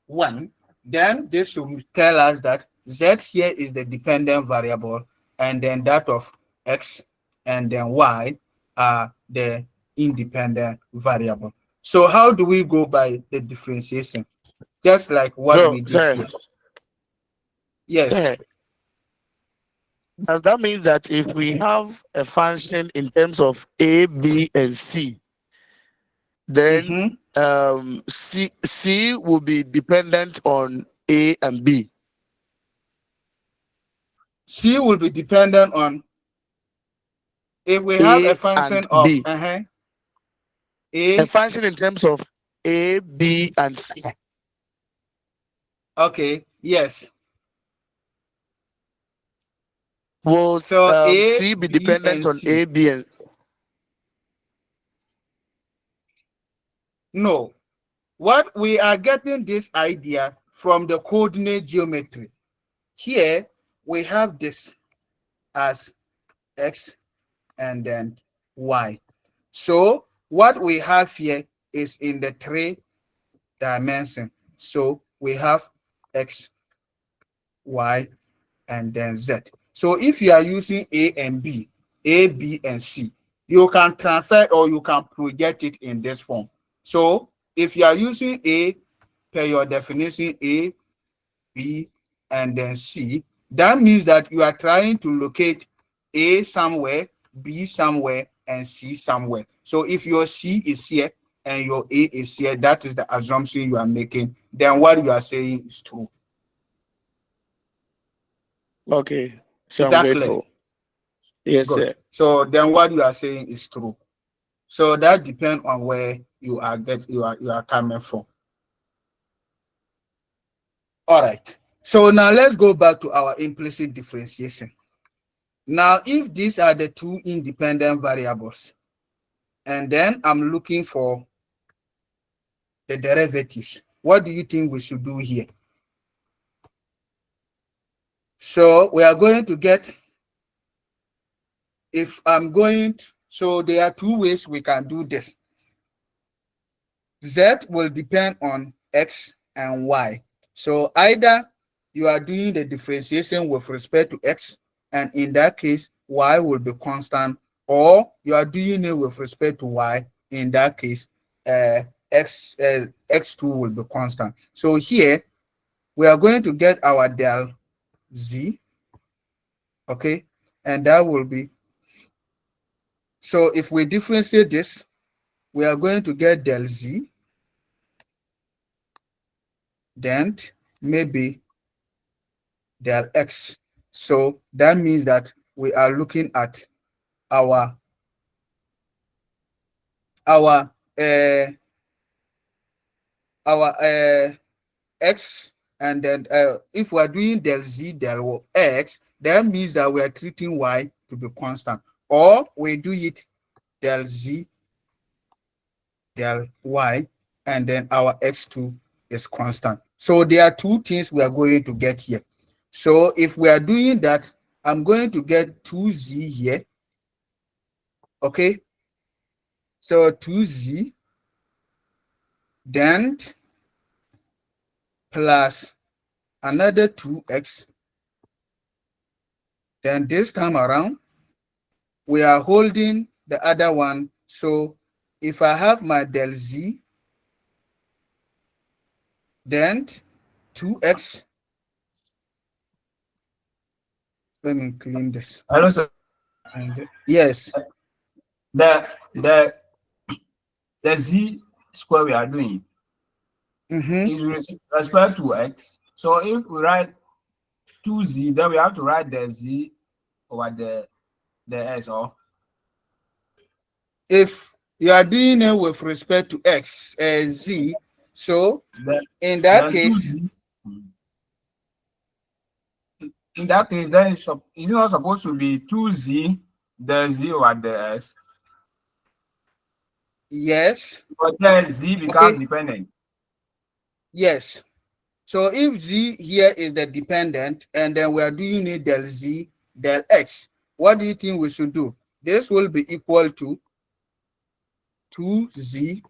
1, then this should tell us that Z here is the dependent variable, and then that of X and then Y are the independent variable. So how do we go by the differentiation? Just like what So, we did sir, here. Yes. sir, does that mean that if we have a function in terms of A, B, and C, then C will be dependent on A and B? C will be dependent on, if we have a A function and of B. A A, function in terms of A, B, and C. okay, yes. Will So A, C be B, dependent and on C. A, B, and No. What we are getting this idea from the coordinate geometry. Here we have this as X and then Y. So what we have here is in the 3 dimension. So we have X, Y, and then Z. So if you are using A and B, A, B, and C, you can transfer or you can project it in this form. So if you are using A per your definition, A, B, and then C, that means that you are trying to locate A somewhere, B somewhere, and C somewhere. So if your C is here and your A is here, that is the assumption you are making. Then what you are saying is true. okay. So Is I'm that clear? grateful. Yes, Good. sir. So then what you are saying is true. So that depends on where you are coming from. All right. So now let's go back to our implicit differentiation. Now, if these are the two independent variables, and then I'm looking for the derivatives, what do you think we should do here? So we are going to get, if I'm going to, so there are two ways we can do this. Z will depend on X and Y. So either you are doing the differentiation with respect to X, and in that case, Y will be constant, or you are doing it with respect to Y. In that case, X2 will be constant. So here, we are going to get our del Z, okay? And that will be, so if we differentiate this, we are going to get del Z, then maybe del X. So that means that we are looking at our our uh, X, and then if we are doing del Z del X, that means that we are treating Y to be constant, or we do it del Z del Y, and then our X2 is constant. So there are two things we are going to get here. So if we are doing that, I'm going to get 2Z here. Okay. So 2Z, then plus another 2X. Then this time around, we are holding the other one. So if I have my del Z, then 2X. Let me clean this. Hello, sir. And yes. The the Z square we are doing is with respect to X. So if we write 2Z, then we have to write the Z over the X, or If you are doing it with respect to X, Z, so then, in that then case, 2Z. In that case, then it's not supposed to be 2Z, the Z over the S. yes. But then Z becomes dependent. Yes. So if Z here is the dependent, and then we are doing it del Z del X, what do you think we should do? This will be equal to 2Z.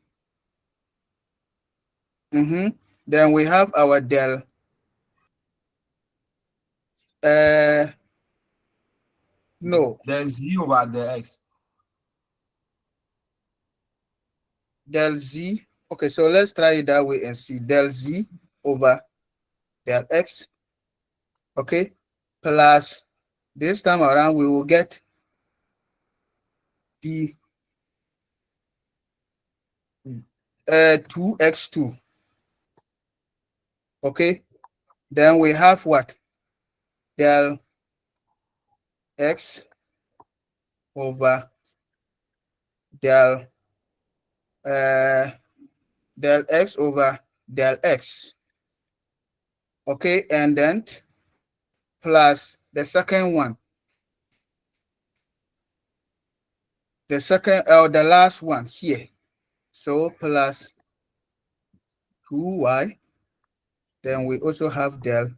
Then we have our del No, The z over the x. del z. Okay, so let's try it that way and see. Del z over del x, okay, plus this time around we will get the 2x2, okay. Then we have what? Del x over del del x over del x, okay, and then plus the second one, the second or the last one here, so plus 2y. Then we also have del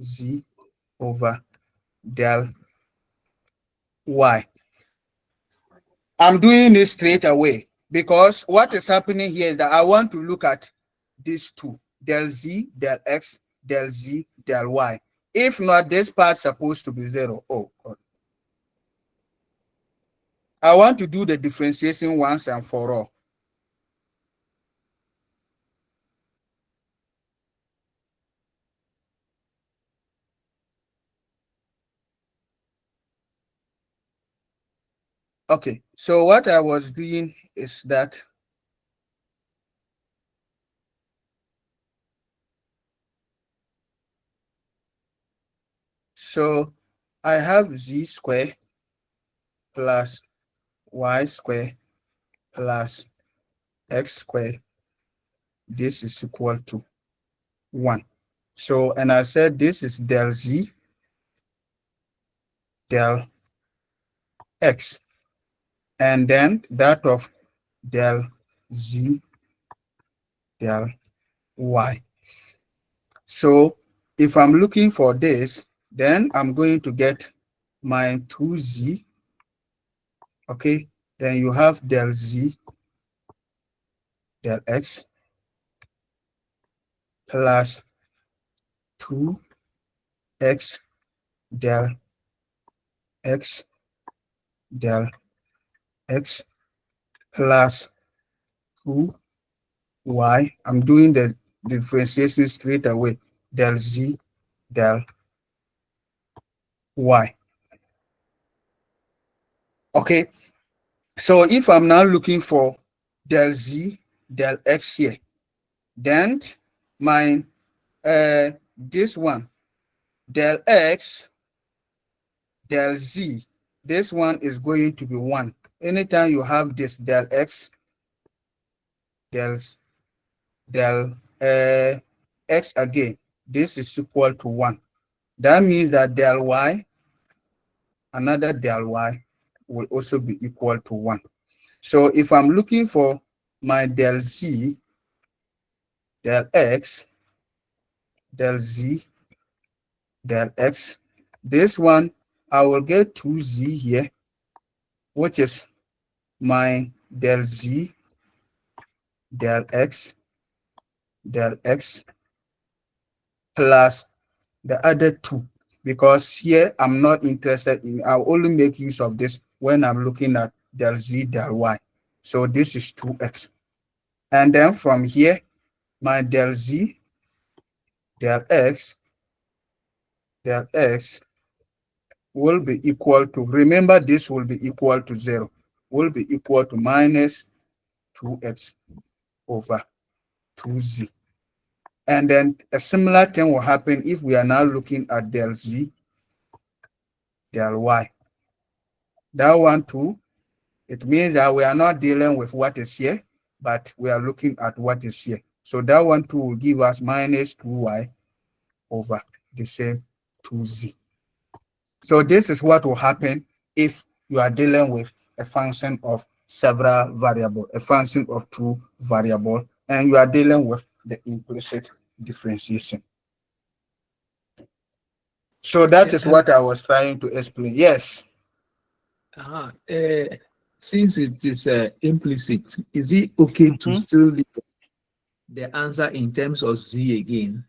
z over del y. I'm doing this straight away because what is happening here is that I want to look at these two, del z, del x, del z, del y. If not, this part's supposed to be 0. Oh, God. I want to do the differentiation once and for all. Okay, so what I was doing is that so I have z squared plus y squared plus x squared. This is equal to 1. So, and I said this is del z del x, and then that of del z del y. So if I'm looking for this, then I'm going to get my 2z, okay, then you have del z del x plus 2x del x del x plus 2y. I'm doing the differentiation straight away, del z del y. Okay, so if I'm now looking for del z del x here, then my this one del x del z, this one is going to be 1. Anytime you have this del x del x again, this is equal to 1. That means that del y, another del y, will also be equal to 1. So if I'm looking for my del z del x del z del x, this one I will get 2z here, which is my del z del x plus the other 2, because here I'm not interested in, I'll only make use of this when I'm looking at del z del y. So this is 2x. And then from here, my del z del x will be equal to, remember this will be equal to 0, will be equal to minus 2x over 2z. And then a similar thing will happen if we are now looking at del z del y. That one too, it means that we are not dealing with what is here, but we are looking at what is here. So that one too will give us minus 2y over the same 2z. So this is what will happen if you are dealing with a function of several variables, a function of 2 variables, and you are dealing with the implicit differentiation. So that is what I was trying to explain. Yes. Since it is implicit, is it okay to still leave the answer in terms of z again?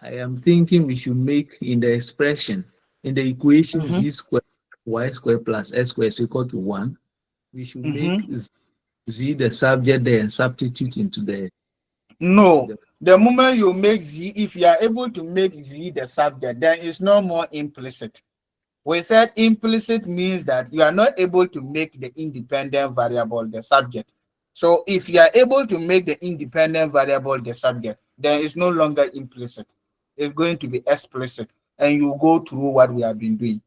I am thinking we should make in the expression, in the equation z squared y squared plus x squared is equal to 1. We should make z the subject there and substitute into the. No, the moment you make z, if you are able to make z the subject, then it's no more implicit. We said implicit means that you are not able to make the independent variable the subject. So if you are able to make the independent variable the subject, then it's no longer implicit. It's going to be explicit, and you go through what we have been doing.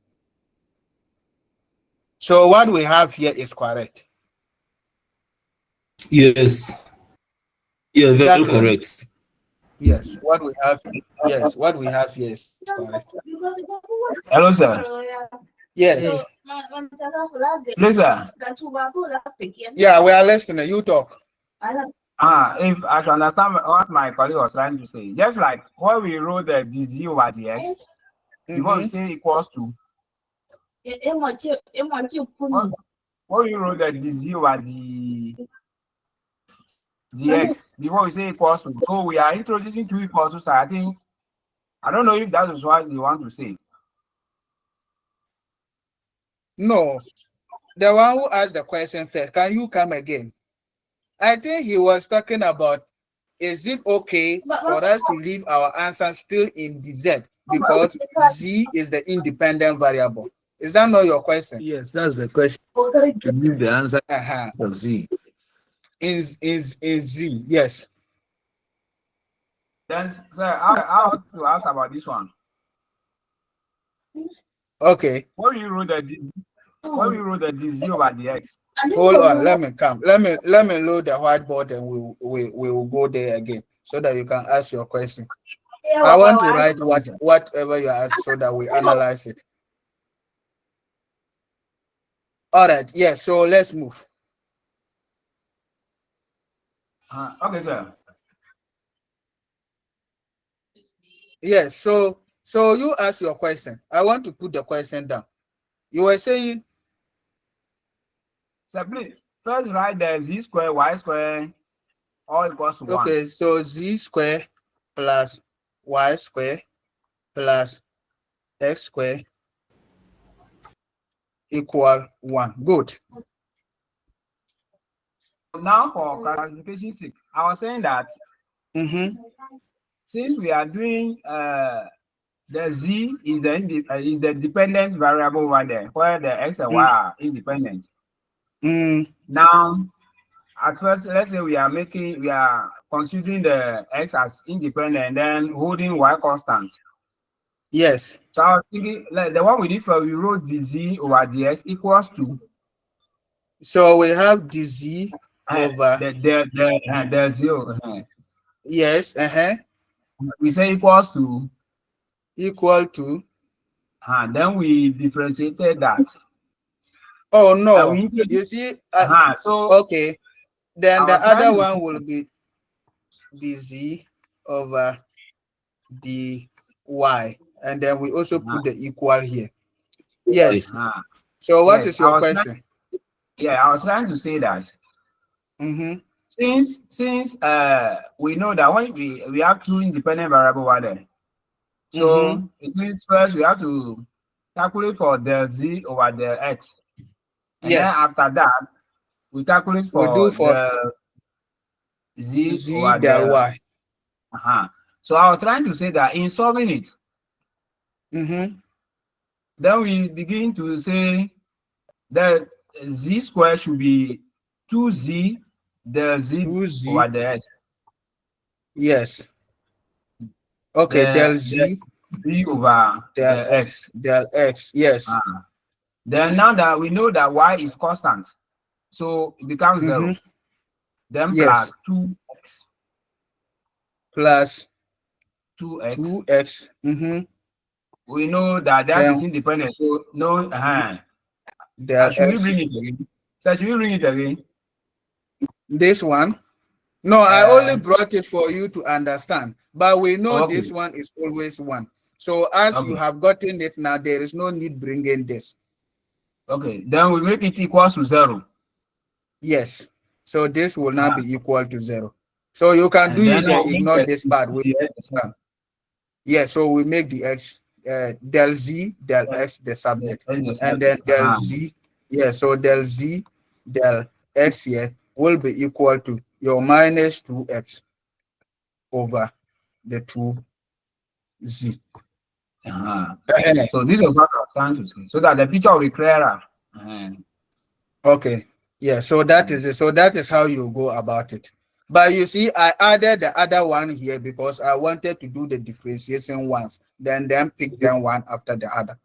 So what we have here is correct. Yes. Yeah, Is that very clear? correct. Yes, what we have. Yes, what we have here is correct. Hello, sir. Yes. Please, sir. Yeah, we are listening. You talk. If I should understand what my colleague was trying to say, just like when we wrote the dz over dx, before we say equals to, when we wrote the dz over the dx, before we say equals to, so we are introducing two equals to, so I think, I don't know if that is what you want to say. No, the one who asked the question first, can you come again? I think he was talking about, is it okay for us to leave our answer still in the z because z is the independent variable? Is that not your question? Yes, that's the question. To leave the answer of z. Is z, yes. Then, sir, I want to ask about this one. Okay. When you wrote the dz over dx. Hold on, let me come. Let me load the whiteboard and we will go there again so that you can ask your question. I want to write whatever you ask so that we analyze it. All right, yes, so let's move. Okay, sir. Yes, so you ask your question. I want to put the question down. You were saying, so please first write the z square y square all equals to 1. okay, so z square plus y square plus x square equal 1. Good. Now for clarification sake, I was saying that since we are doing the z is the dependent variable over there, where the x and y are independent. Now, at first, let's say we are considering the x as independent and then holding y constant. Yes. So I was thinking, like the one we did for, we wrote dz over dx equals to. So we have dz over the 0. Yes. We say equals to. Then we differentiated that. Oh no! You see, so okay. Then the other one will be dz over dy, and then we also put the equal here. Yes. So what is your question? I was trying to say that since we know that when we have two independent variables over there, so it means first we have to calculate for the z over the x, and then after that we calculate for the z over the y. So I was trying to say that in solving it, then we begin to say that z square should be 2z the z over the x. Yes. Okay, del z over del x. Del x, yes. Then now that we know that y is constant, so it becomes 0. Then plus 2x. Plus 2x. We know that is independent, so no. Should we bring it again? So should we bring it again? This one? No, I only brought it for you to understand, but we know this one is always 1. So as you have gotten it now, there is no need bringing this. Okay, then we make it equals to 0. Yes. So this will now be equal to 0. So you can do it and ignore this part. Yeah, so we make the x del z del x the subject, and then del z. Yeah, so del z del x here will be equal to your minus 2x over the 2z. So this is what I was trying to say, so that the picture will be clearer. Okay. Yeah, so that is it. So that is how you go about it. But you see, I added the other one here because I wanted to do the differentiation once, then pick them one after the other.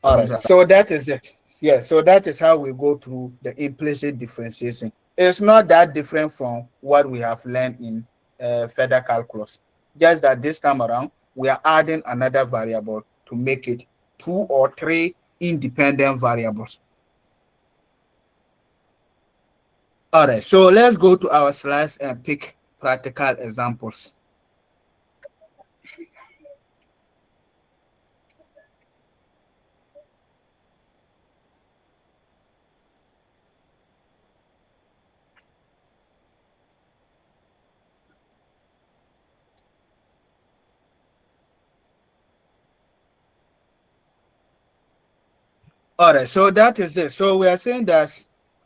All right, so that is it. Yeah, so that is how we go through the implicit differentiation. It's not that different from what we have learned in further calculus. Just that this time around, we are adding another variable to make it 2 or 3 independent variables. All right, so let's go to our slides and pick practical examples. All right, so that is it. So we are saying that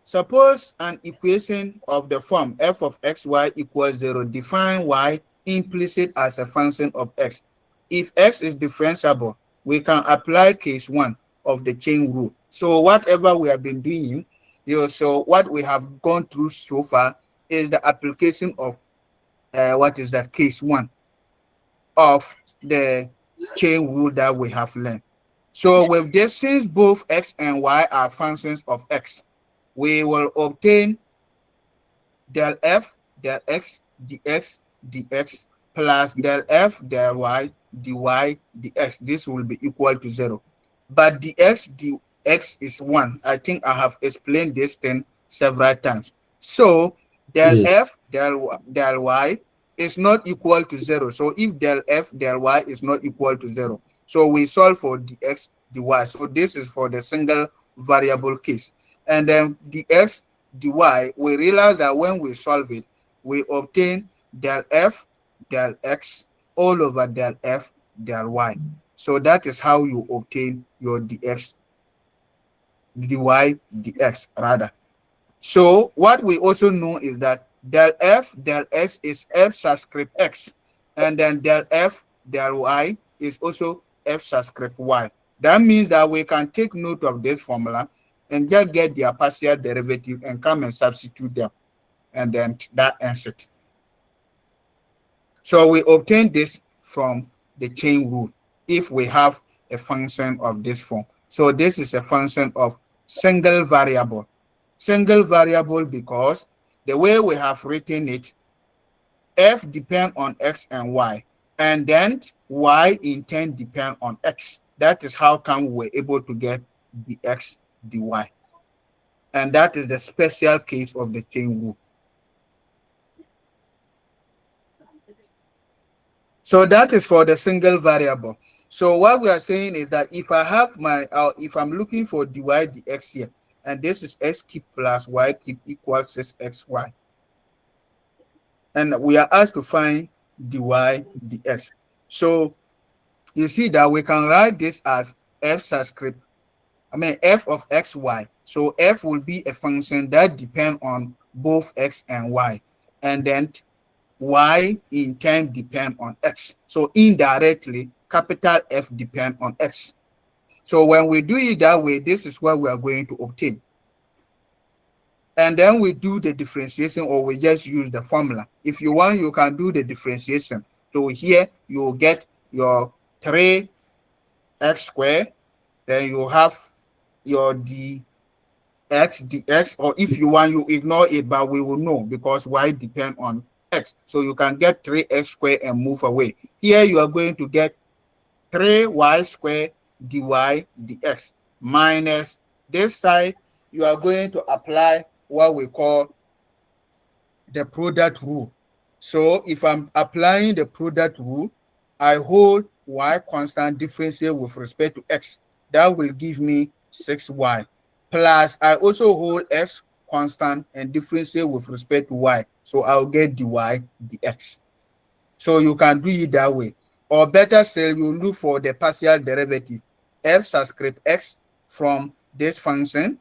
suppose an equation of the form f of xy equals 0, define y implicit as a function of x. If x is differentiable, we can apply case 1 of the chain rule. So whatever we have been doing, so what we have gone through so far is the application of what is that, case 1 of the chain rule that we have learned. So with this, since both x and y are functions of x, we will obtain del f del x dx dx plus del f del y dy dx. This will be equal to 0. But dx dx is 1. I think I have explained this thing several times. So del f del y is not equal to 0. So if del f del y is not equal to 0, so we solve for dx dy. So this is for the single variable case. And then dx dy, we realize that when we solve it, we obtain del f del x all over del f del y. So that is how you obtain your dx dy dx rather. So what we also know is that del f del x is f subscript x, and then del f del y is also f subscript y. That means that we can take note of this formula and just get their partial derivative and come and substitute them, and then that ends it. So we obtain this from the chain rule if we have a function of this form. So this is a function of single variable. Single variable because the way we have written it, f depend on x and y, and then y in turn depend on x. That is how come we're able to get dx dy. And that is the special case of the chain rule. So that is for the single variable. So what we are saying is that if I have my, if I'm looking for dy dx here, and this is x cube plus y cube equals 6xy, and we are asked to find dy dx. So you see that we can write this as f subscript, f of xy. So f will be a function that depend on both x and y, and then y in turn depend on x. So indirectly, capital F depend on x. So when we do it that way, this is what we are going to obtain. And then we do the differentiation, or we just use the formula. If you want, you can do the differentiation. So here you will get your 3x squared, then you have your dx dx, or if you want, you ignore it, but we will know because y depend on x. So you can get 3x squared and move away. Here you are going to get 3y squared dy dx minus this side. You are going to apply what we call the product rule. So if I'm applying the product rule, I hold y constant differentiate with respect to x. That will give me 6y. Plus, I also hold x constant and differentiate with respect to y. So I'll get dy dx. So you can do it that way. Or better still, you look for the partial derivative, f subscript x from this function.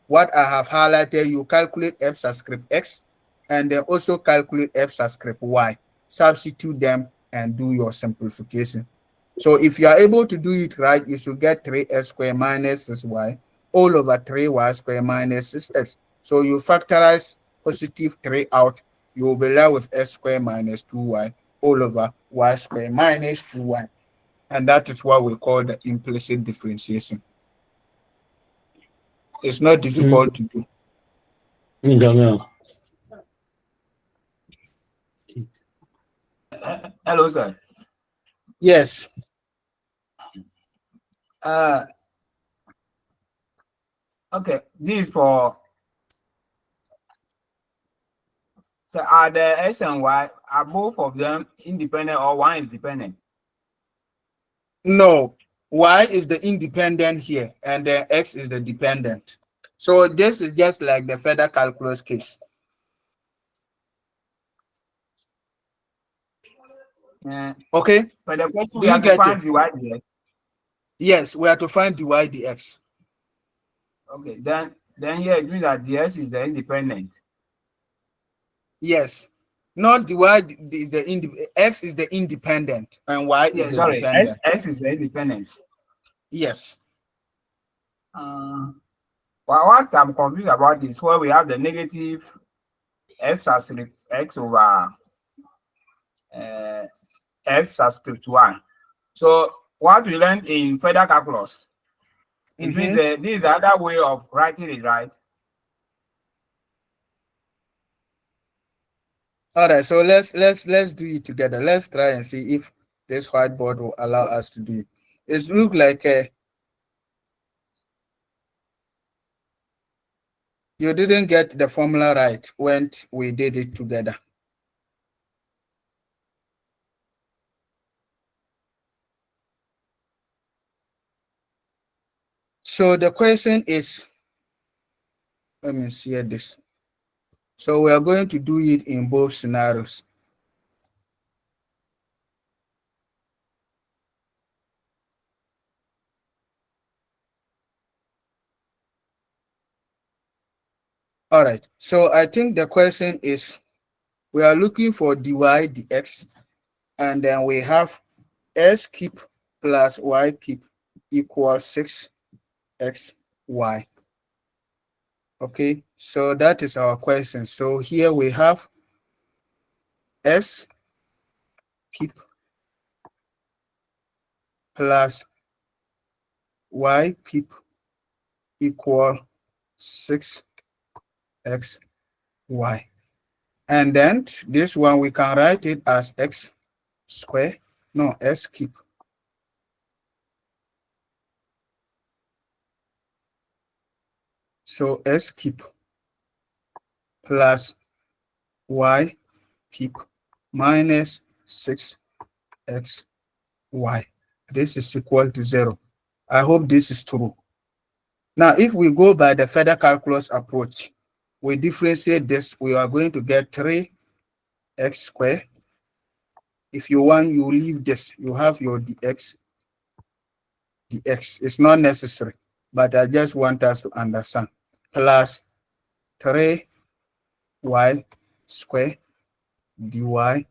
What I have highlighted, you calculate f subscript x and then also calculate f subscript y. Substitute them and do your simplification. So if you are able to do it right, you should get 3x squared minus 6y all over 3y squared minus 6x. So you factorize positive 3 out, you will be left with x squared minus 2y all over y squared minus 2y. And that is what we call the implicit differentiation. It's not difficult to do. Hello, sir. Yes. Okay, this for, so are the x and y, are both of them independent or one is dependent? No, y is the independent here and then x is the dependent. So this is just like the further calculus case. Okay. But the question Do we you have to get find it? the y dx. Yes, we have to find dy dx. Okay, then here it means that dx is the independent. Yes. Not dy is the x is the independent and y is the dependent. X is the independent. Yes. Well, what I'm confused about is where we have the negative f subscript x over f subscript y. So what we learned in further calculus, it means that this is the other way of writing it, right? All right, so let's do it together. Let's try and see if this whiteboard will allow us to do it. It looks like you didn't get the formula right when we did it together. So the question is, let me see this. So we are going to do it in both scenarios. All right, so I think the question is, we are looking for dy dx, and then we have s cube plus y cube equals 6xy. Okay, so that is our question. So here we have s cube plus y cube equal 6xy. And then this one we can write it as x square, no, s cube so s cube plus y cube minus 6xy. This is equal to 0. I hope this is true. Now, if we go by the further calculus approach, we differentiate this, we are going to get 3x squared. If you want, you leave this, you have your dx. It's not necessary, but I just want us to understand. Plus 3y squared dy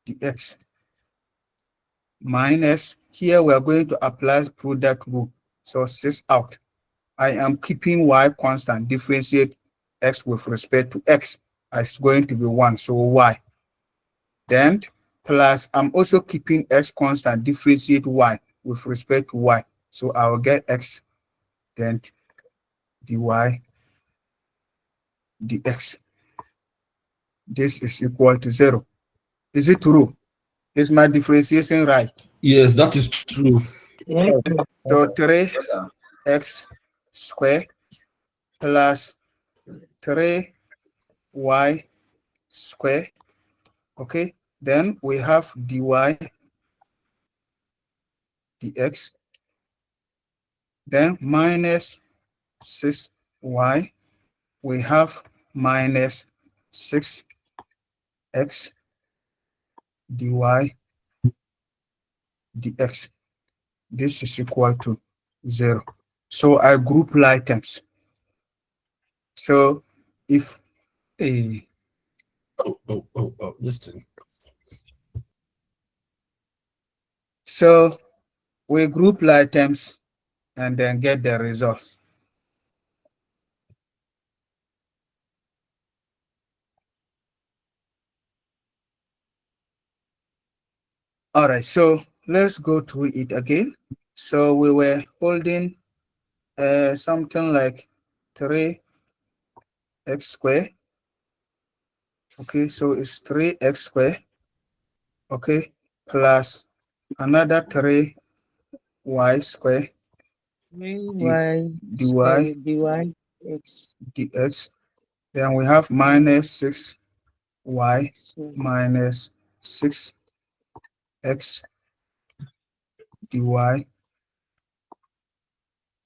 dx minus, here we are going to apply product rule. So 6 out. I am keeping y constant, differentiate x with respect to x. It's going to be 1, so y. Then plus, I'm also keeping x constant, differentiate y with respect to y. So I will get x, then dy dx. This is equal to 0. Is it true? Is my differentiation right? Yes, that is true. Yes. So 3x squared plus 3y squared. Okay, then we have dy dx, then minus 6y, we have minus 6x dy dx. This is equal to 0. So I group items. So if a this thing. so we group items and then get the results. All right, so let's go through it again. So we were holding something like 3x squared. Okay, so it's 3x squared. Okay, plus another 3y squared y dy square dy x dx. Then we have minus 6y so minus 6x dy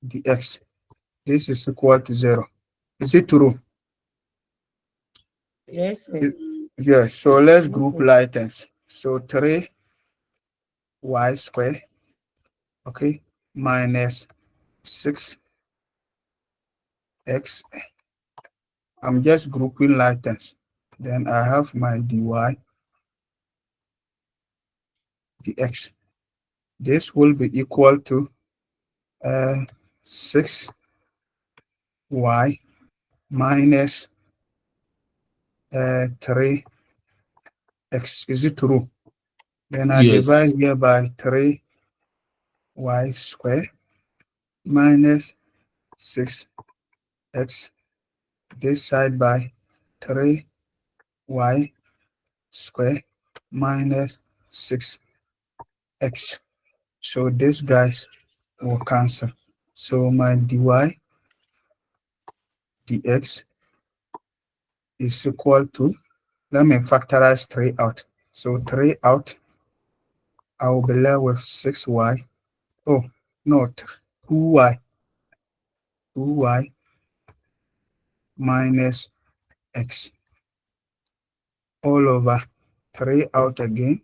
dx. This is equal to 0. Is it true? yes, Yes, so Yes. let's group items. So 3y squared, okay, minus 6x. I'm just grouping items. Then I have my dy dx. This will be equal to 6y minus 3x. Is it true? Then I divide Yes. here by 3y squared minus 6x. This side by 3y squared minus 6x. So these guys will cancel. So my dy dx is equal to, let me factorize 3 out. So 3 out, I will be left with 6y. Oh, no, 2y. 2y minus x all over 3 out again.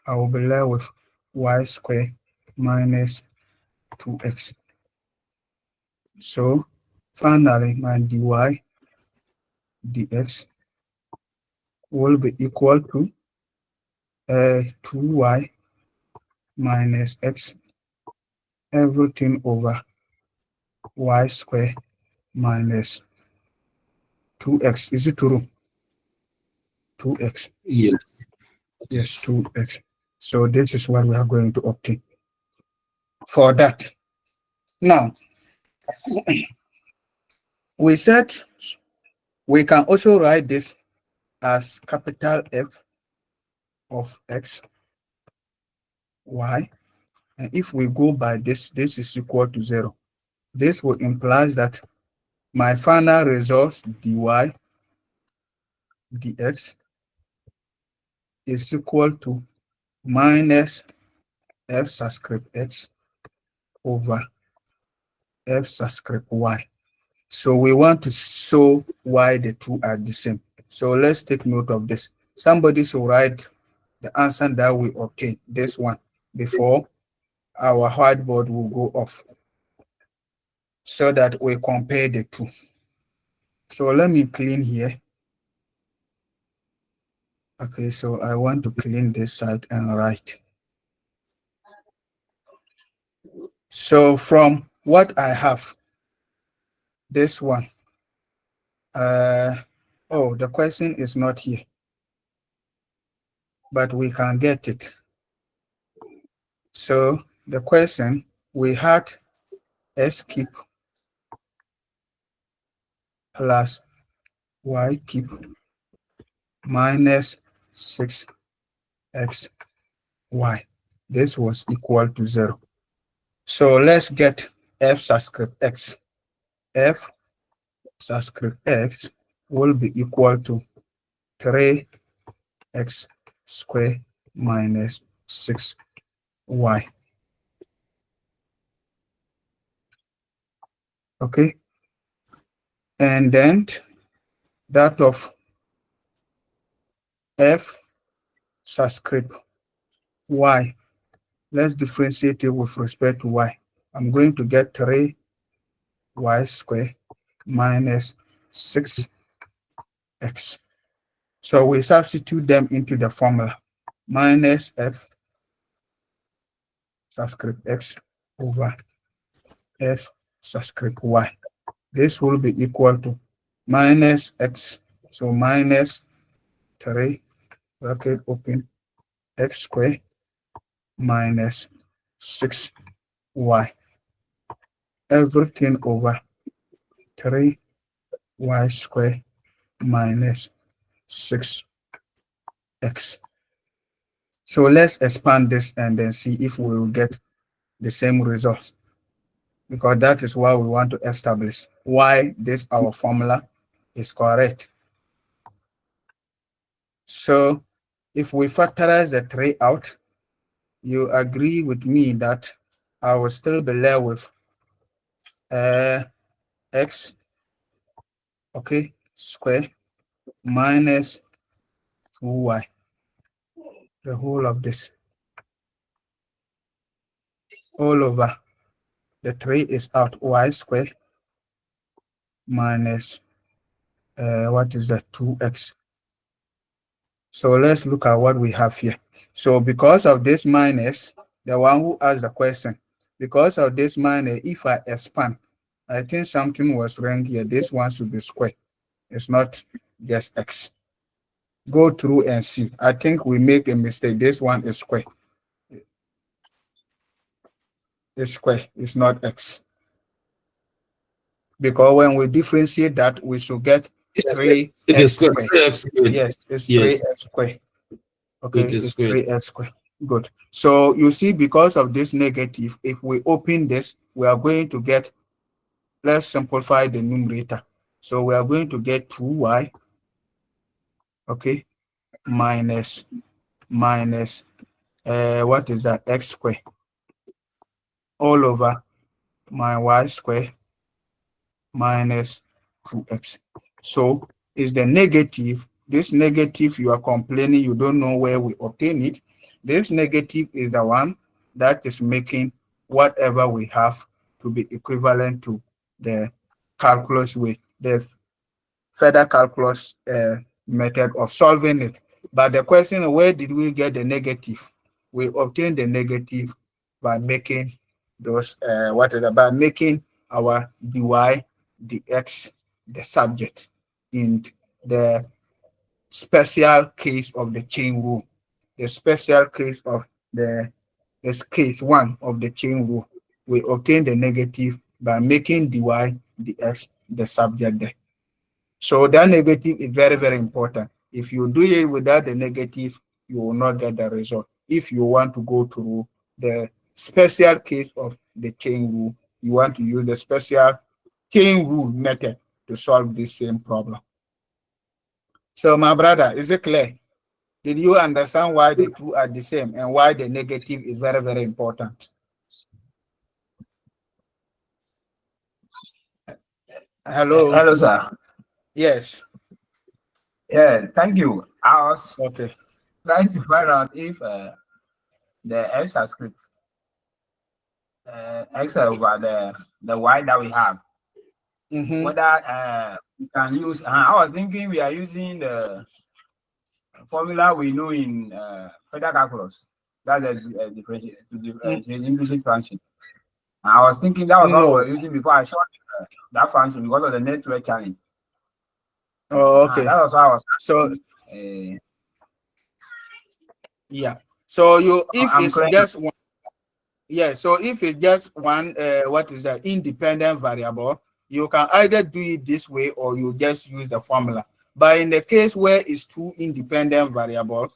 I will be left with y squared minus 2x. So finally, my dy dx will be equal to 2y minus x, everything over y squared minus 2x. Is it true? 2x. Yes. Yes, 2x. So this is what we are going to obtain for that. Now, we said we can also write this as capital F of x, y. And if we go by this, this is equal to 0. This will imply that my final result dy dx is equal to minus f subscript x over f subscript y. So we want to show why the two are the same. So let's take note of this. Somebody should write the answer that we obtain, this one, before our whiteboard will go off, so that we compare the two. So let me clean here. Okay, so I want to clean this side and write. So from what I have, this one, oh, the question is not here, but we can get it. So the question, we had s cube plus y cube minus 6xy. This was equal to 0. So let's get f subscript x. F subscript x will be equal to 3x squared minus 6y. Okay, and then that of f subscript y. Let's differentiate it with respect to y. I'm going to get 3y squared minus 6x. So we substitute them into the formula. Minus f subscript x over f subscript y. This will be equal to minus x. So minus 3 bracket open x squared minus 6y. Everything over 3y squared minus 6x. So let's expand this and then see if we will get the same results, because that is why we want to establish why this our formula is correct. So if we factorize the 3 out, you agree with me that I will still be left with x, okay, square minus 2y, the whole of this, all over the 3 is out, y square minus what is that, 2x. So let's look at what we have here. So because of this minus, the one who asked the question, because of this minus, if I expand, I think something was wrong here. This one should be square. It's not just x. Go through and see. I think we make a mistake. This one is square. It's square. It's not x. Because when we differentiate that, we should get 3x square. Yes, it's 3x square. Okay, it's 3x square. Good. So you see, because of this negative, if we open this, we are going to get, let's simplify the numerator. So we are going to get 2y, okay, minus what is that, x square, all over my y square minus 2x. So is the negative, this negative you are complaining you don't know where we obtain it. This negative is the one that is making whatever we have to be equivalent to the calculus way, the further calculus method of solving it. But the question is, where did we get the negative? We obtain the negative by making those by making our dy dx the subject in the special case of the chain rule. The special case of this case one of the chain rule, we obtain the negative by making dy dx the subject there. So that negative is very, very important. If you do it without the negative, you will not get the result. If you want to go through the special case of the chain rule, you want to use the special chain rule method to solve this same problem. So my brother, is it clear? Did you understand why the two are the same and why the negative is very, very important? Hello? Hello, sir. Yes. Yeah, thank you. I was Okay. trying to find out if the x subscript x over the y that we have, whether we can use. I was thinking we are using the formula we know in further calculus. That's the differential implicit function. I was thinking that was what we were using before I showed that function because of the network challenge. Oh, okay. That was what I was. So, yeah. So if it's just one, yeah. So if it's just one, what is that, independent variable, you can either do it this way or you just use the formula. But in the case where it's two independent variable,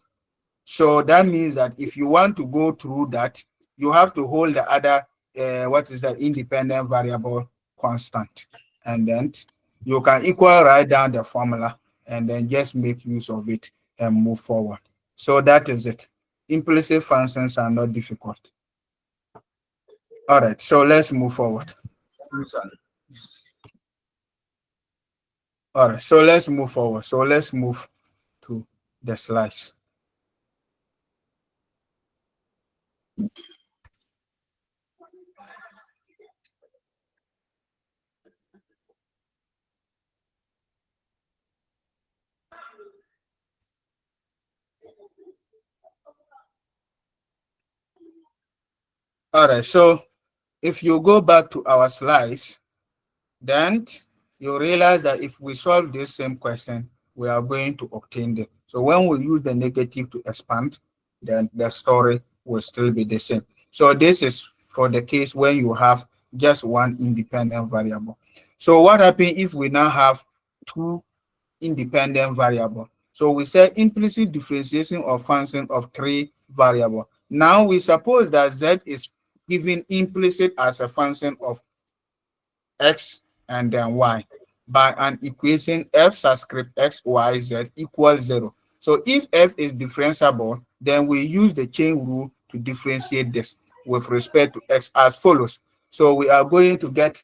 so that means that if you want to go through that, you have to hold the other, what is that, independent variable constant, and then you can write down the formula and then just make use of it and move forward. So that is it. Implicit functions are not difficult. All right, so let's move forward. All right, so let's move forward. So let's move to the slides. All right, so if you go back to our slides, then you realize that if we solve this same question, we are going to obtain the. So when we use the negative to expand, then the story will still be the same. So this is for the case when you have just one independent variable. So what happens if we now have two independent variables? So we say implicit differentiation of function of three variables. Now we suppose that z is given implicit as a function of x and then y by an equation f subscript x, y, z equals 0. So if f is differentiable, then we use the chain rule to differentiate this with respect to x as follows. So we are going to get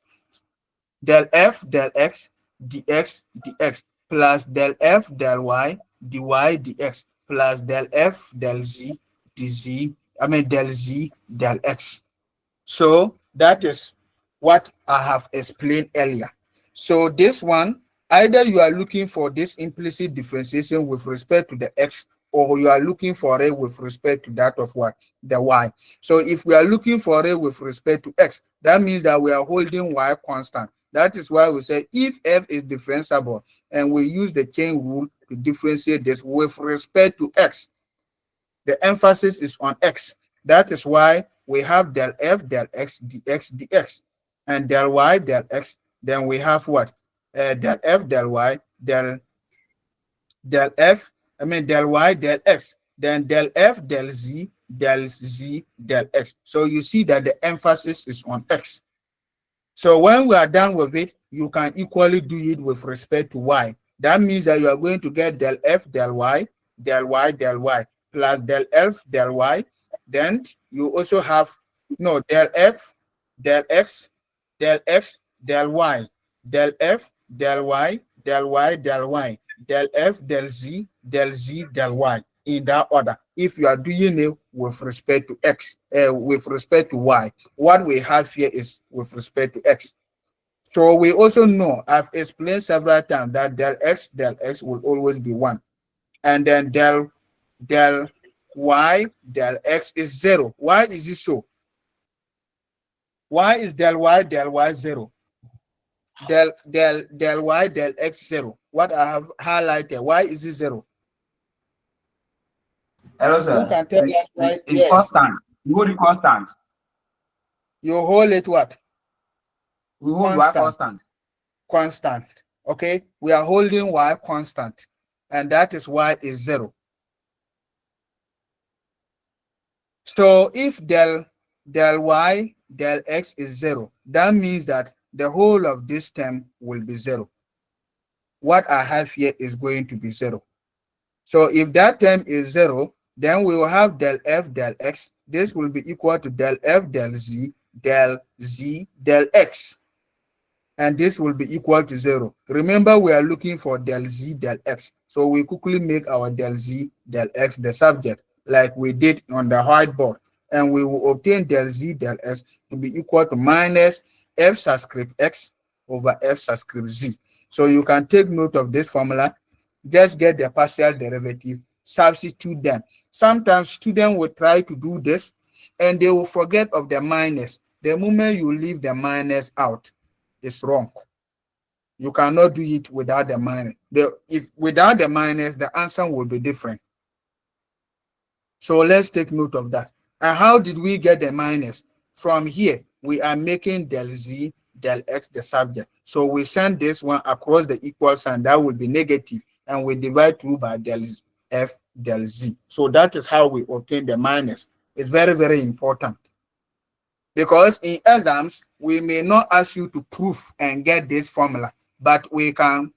del f del x dx dx plus del f del y dy dx plus del f del z dz, del z del x. So that is what I have explained earlier. So this one, either you are looking for this implicit differentiation with respect to the x, or you are looking for it with respect to that of what? The y. So if we are looking for it with respect to x, that means that we are holding y constant. That is why we say if f is differentiable and we use the chain rule to differentiate this with respect to x, the emphasis is on x. That is why we have del f del x dx dx and del y del x. Then we have what? Del f del y del f, del y del x. Then del f del z del x. So you see that the emphasis is on x. So when we are done with it, you can equally do it with respect to y. That means that you are going to get del f del y del y plus del f del y. Then you also have del f del x del x del y del f del y del y del y del f del z del y, in that order. If you are doing it with respect to x, with respect to y, what we have here is with respect to x. So we also know, I've explained several times, that del x will always be 1. And then del y del x is 0. Why is it so? Why is del y 0? Del y del x 0. What I have highlighted, why is it 0? Hello, Who sir. can tell us why? It's Yes. constant. You hold it constant. You hold it what? We hold y Constant. Constant. Okay, we are holding y constant, and that is y is 0. So if del y del x is 0, that means that the whole of this term will be 0. What I have here is going to be 0. So if that term is 0, then we will have del f del x. This will be equal to del f del z del x. And this will be equal to 0. Remember, we are looking for del z del x. So we quickly make our del z del x the subject, like we did on the whiteboard. And we will obtain del z del x to be equal to minus f subscript x over f subscript z. So you can take note of this formula. Just get the partial derivative, substitute them. Sometimes students will try to do this and they will forget of the minus. The moment you leave the minus out, it's wrong. You cannot do it without the minus. If without the minus, the answer will be different. So let's take note of that. And how did we get the minus? From here, we are making del z del x the subject. So we send this one across the equal sign. That will be negative, and we divide through by del f del z. So that is how we obtain the minus. It's very, very important. Because in exams, we may not ask you to prove and get this formula, but we can,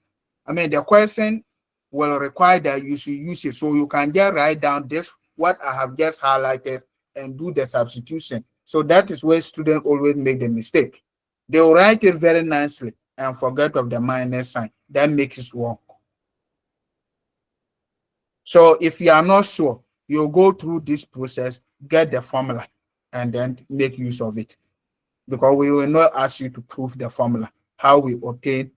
the question will require that you should use it. So you can just write down this, what I have just highlighted, and do the substitution. So that is where students always make the mistake. They will write it very nicely and forget of the minus sign. That makes it wrong. So if you are not sure, you go through this process, get the formula. and then make use of it. Because we will not ask you to prove the formula, how we obtain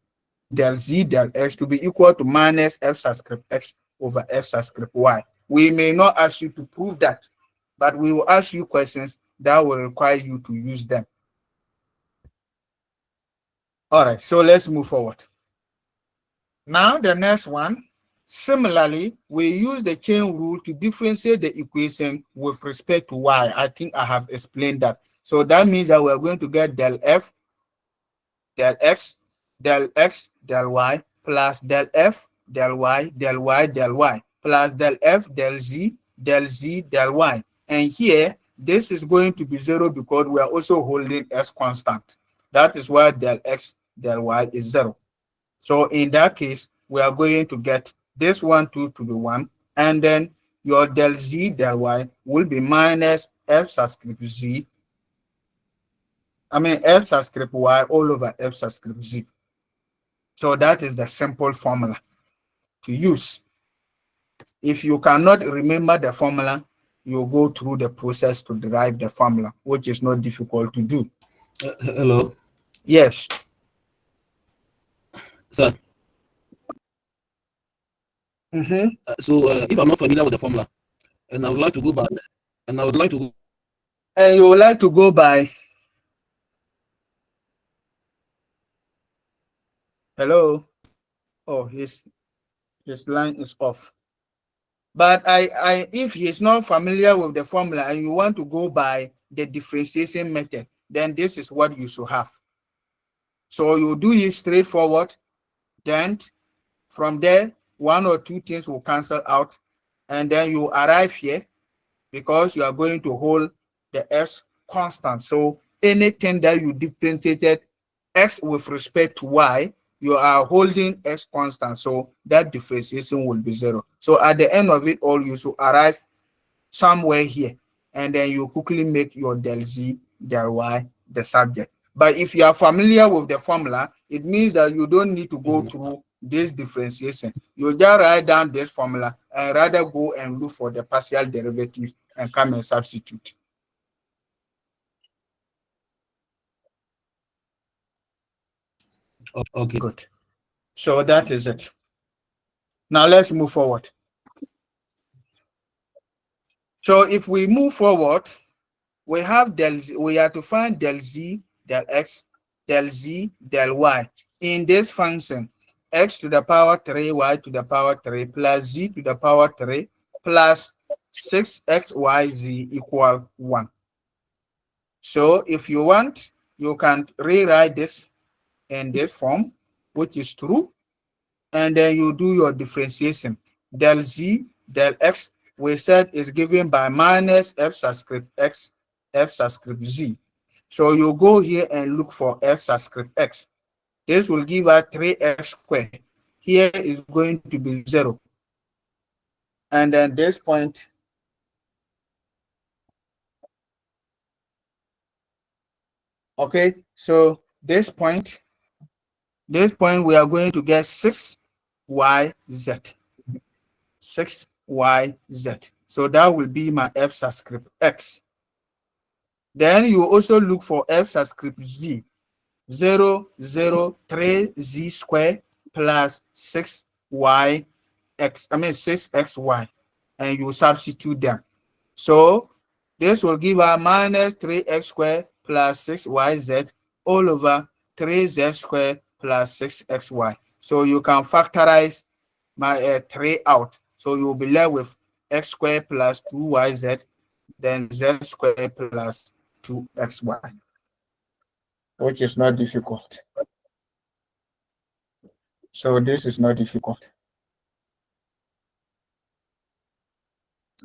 del z del x to be equal to minus f subscript x over f subscript y. We may not ask you to prove that, but we will ask you questions that will require you to use them. All right, so let's move forward. Now the next one, similarly, we use the chain rule to differentiate the equation with respect to y. I think I have explained that. So that means that we are going to get del f, del x, del x, del y, plus del f, del y, del y, del y, plus del f, del z, del y. And here, this is going to be 0 because we are also holding s constant. That is why del x, del y is 0. So in that case, we are going to get this 1, 2 to be 1, and then your del z, del y will be minus f subscript z, f subscript y all over f subscript z. So that is the simple formula to use. If you cannot remember the formula, you go through the process to derive the formula, which is not difficult to do. Hello. Yes. Sir. So if I'm not familiar with the formula, and I would like to go by, and you would like to go by. Hello. Oh, his line is off. But if he's not familiar with the formula and you want to go by the differentiation method, then this is what you should have. So you do it straightforward. Then from there, 1 or 2 things will cancel out, and then you arrive here because you are going to hold the s constant. So anything that you differentiated x with respect to y, you are holding x constant. So that differentiation will be 0. So at the end of it all, you should arrive somewhere here, and then you quickly make your del z, del y the subject. But if you are familiar with the formula, it means that you don't need to go through this differentiation. You just write down this formula and rather go and look for the partial derivative and come and substitute. Okay. Good. So that is it. Now let's move forward. So if we move forward, we have del z, we have to find del z, del x, del z, del y in this function, x to the power 3, y to the power 3, plus z to the power 3, plus 6xyz equal 1. So if you want, you can rewrite this in this form, which is true, and then you do your differentiation. Del z, del x, we said is given by minus f subscript x, f subscript z. So you go here and look for f subscript x. This will give us 3x squared. Here is going to be 0. And then this point, okay, so this point we are going to get 6yz. 6yz. So that will be my f subscript x. Then you also look for f subscript z. 0, 0, 3z squared plus 6yx, 6xy, and you substitute them. So this will give us minus 3x squared plus 6yz all over 3z squared plus 6xy. So you can factorize my 3 out. So you'll be left with x squared plus 2yz, then z squared plus 2xy, which is not difficult. So this is not difficult.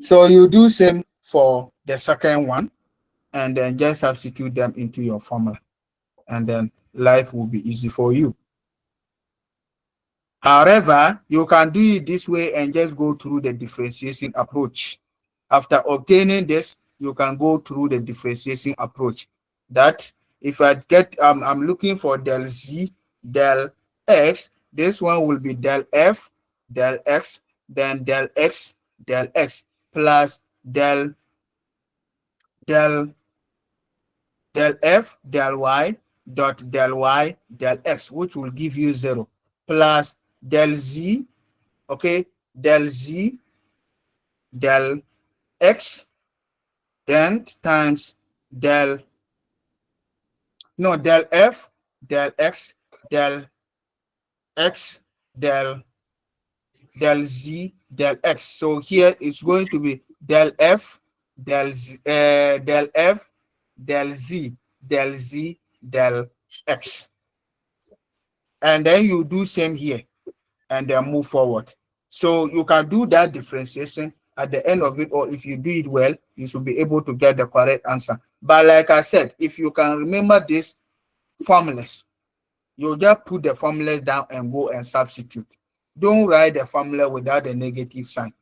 So you do same for the second one, and then just substitute them into your formula, and then life will be easy for you. However, you can do it this way and just go through the differentiation approach. After obtaining this, you can go through the differentiation approach. That if I get, I'm looking for del z, del x, this one will be del f, del x, then del x, plus del del f del y dot del y del x, which will give you 0, plus del z, okay, del z del x, then times del f del x del x del z del x. So here it's going to be del f del f del z del x, and then you do same here and then move forward. So you can do that differentiation at the end of it, or if you do it well, you should be able to get the correct answer. But like I said, if you can remember these formulas, you just put the formulas down and go and substitute. Don't write the formula without the negative sign.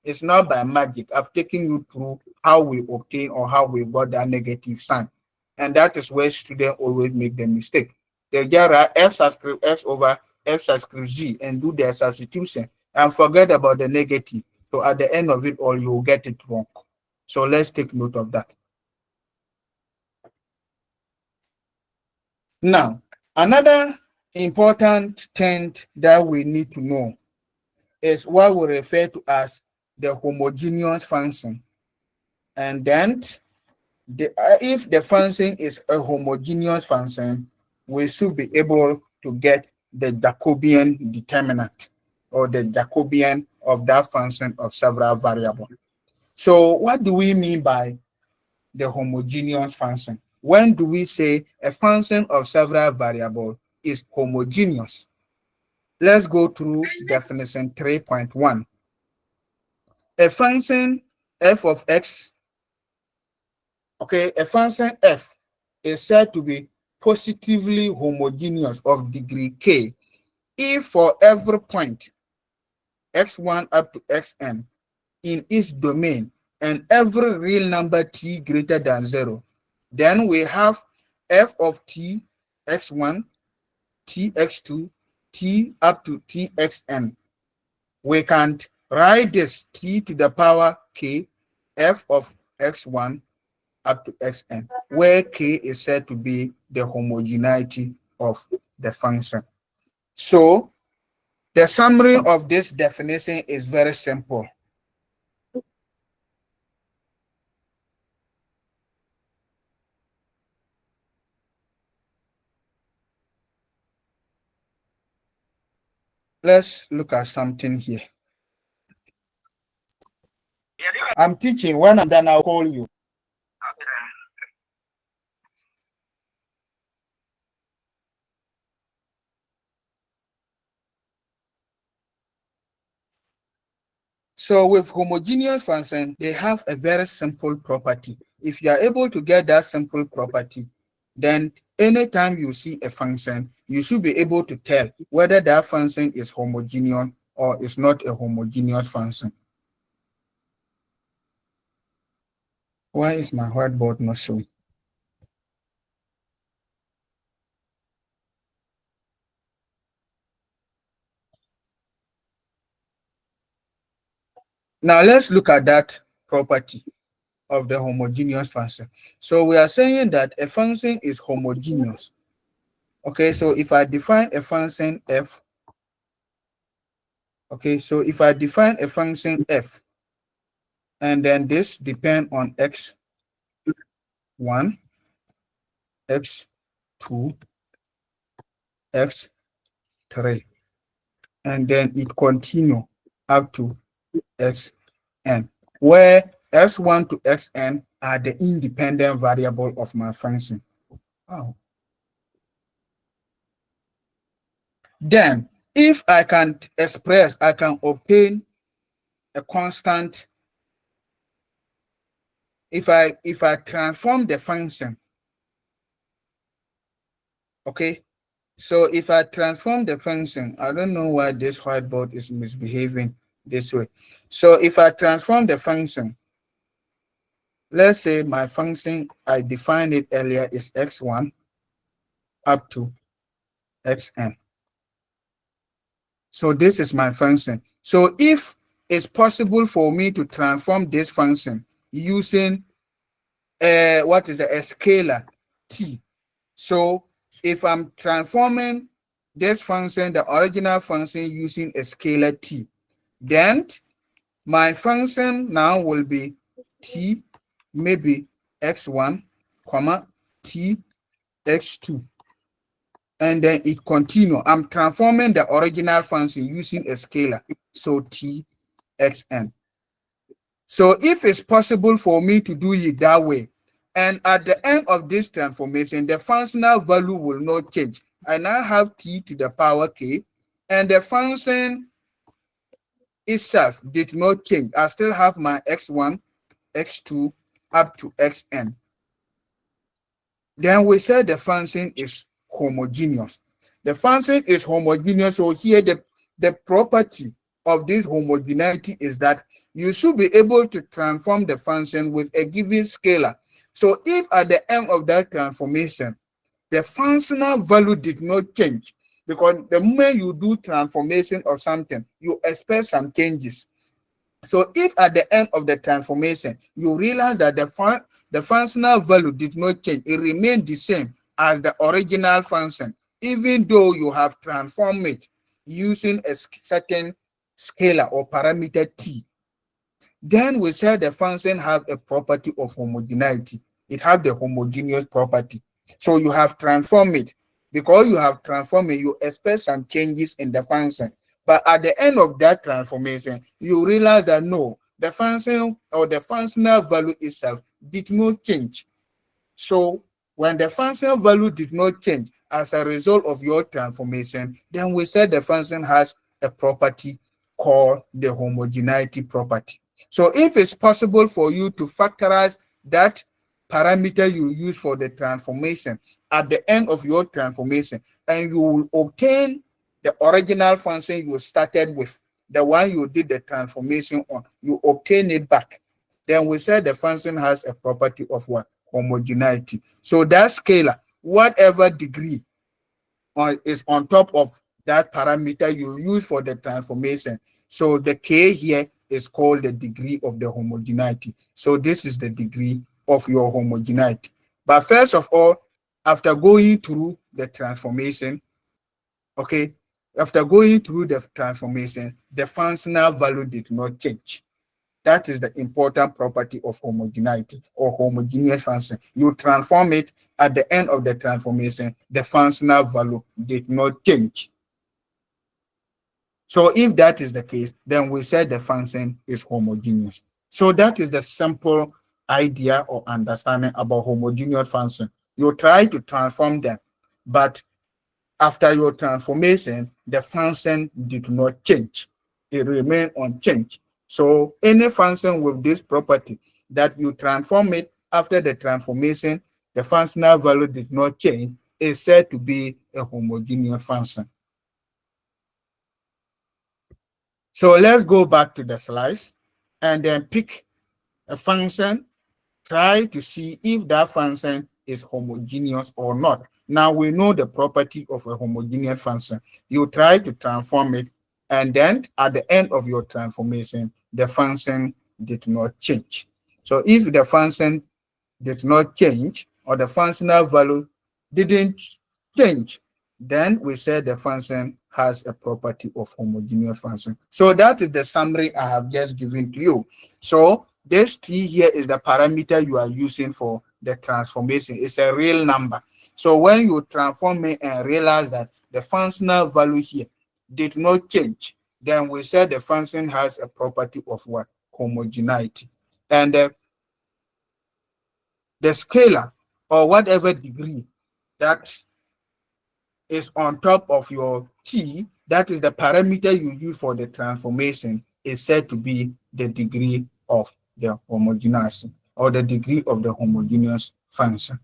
It's not by magic. I've taken you through how we obtain or how we got that negative sign. And that is where students always make the mistake. They just write f subscript x over f subscript z and do their substitution and forget about the negative. So at the end of it all, you'll get it wrong. So let's take note of that. Now, another important thing that we need to know is what we refer to as the homogeneous function. And then if the function is a homogeneous function, we should be able to get the Jacobian determinant or the Jacobian of that function of several variables. So what do we mean by the homogeneous function? When do we say a function of several variables is homogeneous? Let's go through definition 3.1. A function f of x, okay, a function f is said to be positively homogeneous of degree k if for every point x1 up to xn in its domain and every real number t greater than 0, then we have f of t x1, t x2, t up to t xn. We can write this t to the power k, f of x1 up to xn, where k is said to be the homogeneity of the function. So the summary of this definition is very simple. Let's look at something here. I'm teaching. When I'm done, I'll call you. So with homogeneous function, they have a very simple property. If you are able to get that simple property, then anytime you see a function, you should be able to tell whether that function is homogeneous or is not a homogeneous function. Why is my whiteboard not showing? Now let's look at that property of the homogeneous function. So we are saying that a function is homogeneous. Okay, so if I define a function f, okay, so if I define a function f, and then this depend on x1, x2, x3, and then it continue up to xn, where x1 to xn are the independent variable of my function. Wow. Then, if I can express, I can obtain a constant. If I transform the function, okay. So if I transform the function, I don't know why this whiteboard is misbehaving this way. So if I transform the function, let's say my function, I defined it earlier, is x1 up to xn. So this is my function. So if it's possible for me to transform this function using a scalar, t. So if I'm transforming this function, the original function, using a scalar t, then my function now will be t, maybe x1, comma, t, x2. And then it continue. I'm transforming the original function using a scalar. So t, xn. So if it's possible for me to do it that way, and at the end of this transformation, the functional value will not change. I now have t to the power k, and the function itself did not change. I still have my x1, x2, up to xn. Then we said the function is homogeneous. The function is homogeneous. So here the property of this homogeneity is that you should be able to transform the function with a given scalar. So if at the end of that transformation, the functional value did not change, because the moment you do transformation of something, you expect some changes. So if at the end of the transformation, you realize that the functional value did not change, it remained the same as the original function, even though you have transformed it using a certain scalar or parameter t, then we said the function have a property of homogeneity. It have the homogeneous property. So you have transformed it. Because you have transformed it, you expect some changes in the function. But at the end of that transformation, you realize that no, the function or the functional value itself did not change. So when the functional value did not change as a result of your transformation, then we said the function has a property called the homogeneity property. So if it's possible for you to factorize that parameter you use for the transformation at the end of your transformation, and you will obtain the original function you started with, the one you did the transformation on, you obtain it back, then we said the function has a property of what? Homogeneity. So that scalar, whatever degree is on top of that parameter you use for the transformation. So the k here is called the degree of the homogeneity. So this is the degree of your homogeneity. But first of all, after going through the transformation, okay, after going through the transformation, the functional value did not change. That is the important property of homogeneity or homogeneous function. You transform it at the end of the transformation, the functional value did not change. So if that is the case, then we said the function is homogeneous. So that is the simple idea or understanding about homogeneous function. You try to transform them, but after your transformation, the function did not change. It remained unchanged. So any function with this property that you transform it after the transformation, the functional value did not change, is said to be a homogeneous function. So let's go back to the slides and then pick a function, try to see if that function is homogeneous or not. Now we know the property of a homogeneous function. You try to transform it, and then at the end of your transformation, the function did not change. So if the function did not change, or the functional value didn't change, then we said the function has a property of homogeneous function. So that is the summary I have just given to you. So this t here is the parameter you are using for the transformation. It's a real number. So when you transform it and realize that the functional value here did not change, then we said the function has a property of what? Homogeneity. And the scalar or whatever degree that is on top of your t, that is the parameter you use for the transformation, is said to be the degree of the homogeneity or the degree of the homogeneous function.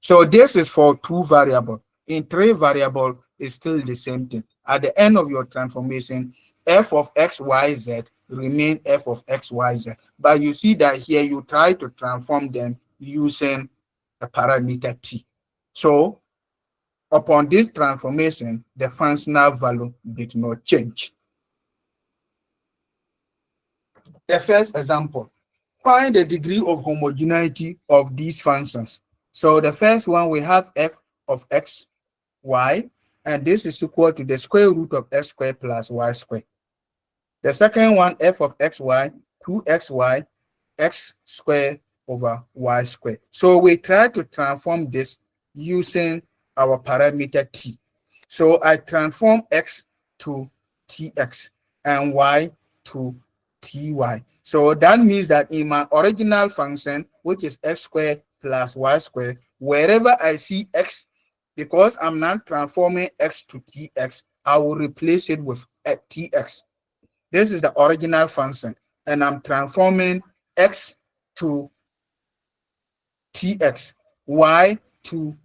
So this is for 2 variables. In 3 variables, it's still the same thing. At the end of your transformation, f of x, y, z remain f of x, y, z. But you see that here you try to transform them using a parameter t. So upon this transformation, the functional value did not change. The first example, find the degree of homogeneity of these functions. So the first one, we have f of x, y, and this is equal to the square root of x squared plus y squared. The second one, f of xy, 2xy, x squared over y squared. So we try to transform this using our parameter t. So I transform x to tx and y to ty. So that means that in my original function, which is x squared plus y squared, wherever I see x, because I'm not transforming x to tx, I will replace it with tx. This is the original function, and I'm transforming x to tx, y to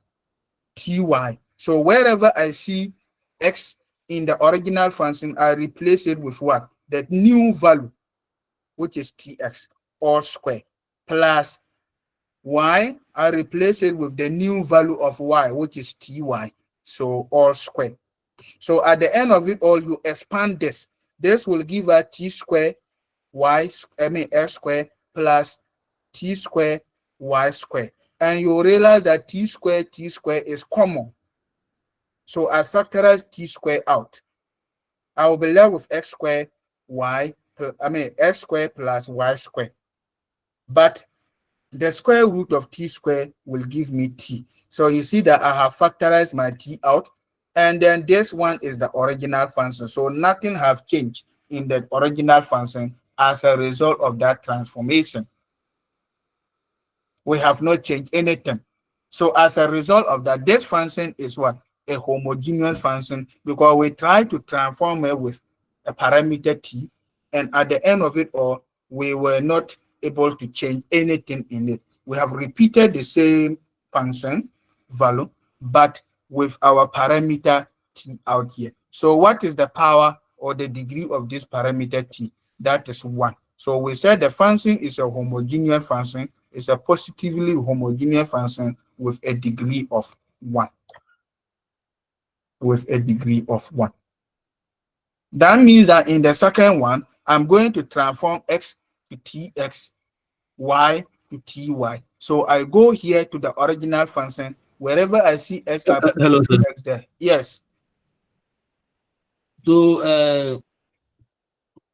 ty. So wherever I see x in the original function, I replace it with what? The new value, which is tx, all square, plus y, I replace it with the new value of y, which is ty, so all square. So at the end of it all, you expand this. This will give us t square x square plus t square y square. And you realize that t square is common. So I factorize t square out. I will be left with x square x square plus y square. But the square root of t square will give me t. So you see that I have factorized my t out. And then this one is the original function. So nothing has changed in the original function as a result of that transformation. We have not changed anything. So as a result of that, this function is what? A homogeneous function, because we try to transform it with a parameter t, and at the end of it all, we were not able to change anything in it. We have repeated the same function value, but with our parameter t out here. So what is the power or the degree of this parameter t? That is 1. So we said the function is a homogeneous function. It's a positively homogeneous function with a degree of 1. With a degree of 1. That means that in the second one, I'm going to transform x to tx, y to ty. So I go here to the original function. Wherever I see x, I put Hello, sir. x there. Yes. So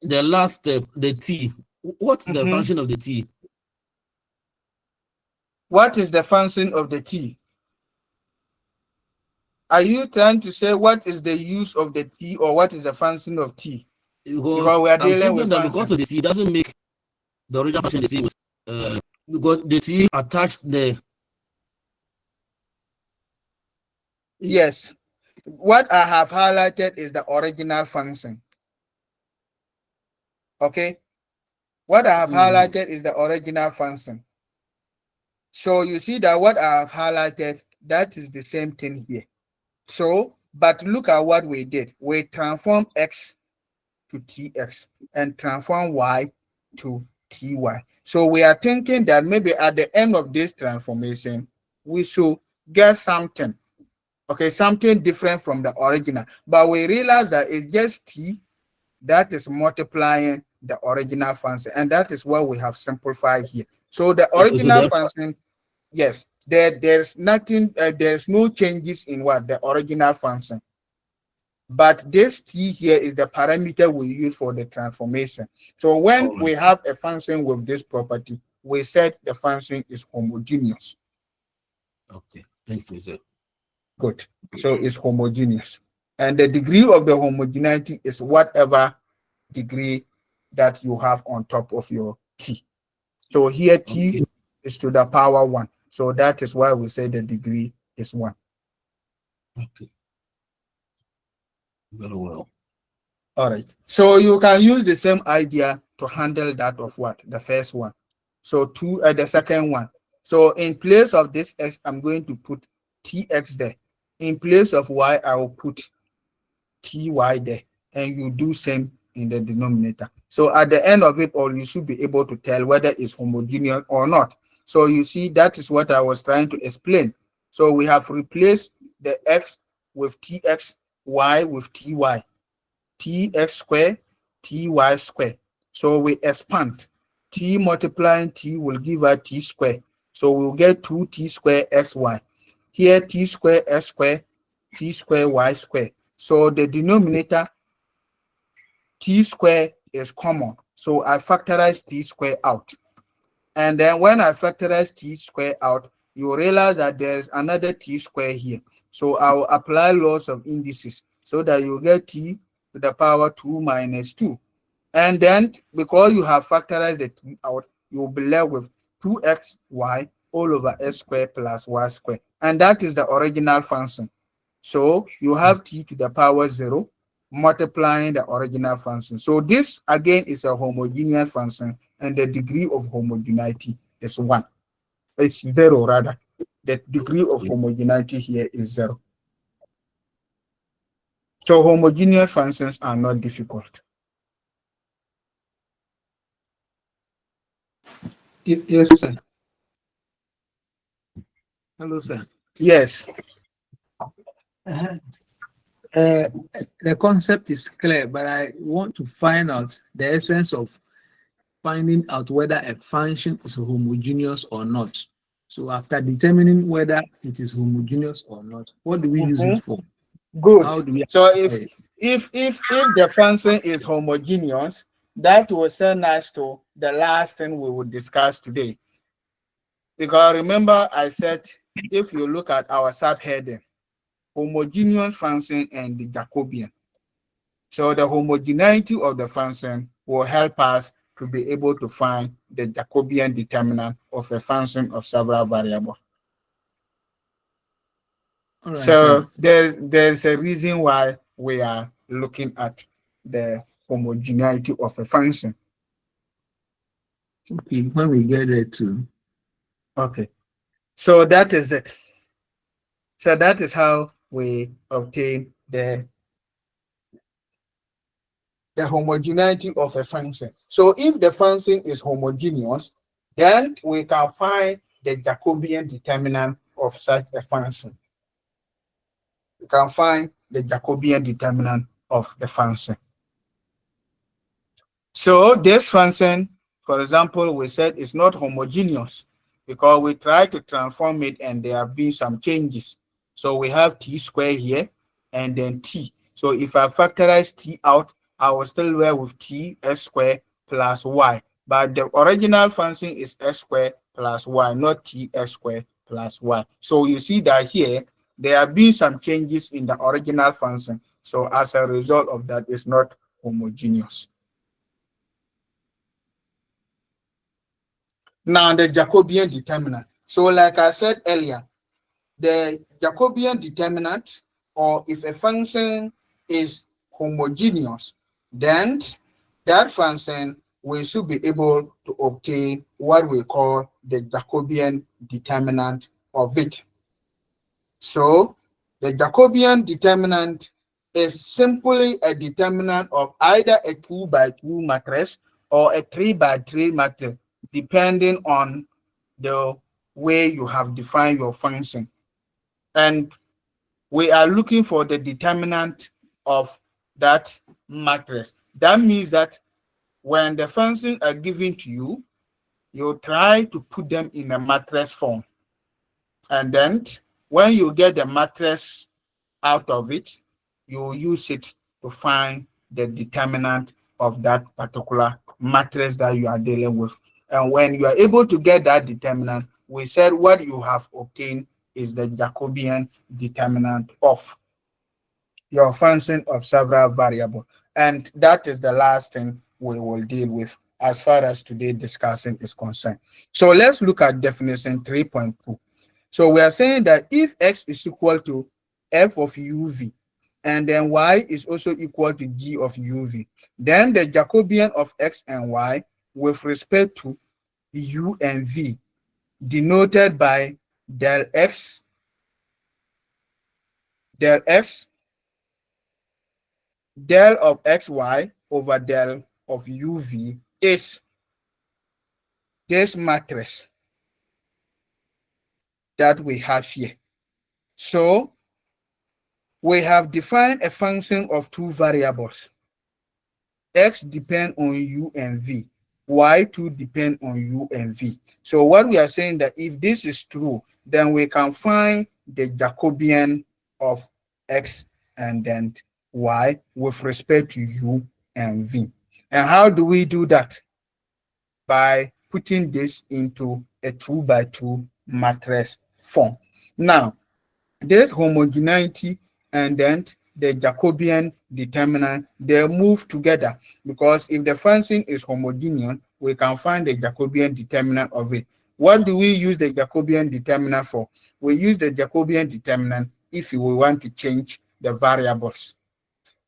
the last step, the t. What's the Mhm. function of the t? What is the function of the t? Are you trying to say what is the use of the t, or what is the function of t? Because we are I'm dealing thinking with that because function. of the t doesn't make the original function the same. Because the t attached the. Yes. What I have highlighted is the original function. Okay. What I have highlighted is the original function. So you see that what I have highlighted, that is the same thing here. So, but look at what we did. We transform x to tx and transform y to ty. So we are thinking that maybe at the end of this transformation, we should get something. Okay, something different from the original. But we realize that it's just t that is multiplying the original function, and that is what we have simplified here. So the original function, yes, there's nothing, there's no changes in what the original function. But this t here is the parameter we use for the transformation. So when we have a function with this property, we said the function is homogeneous. Okay, thank you, sir. Good. So it's homogeneous. And the degree of the homogeneity is whatever degree that you have on top of your t. So here t is to the power 1. So that is why we say the degree is 1. Okay. Very well. All right. So you can use the same idea to handle that of what? The first one. So the second one. So in place of this x, I'm going to put tx there. In place of y, I will put ty there. And you do same in the denominator. So at the end of it all, you should be able to tell whether it's homogeneous or not. So you see, that is what I was trying to explain. So we have replaced the x with tx, y with ty. Tx square, ty square. So we expand. T multiplying t will give us t square. So we'll get 2t square xy. Here t square x square, t square y square. So the denominator t square is common. So I factorize t square out. And then when I factorize t square out, you realize that there's another t square here. So I will apply laws of indices so that you get t to the power 2 minus 2. And then because you have factorized the t out, you'll be left with 2xy all over s squared plus y squared. And that is the original function. So you have t to the power 0 multiplying the original function. So this again is a homogeneous function, and the degree of homogeneity is 1. It's 0 rather. The degree of homogeneity here is 0. So homogeneous functions are not difficult. Yes, sir. Hello, sir. Yes. The concept is clear, but I want to find out the essence of finding out whether a function is homogeneous or not. So after determining whether it is homogeneous or not, what do we use it for? Good. How do we So apply it? if the function is homogeneous, that will send us to the last thing we will discuss today. Because remember I said, if you look at our subheading, homogeneous function and the Jacobian. So the homogeneity of the function will help us to be able to find the Jacobian determinant of a function of several variables. All right, So sir. there's a reason why we are looking at the homogeneity of a function. Okay, when we get there too. Okay. So that is it. So that is how we obtain the homogeneity of a function. So if the function is homogeneous, then we can find the Jacobian determinant of such a function. We can find the Jacobian determinant of the function. So this function, for example, we said is not homogeneous because we try to transform it and there have been some changes. So we have t squared here and then t. So if I factorize t out, I will still work with t s squared plus y. But the original function is s squared plus y, not t s squared plus y. So you see that here, there have been some changes in the original function. So as a result of that, it's not homogeneous. Now the Jacobian determinant. So like I said earlier, the Jacobian determinant, or if a function is homogeneous, then that function we should be able to obtain what we call the Jacobian determinant of it. So the Jacobian determinant is simply a determinant of either a 2 by 2 matrix or a 3 by 3 matrix, depending on the way you have defined your function. And we are looking for the determinant of that matrix. That means that when the functions are given to you, you try to put them in a matrix form. And then when you get the matrix out of it, you use it to find the determinant of that particular matrix that you are dealing with. And when you are able to get that determinant, we said what you have obtained is the Jacobian determinant of your function of several variables. And that is the last thing we will deal with as far as today's discussion is concerned. So let's look at definition 3.2. So we are saying that if x is equal to f of uv, and then y is also equal to g of uv, then the Jacobian of x and y with respect to u and v, denoted by del x, del of xy over del of uv, is this matrix that we have here. So we have defined a function of two variables. X depend on u and v. Y2 depend on U and V. So what we are saying that if this is true, then we can find the Jacobian of X and then Y with respect to U and V. And how do we do that? By putting this into a 2 by 2 matrix form. Now, this homogeneity and then the Jacobian determinant, they move together, because if the function is homogeneous, we can find the Jacobian determinant of it. What do we use the Jacobian determinant for? We use the Jacobian determinant if we want to change the variables.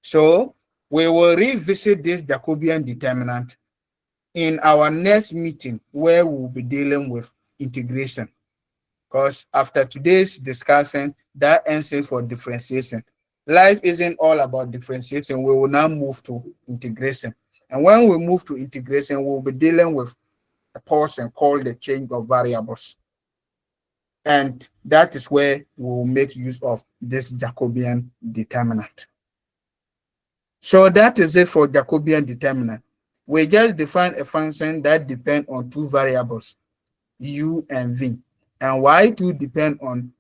So we will revisit this Jacobian determinant in our next meeting, where we'll be dealing with integration. Because after today's discussion, that ends it for differentiation. Life isn't all about differentiation. We will now move to integration. And when we move to integration, we'll be dealing with a portion called the change of variables. And that is where we'll make use of this Jacobian determinant. So that is it for Jacobian determinant. We just define a function that depends on two variables, U and V. And Y2 depend on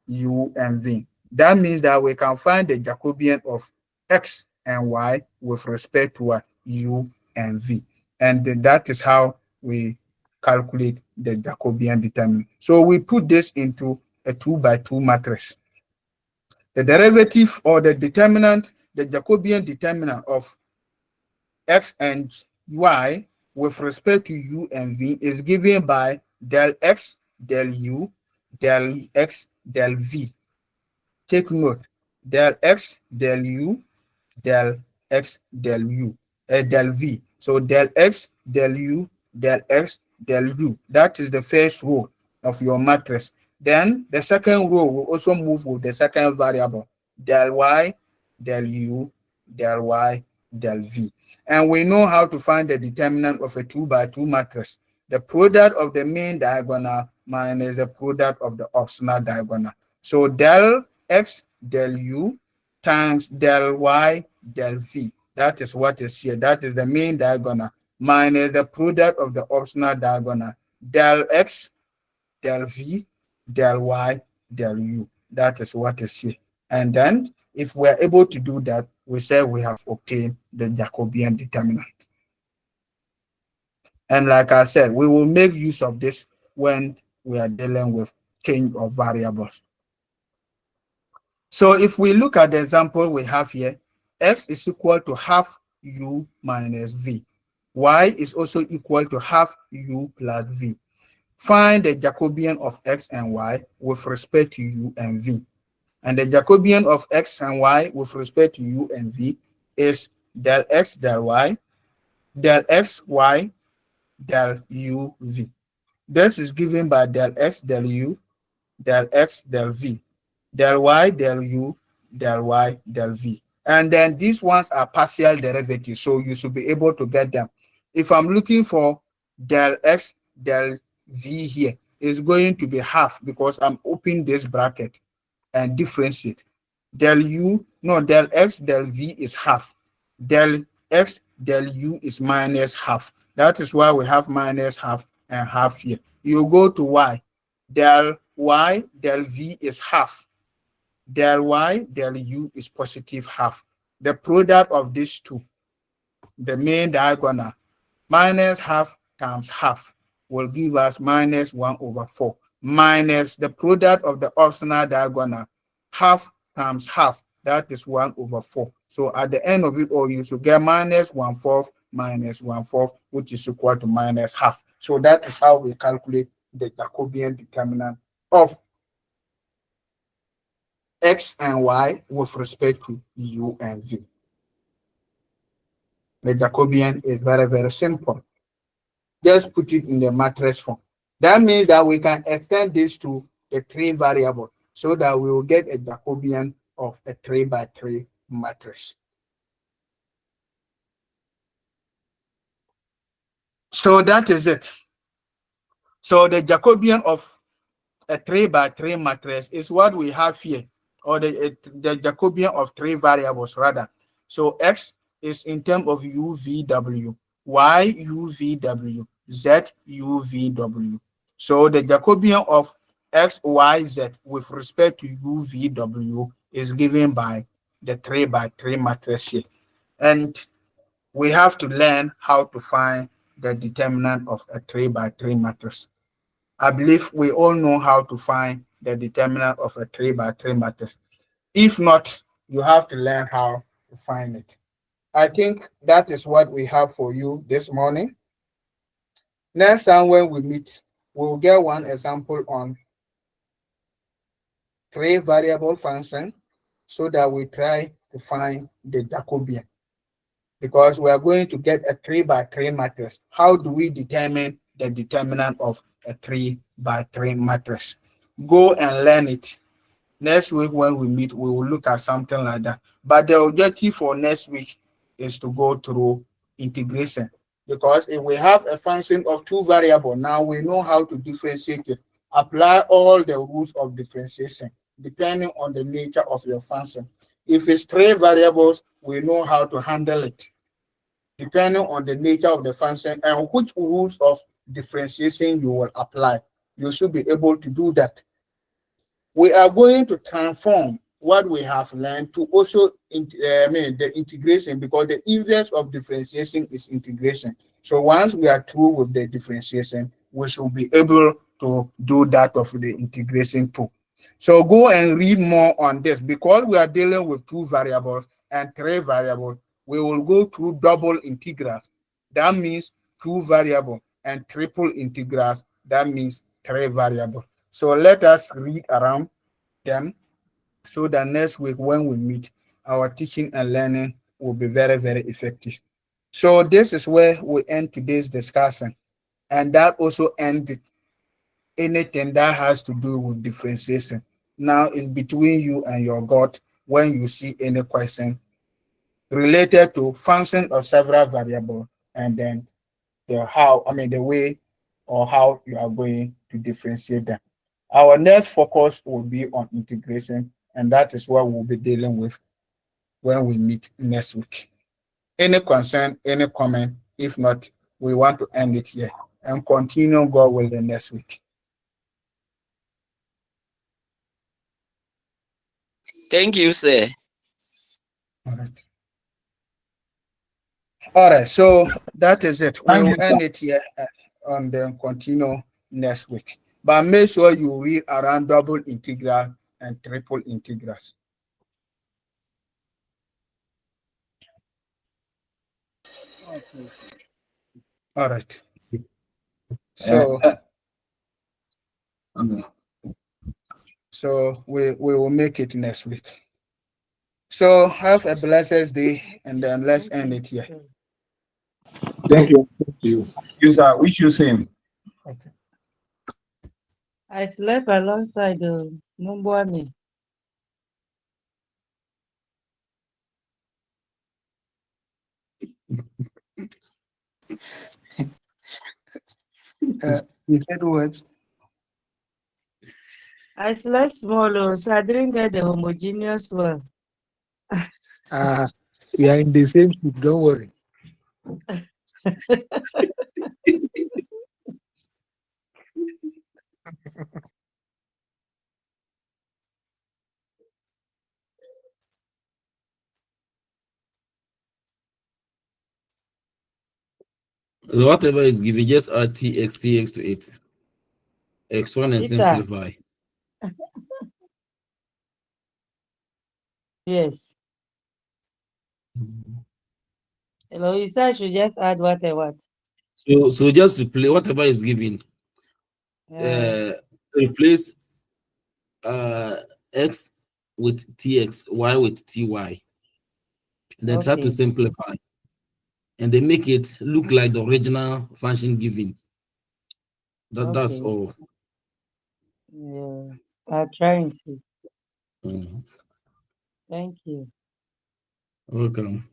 U and V. That means that we can find the Jacobian of X and Y with respect to U and V. And that is how we calculate the Jacobian determinant. So we put this into a 2 by 2 matrix. The derivative or the determinant, the Jacobian determinant of X and Y with respect to U and V is given by del X, del U, del X, del V. Take note, del X, del U, del X, del U, del V. So del X, del U, del X, del U. That is the first row of your matrix. Then the second row will also move with the second variable, del Y, del U, del Y, del V. And we know how to find the determinant of a 2 by 2 matrix. The product of the main diagonal minus the product of the optional diagonal. So del X, del U times del Y, del V. That is what is here. That is the main diagonal minus the product of the optional diagonal. Del X, del V, del Y, del U. That is what is here. And then if we're able to do that, we say we have obtained the Jacobian determinant. And like I said, we will make use of this when we are dealing with change of variables. So if we look at the example we have here, X is equal to half U minus V. Y is also equal to half U plus V. Find the Jacobian of X and Y with respect to U and V. And the Jacobian of X and Y with respect to U and V is del X, del Y, del X, Y, del U, V. This is given by del X, del U, del X, del V, del Y, del U, del Y, del V. And then these ones are partial derivatives, so you should be able to get them. If I'm looking for del X, del V here, it's going to be half because I'm opening this bracket and differentiate. Del U, no, del X, del V is half. Del X, del U is minus half. That is why we have minus half and half here. You go to Y. Del Y, del V is half. Del Y, del U is positive half. The product of these two, the main diagonal, minus half times half will give us minus 1/4 minus the product of the optional diagonal, half times half, that is 1/4. So at the end of it all, you should get minus 1/4 minus 1/4, which is equal to minus half. So that is how we calculate the Jacobian determinant of X and Y with respect to U and V. The Jacobian is very, very simple. Just put it in the matrix form. That means that we can extend this to the 3 variable so that we will get a Jacobian of a 3 by 3 matrix. So that is it. So the Jacobian of a 3 by 3 matrix is what we have here, or the Jacobian of 3 variables rather. So X is in terms of U, V, W. y u v w, z u v w. So the Jacobian of x, y, z with respect to u v w is given by the 3 by 3 matrix here. And we have to learn how to find the determinant of a 3 by 3 matrix. I believe we all know how to find the determinant of a 3 by 3 matrix. If not, you have to learn how to find it. I think that is what we have for you this morning. Next time when we meet, we'll get one example on 3 variable function so that we try to find the Jacobian, because we are going to get a 3 by 3 matrix. How do we determine the determinant of a 3 by 3 matrix? Go and learn it. Next week when we meet, we will look at something like that. But the objective for next week is to go through integration, because if we have a function of 2 variables, now we know how to differentiate it. Apply all the rules of differentiation depending on the nature of your function. If it's 3 variables, we know how to handle it depending on the nature of the function and which rules of differentiation you will apply. You should be able to do that. We are going to transform what we have learned to also the integration, because the inverse of differentiation is integration. So once we are through with the differentiation, we should be able to do that of the integration too. So go and read more on this, because we are dealing with 2 variables and 3 variables. We will go through double integrals. That means 2 variables, and triple integrals. That means 3 variables. So let us read around them so that next week when we meet, our teaching and learning will be very, very effective. So this is where we end today's discussion. And that also ended anything that has to do with differentiation. Now it's between you and your God when you see any question related to function of several variables, and then the way or how you are going to differentiate them. Our next focus will be on integration, and that is what we'll be dealing with when we meet next week. Any concern, any comment? If not, we want to end it here and continue God willing next week. Thank you, sir. All right. All right, so that is it. We Thank will you, sir. end it here and then continue next week. But make sure you read around double integral and triple integrals. All right. So Okay. so we will make it next week. So have a blessed day, and then let's end it here. Thank you. Thank you. You, sir. Wish you same. Okay. I slept alongside the Mumbuami. You said what? I slept small, so I didn't get the homogeneous one. We are in the same group, don't worry. Whatever is given, just add tx to it. X1 and Peter, simplify. yes. Hello, you said I should just add what I want. So just replace whatever is given. Replace x with tx, y with ty. Then try to Okay. simplify, and they make it look like the original function given. That's Okay. all. Yeah. I'll try and see. Mhm. Thank you. Welcome.